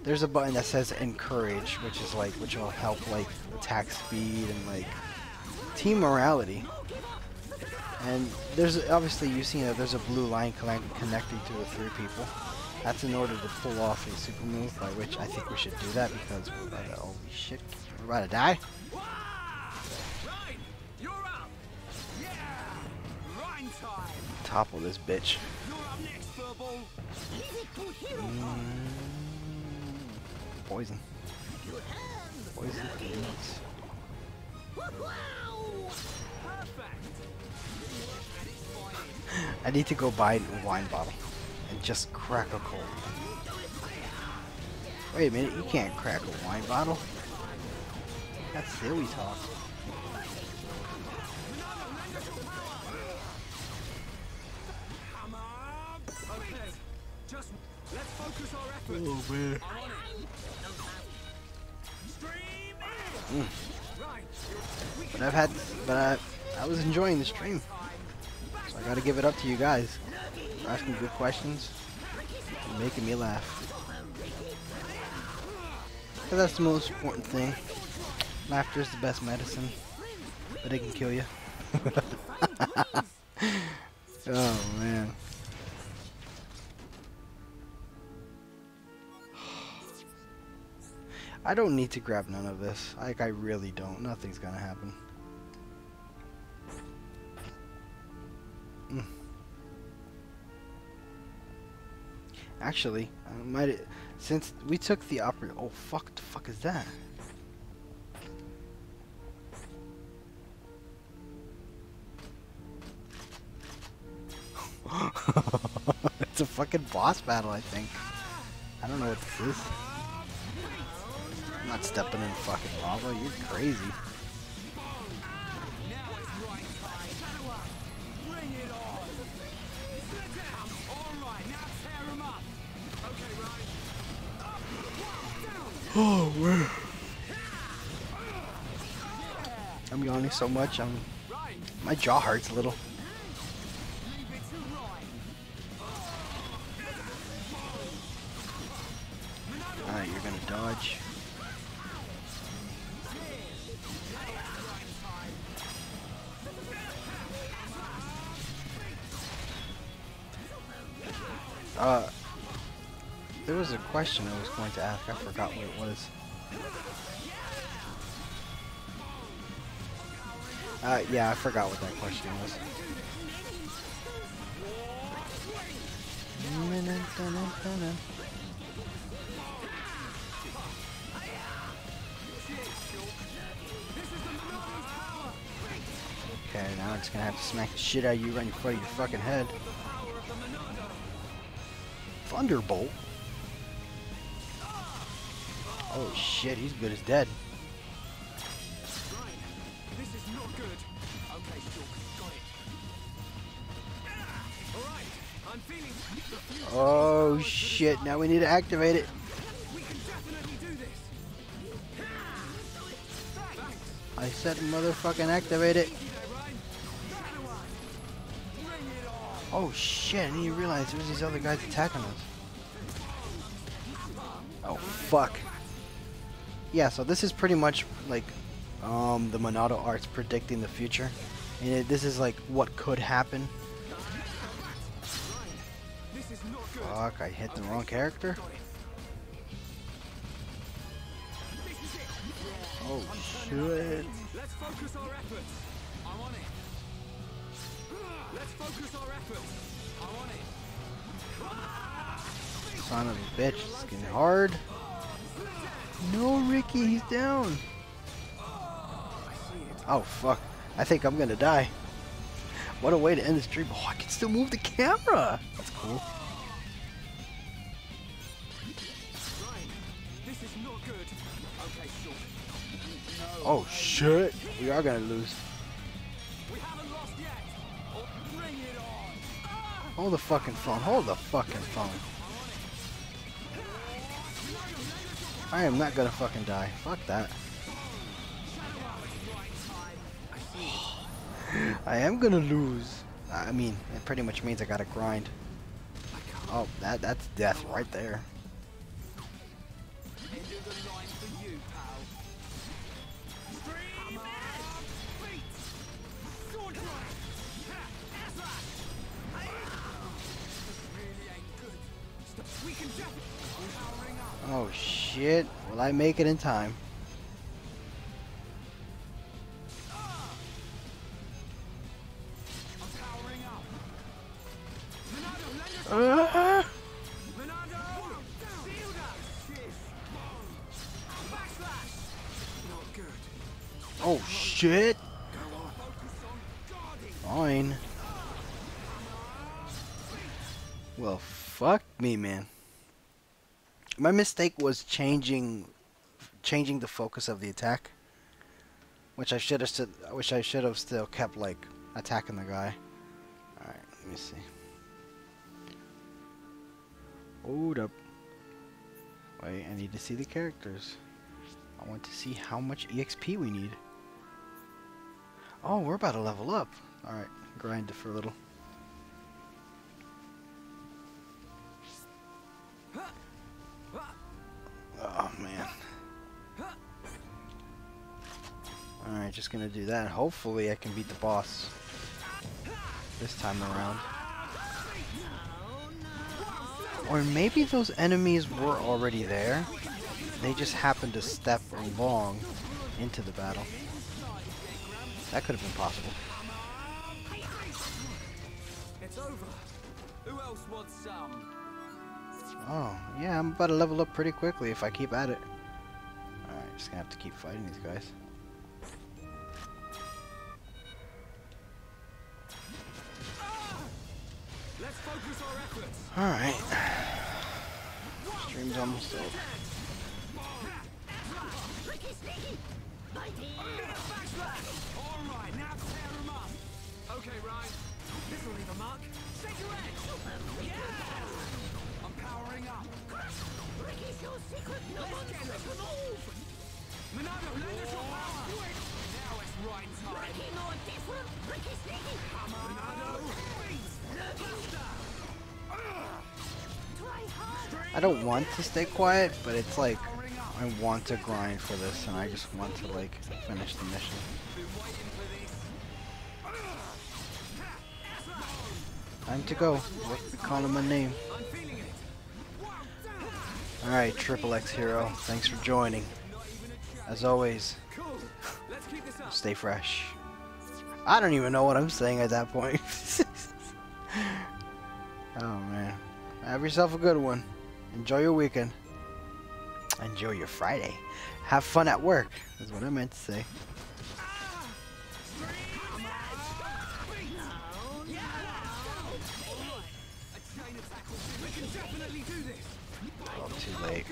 there's a button that says encourage, which will help like attack speed and like team morality. And there's obviously you've seen that there's a blue line connecting to the 3 people. That's in order to pull off a super move, by which I think we should do that because we're about to, holy shit, we're about to die. Topple this bitch. Poison. Poison. I need to go buy a wine bottle and just crack a cold. Wait a minute, you can't crack a wine bottle. That's silly talk. Oh man. But I was enjoying the stream. So I gotta give it up to you guys. You're asking good questions. You're making me laugh. But that's the most important thing. Laughter is the best medicine. But it can kill you. Oh man. I don't need to grab none of this. Like, I really don't. Nothing's gonna happen. Actually, I might, since we took the oh fuck, the fuck is that? It's a fucking boss battle, I think. I don't know what this is. not stepping in fucking lava. You're crazy. Oh man. I'm yawning so much. My jaw hurts a little. Alright, you're gonna dodge. There was a question I was going to ask. I forgot what it was. Yeah, I forgot what that question was. Okay, now I'm just gonna have to smack the shit out of you right in front of your fucking head. Thunderbolt? Oh shit, he's good as dead. This is not good. Okay, Shulk, got it. Alright, I'm feeling the future. Oh shit, now we need to activate it. We can definitely do this. I said motherfucking activate it. Oh shit, I didn't even realize there was these other guys attacking us. Oh fuck. Yeah, so this is pretty much like the Monado arts predicting the future. And this is like what could happen. Fuck, I hit the wrong character. Oh shit. Let's focus our efforts. I'm on it. Let's focus our efforts. I'm on it. Son of a bitch, it's getting hard. No, Ricky, he's down. Oh fuck, I think I'm gonna die. What a way to end the stream. Oh, I can still move the camera. That's cool. This is not good. Okay, sure. Oh shit, we are gonna lose. We haven't lost yet. Bring it on. Hold the fucking phone, hold the fucking phone. I am not gonna fucking die. Fuck that. I am gonna lose. I mean, it pretty much means I gotta grind. Oh, that's death right there. Oh shit, will I make it in time? Oh shit! Fine. Well, fuck me, man. My mistake was changing the focus of the attack, which I should have still kept like attacking the guy. All right, let me see. Hold up. Wait, I need to see the characters. I want to see how much EXP we need. Oh, we're about to level up. All right, grind it for a little. Oh man. Alright, just gonna do that. Hopefully I can beat the boss this time around. Or maybe those enemies were already there. They just happened to step along into the battle. That could have been possible. It's over. Who else wants some? Oh, yeah, I'm about to level up pretty quickly if I keep at it. Alright, just gonna have to keep fighting these guys. Let's focus our efforts. Alright. Stream's almost over. Alright, now tear him up. Okay, Ryan. This'll leave a mark. Shake your head. Yeah! I'm powering up. Ricky's your secret. Let's get him. Monado, lend us your power. Do it. Now it's right time. Ricky, no different. Ricky sneaky. Come on. Monado. I don't want to stay quiet, but it's like I want to grind for this, and I just want to like finish the mission. Time to go. Let's be calling my name. Alright, Triple X Hero, thanks for joining. As always, stay fresh. I don't even know what I'm saying at that point. Oh man. Have yourself a good one. Enjoy your weekend. Enjoy your Friday. Have fun at work, is what I meant to say. Oh, too late.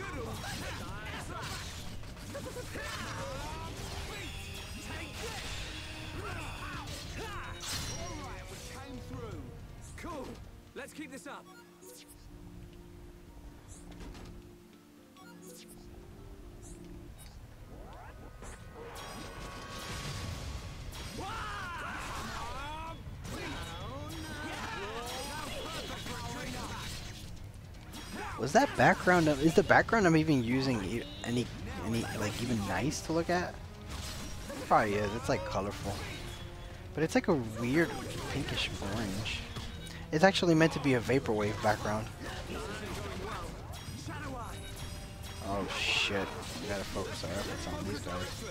Cool. Let's keep this up. Was that background? Is the background I'm even using any like even nice to look at? It probably is. It's like colorful, but it's like a weird pinkish orange. It's actually meant to be a vaporwave background. Oh shit! We gotta focus our efforts on these guys.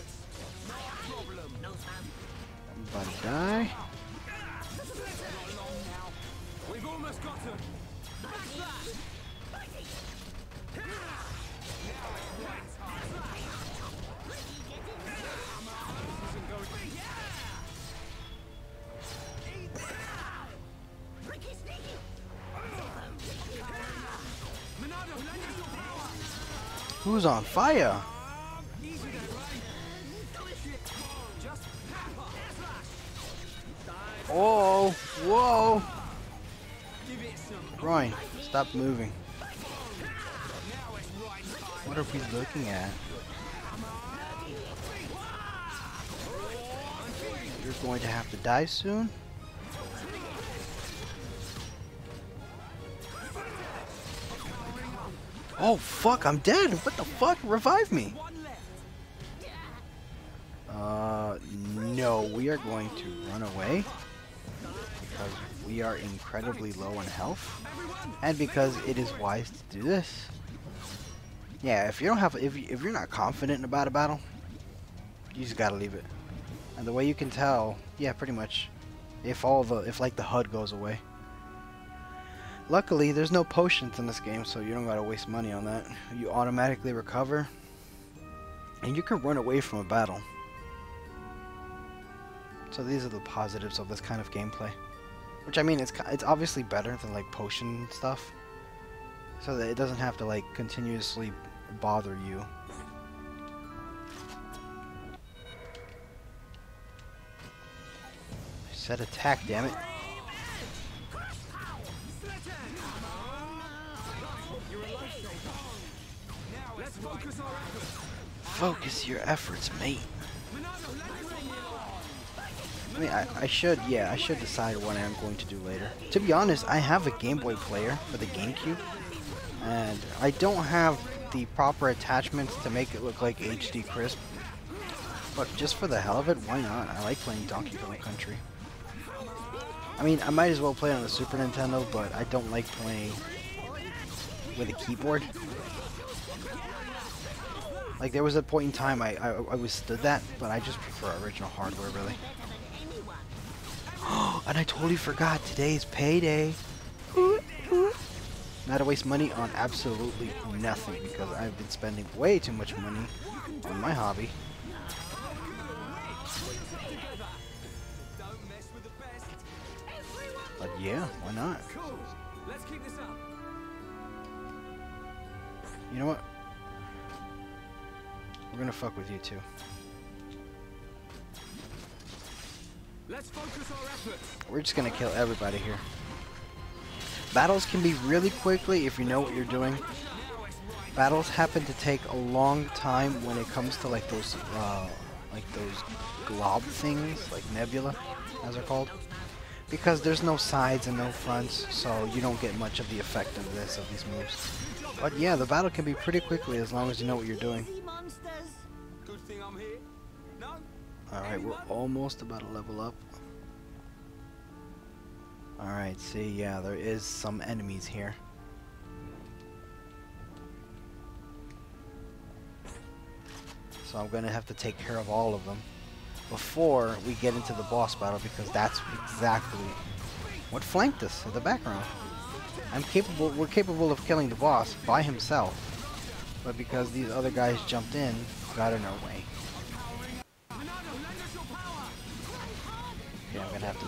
I'm about to die. We've almost got him. Who's on fire? Oh, whoa! Ryan, stop moving. What are we looking at? You're going to have to die soon? Oh fuck, I'm dead! What the fuck? Revive me! No, we are going to run away because we are incredibly low in health, and because it is wise to do this. Yeah, if you don't have, if you're not confident about a battle, you just gotta leave it. And the way you can tell, yeah, pretty much, if like the HUD goes away. Luckily, there's no potions in this game, so you don't gotta waste money on that. You automatically recover, and you can run away from a battle. So these are the positives of this kind of gameplay. Which, I mean, it's obviously better than like potion stuff, so that it doesn't have to like continuously bother you. Set attack, damn it. Focus your efforts, mate. I mean, I should decide what I'm going to do later. To be honest, I have a Game Boy player for the GameCube, and I don't have the proper attachments to make it look like HD crisp. But just for the hell of it, why not? I like playing Donkey Kong Country. I mean, I might as well play on the Super Nintendo, but I don't like playing with a keyboard. Like, there was a point in time I withstood that, but I just prefer original hardware, really. And I totally forgot, today's payday. Not to waste money on absolutely nothing, because I've been spending way too much money on my hobby. But yeah, why not? You know what? We're gonna fuck with you too. Let's focus our efforts. We're just gonna kill everybody here. Battles can be really quickly if you know what you're doing. Battles happen to take a long time when it comes to like those glob things, like nebula, as they're called. Because there's no sides and no fronts, so you don't get much of the effect of these moves. But yeah, the battle can be pretty quickly as long as you know what you're doing. Good thing I'm here. No? Alright, we're almost about to level up. Alright, see, yeah, there is some enemies here. So I'm gonna have to take care of all of them before we get into the boss battle, because that's exactly what flanked us in the background. We're capable of killing the boss by himself, but because these other guys jumped in, got in our way. Okay, I'm gonna have to.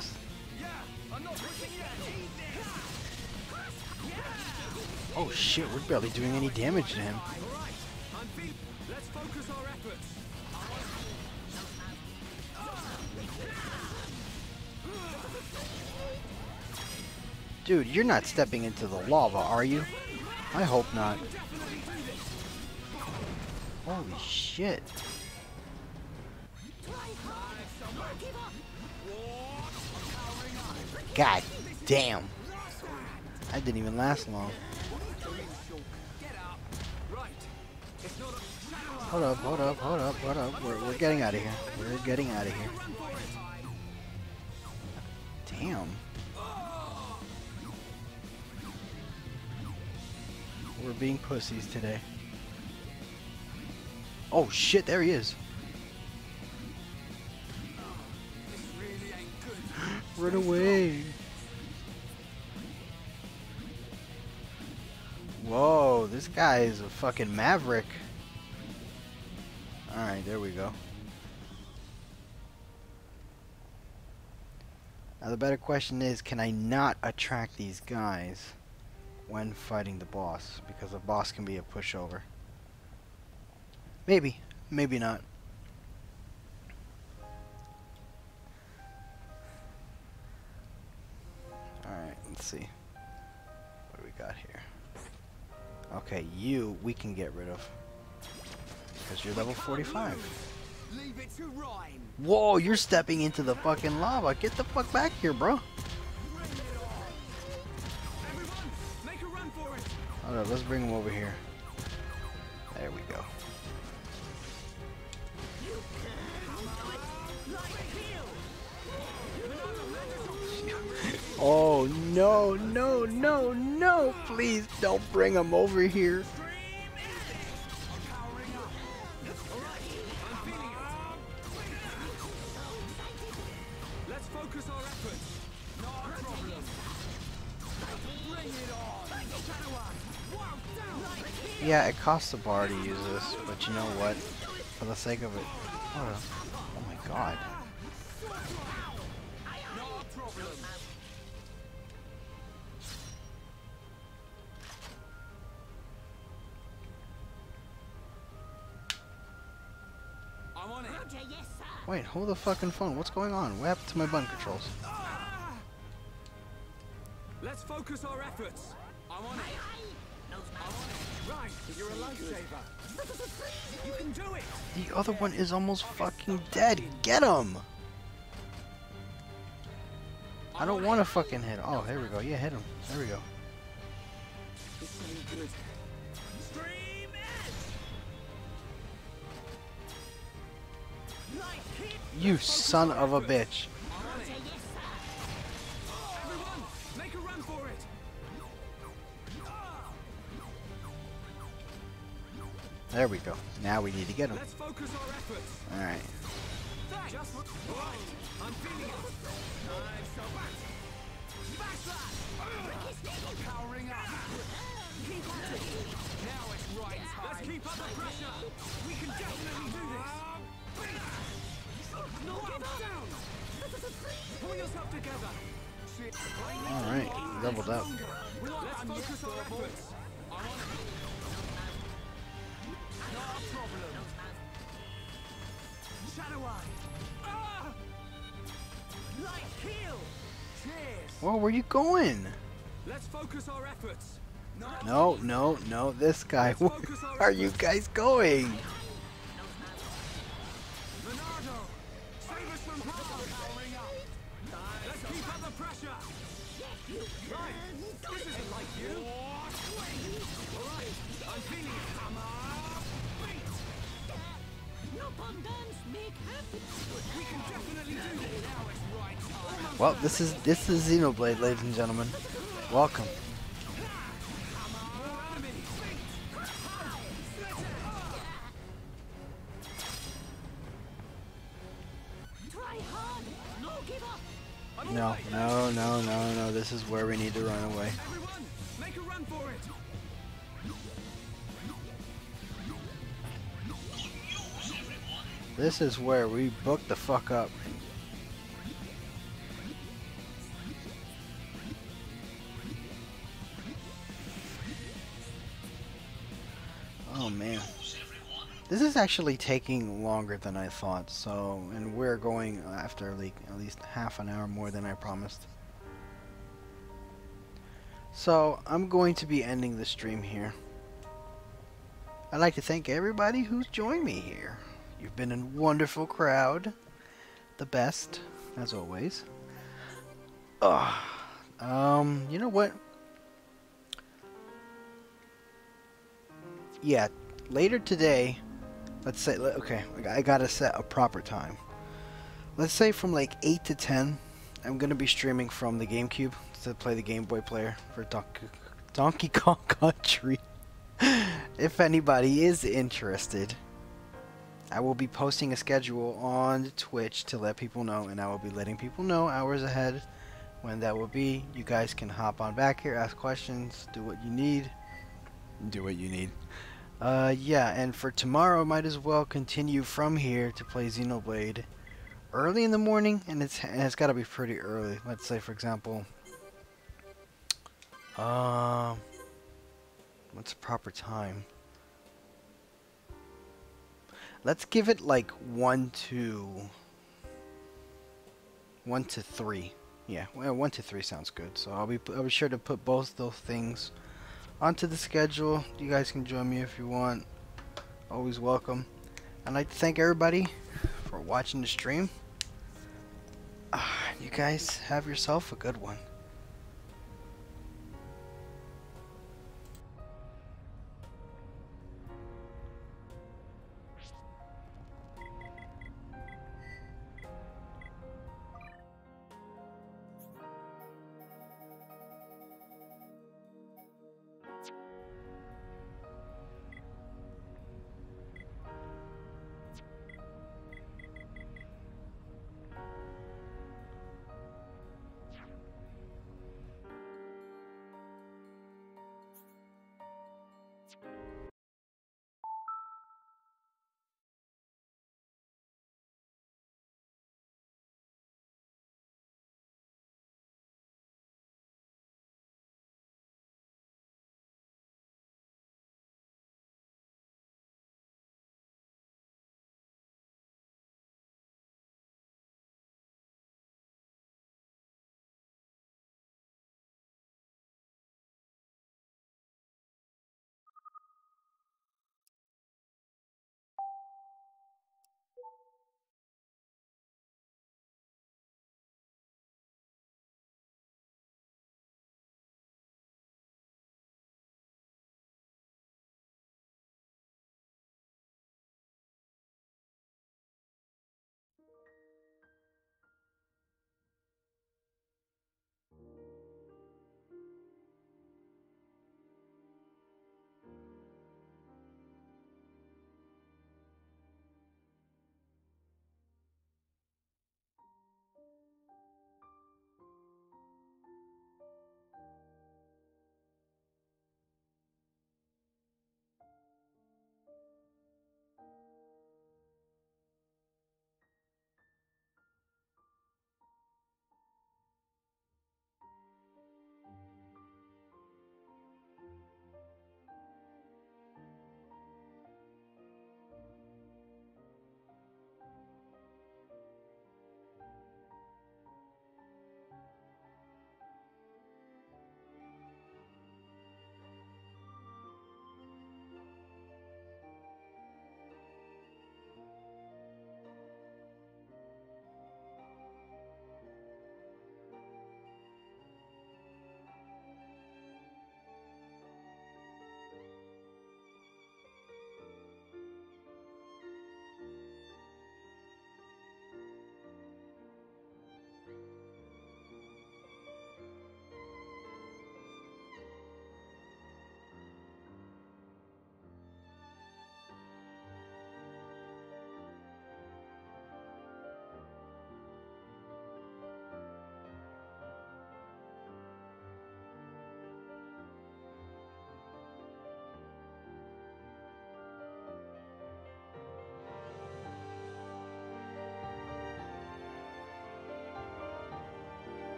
Oh shit, we're barely doing any damage to him. Let's focus our efforts. Dude, you're not stepping into the lava, are you? I hope not. Holy shit. God damn. That didn't even last long. Hold up, hold up, hold up, hold up. We're getting out of here. We're getting out of here. Damn. We're being pussies today. Oh shit, there he is. Run away. Whoa, this guy is a fucking maverick. Alright, there we go. Now the better question is, can I not attract these guys when fighting the boss? Because the boss can be a pushover. Maybe. Maybe not. Alright, let's see. What do we got here? Okay, you we can get rid of. Because you're level 45. Leave it to rhyme. Whoa, you're stepping into the fucking lava. Get the fuck back here, bro. Everyone, make a run for it. Hold up, let's bring him over here. There we go. Oh no, no, no, no! Please don't bring him over here. Let's focus our efforts. No problem. Bring it on. Yeah, it costs a bar to use this, but you know what? For the sake of it. Oh my god. No problem. I'm on it. Wait, hold the fucking phone. What's going on? What happened to my button controls? Let's focus our efforts. I'm on it. Right, you're a lifesaver. You can do it. The other one is almost fucking dead. Get him! I don't want to fucking hit him. Oh, here we go. Yeah, hit him. There we go. This ain't good. Stream edge. You son of a bitch. Everyone, make a run for it. There we go. Now we need to get him. Let's focus our efforts. Alright. Just right. I'm feeling it. I'm so back. Backslash. Powering up. Keep on it. Now it's right time. Let's keep up the pressure. We can definitely do this. Knock him down. Pull yourself together. Alright. Leveled up. Let's focus our efforts. I'm on it. No problem. Whoa, where you going? Let's focus our efforts. No, no, no, this guy. Let's Where focus our are you efforts. guys going? Leonardo, save us from harm. Powering up. Let's keep up the pressure. Right, this isn't like you. All right, I'm feeling it. Come on. We can definitely do this. Now it's right time. Well, this is Xenoblade, ladies and gentlemen. Welcome. No, no, no, no, no. This is where we need to run away. Everyone, make a run for it. This is where we book the fuck up. Oh man. This is actually taking longer than I thought, so, and we're going after like at least half an hour more than I promised. So, I'm going to be ending the stream here. I'd like to thank everybody who's joined me here. You've been a wonderful crowd. The best, as always. You know what? Yeah, later today, let's say, okay, I gotta set a proper time. Let's say from like 8 to 10, I'm gonna be streaming from the GameCube to play the Game Boy player for Donkey Kong Country. If anybody is interested, I will be posting a schedule on Twitch to let people know, and I will be letting people know hours ahead when that will be. You guys can hop on back here, ask questions, do what you need. Do what you need. Yeah, and for tomorrow, might as well continue from here to play Xenoblade early in the morning, and it's got to be pretty early. Let's say, for example, what's the proper time? Let's give it like 1 to 3. Yeah, well, 1 to 3 sounds good. So I'll be sure to put both those things onto the schedule. You guys can join me if you want. Always welcome. I'd like to thank everybody for watching the stream. You guys have yourself a good one.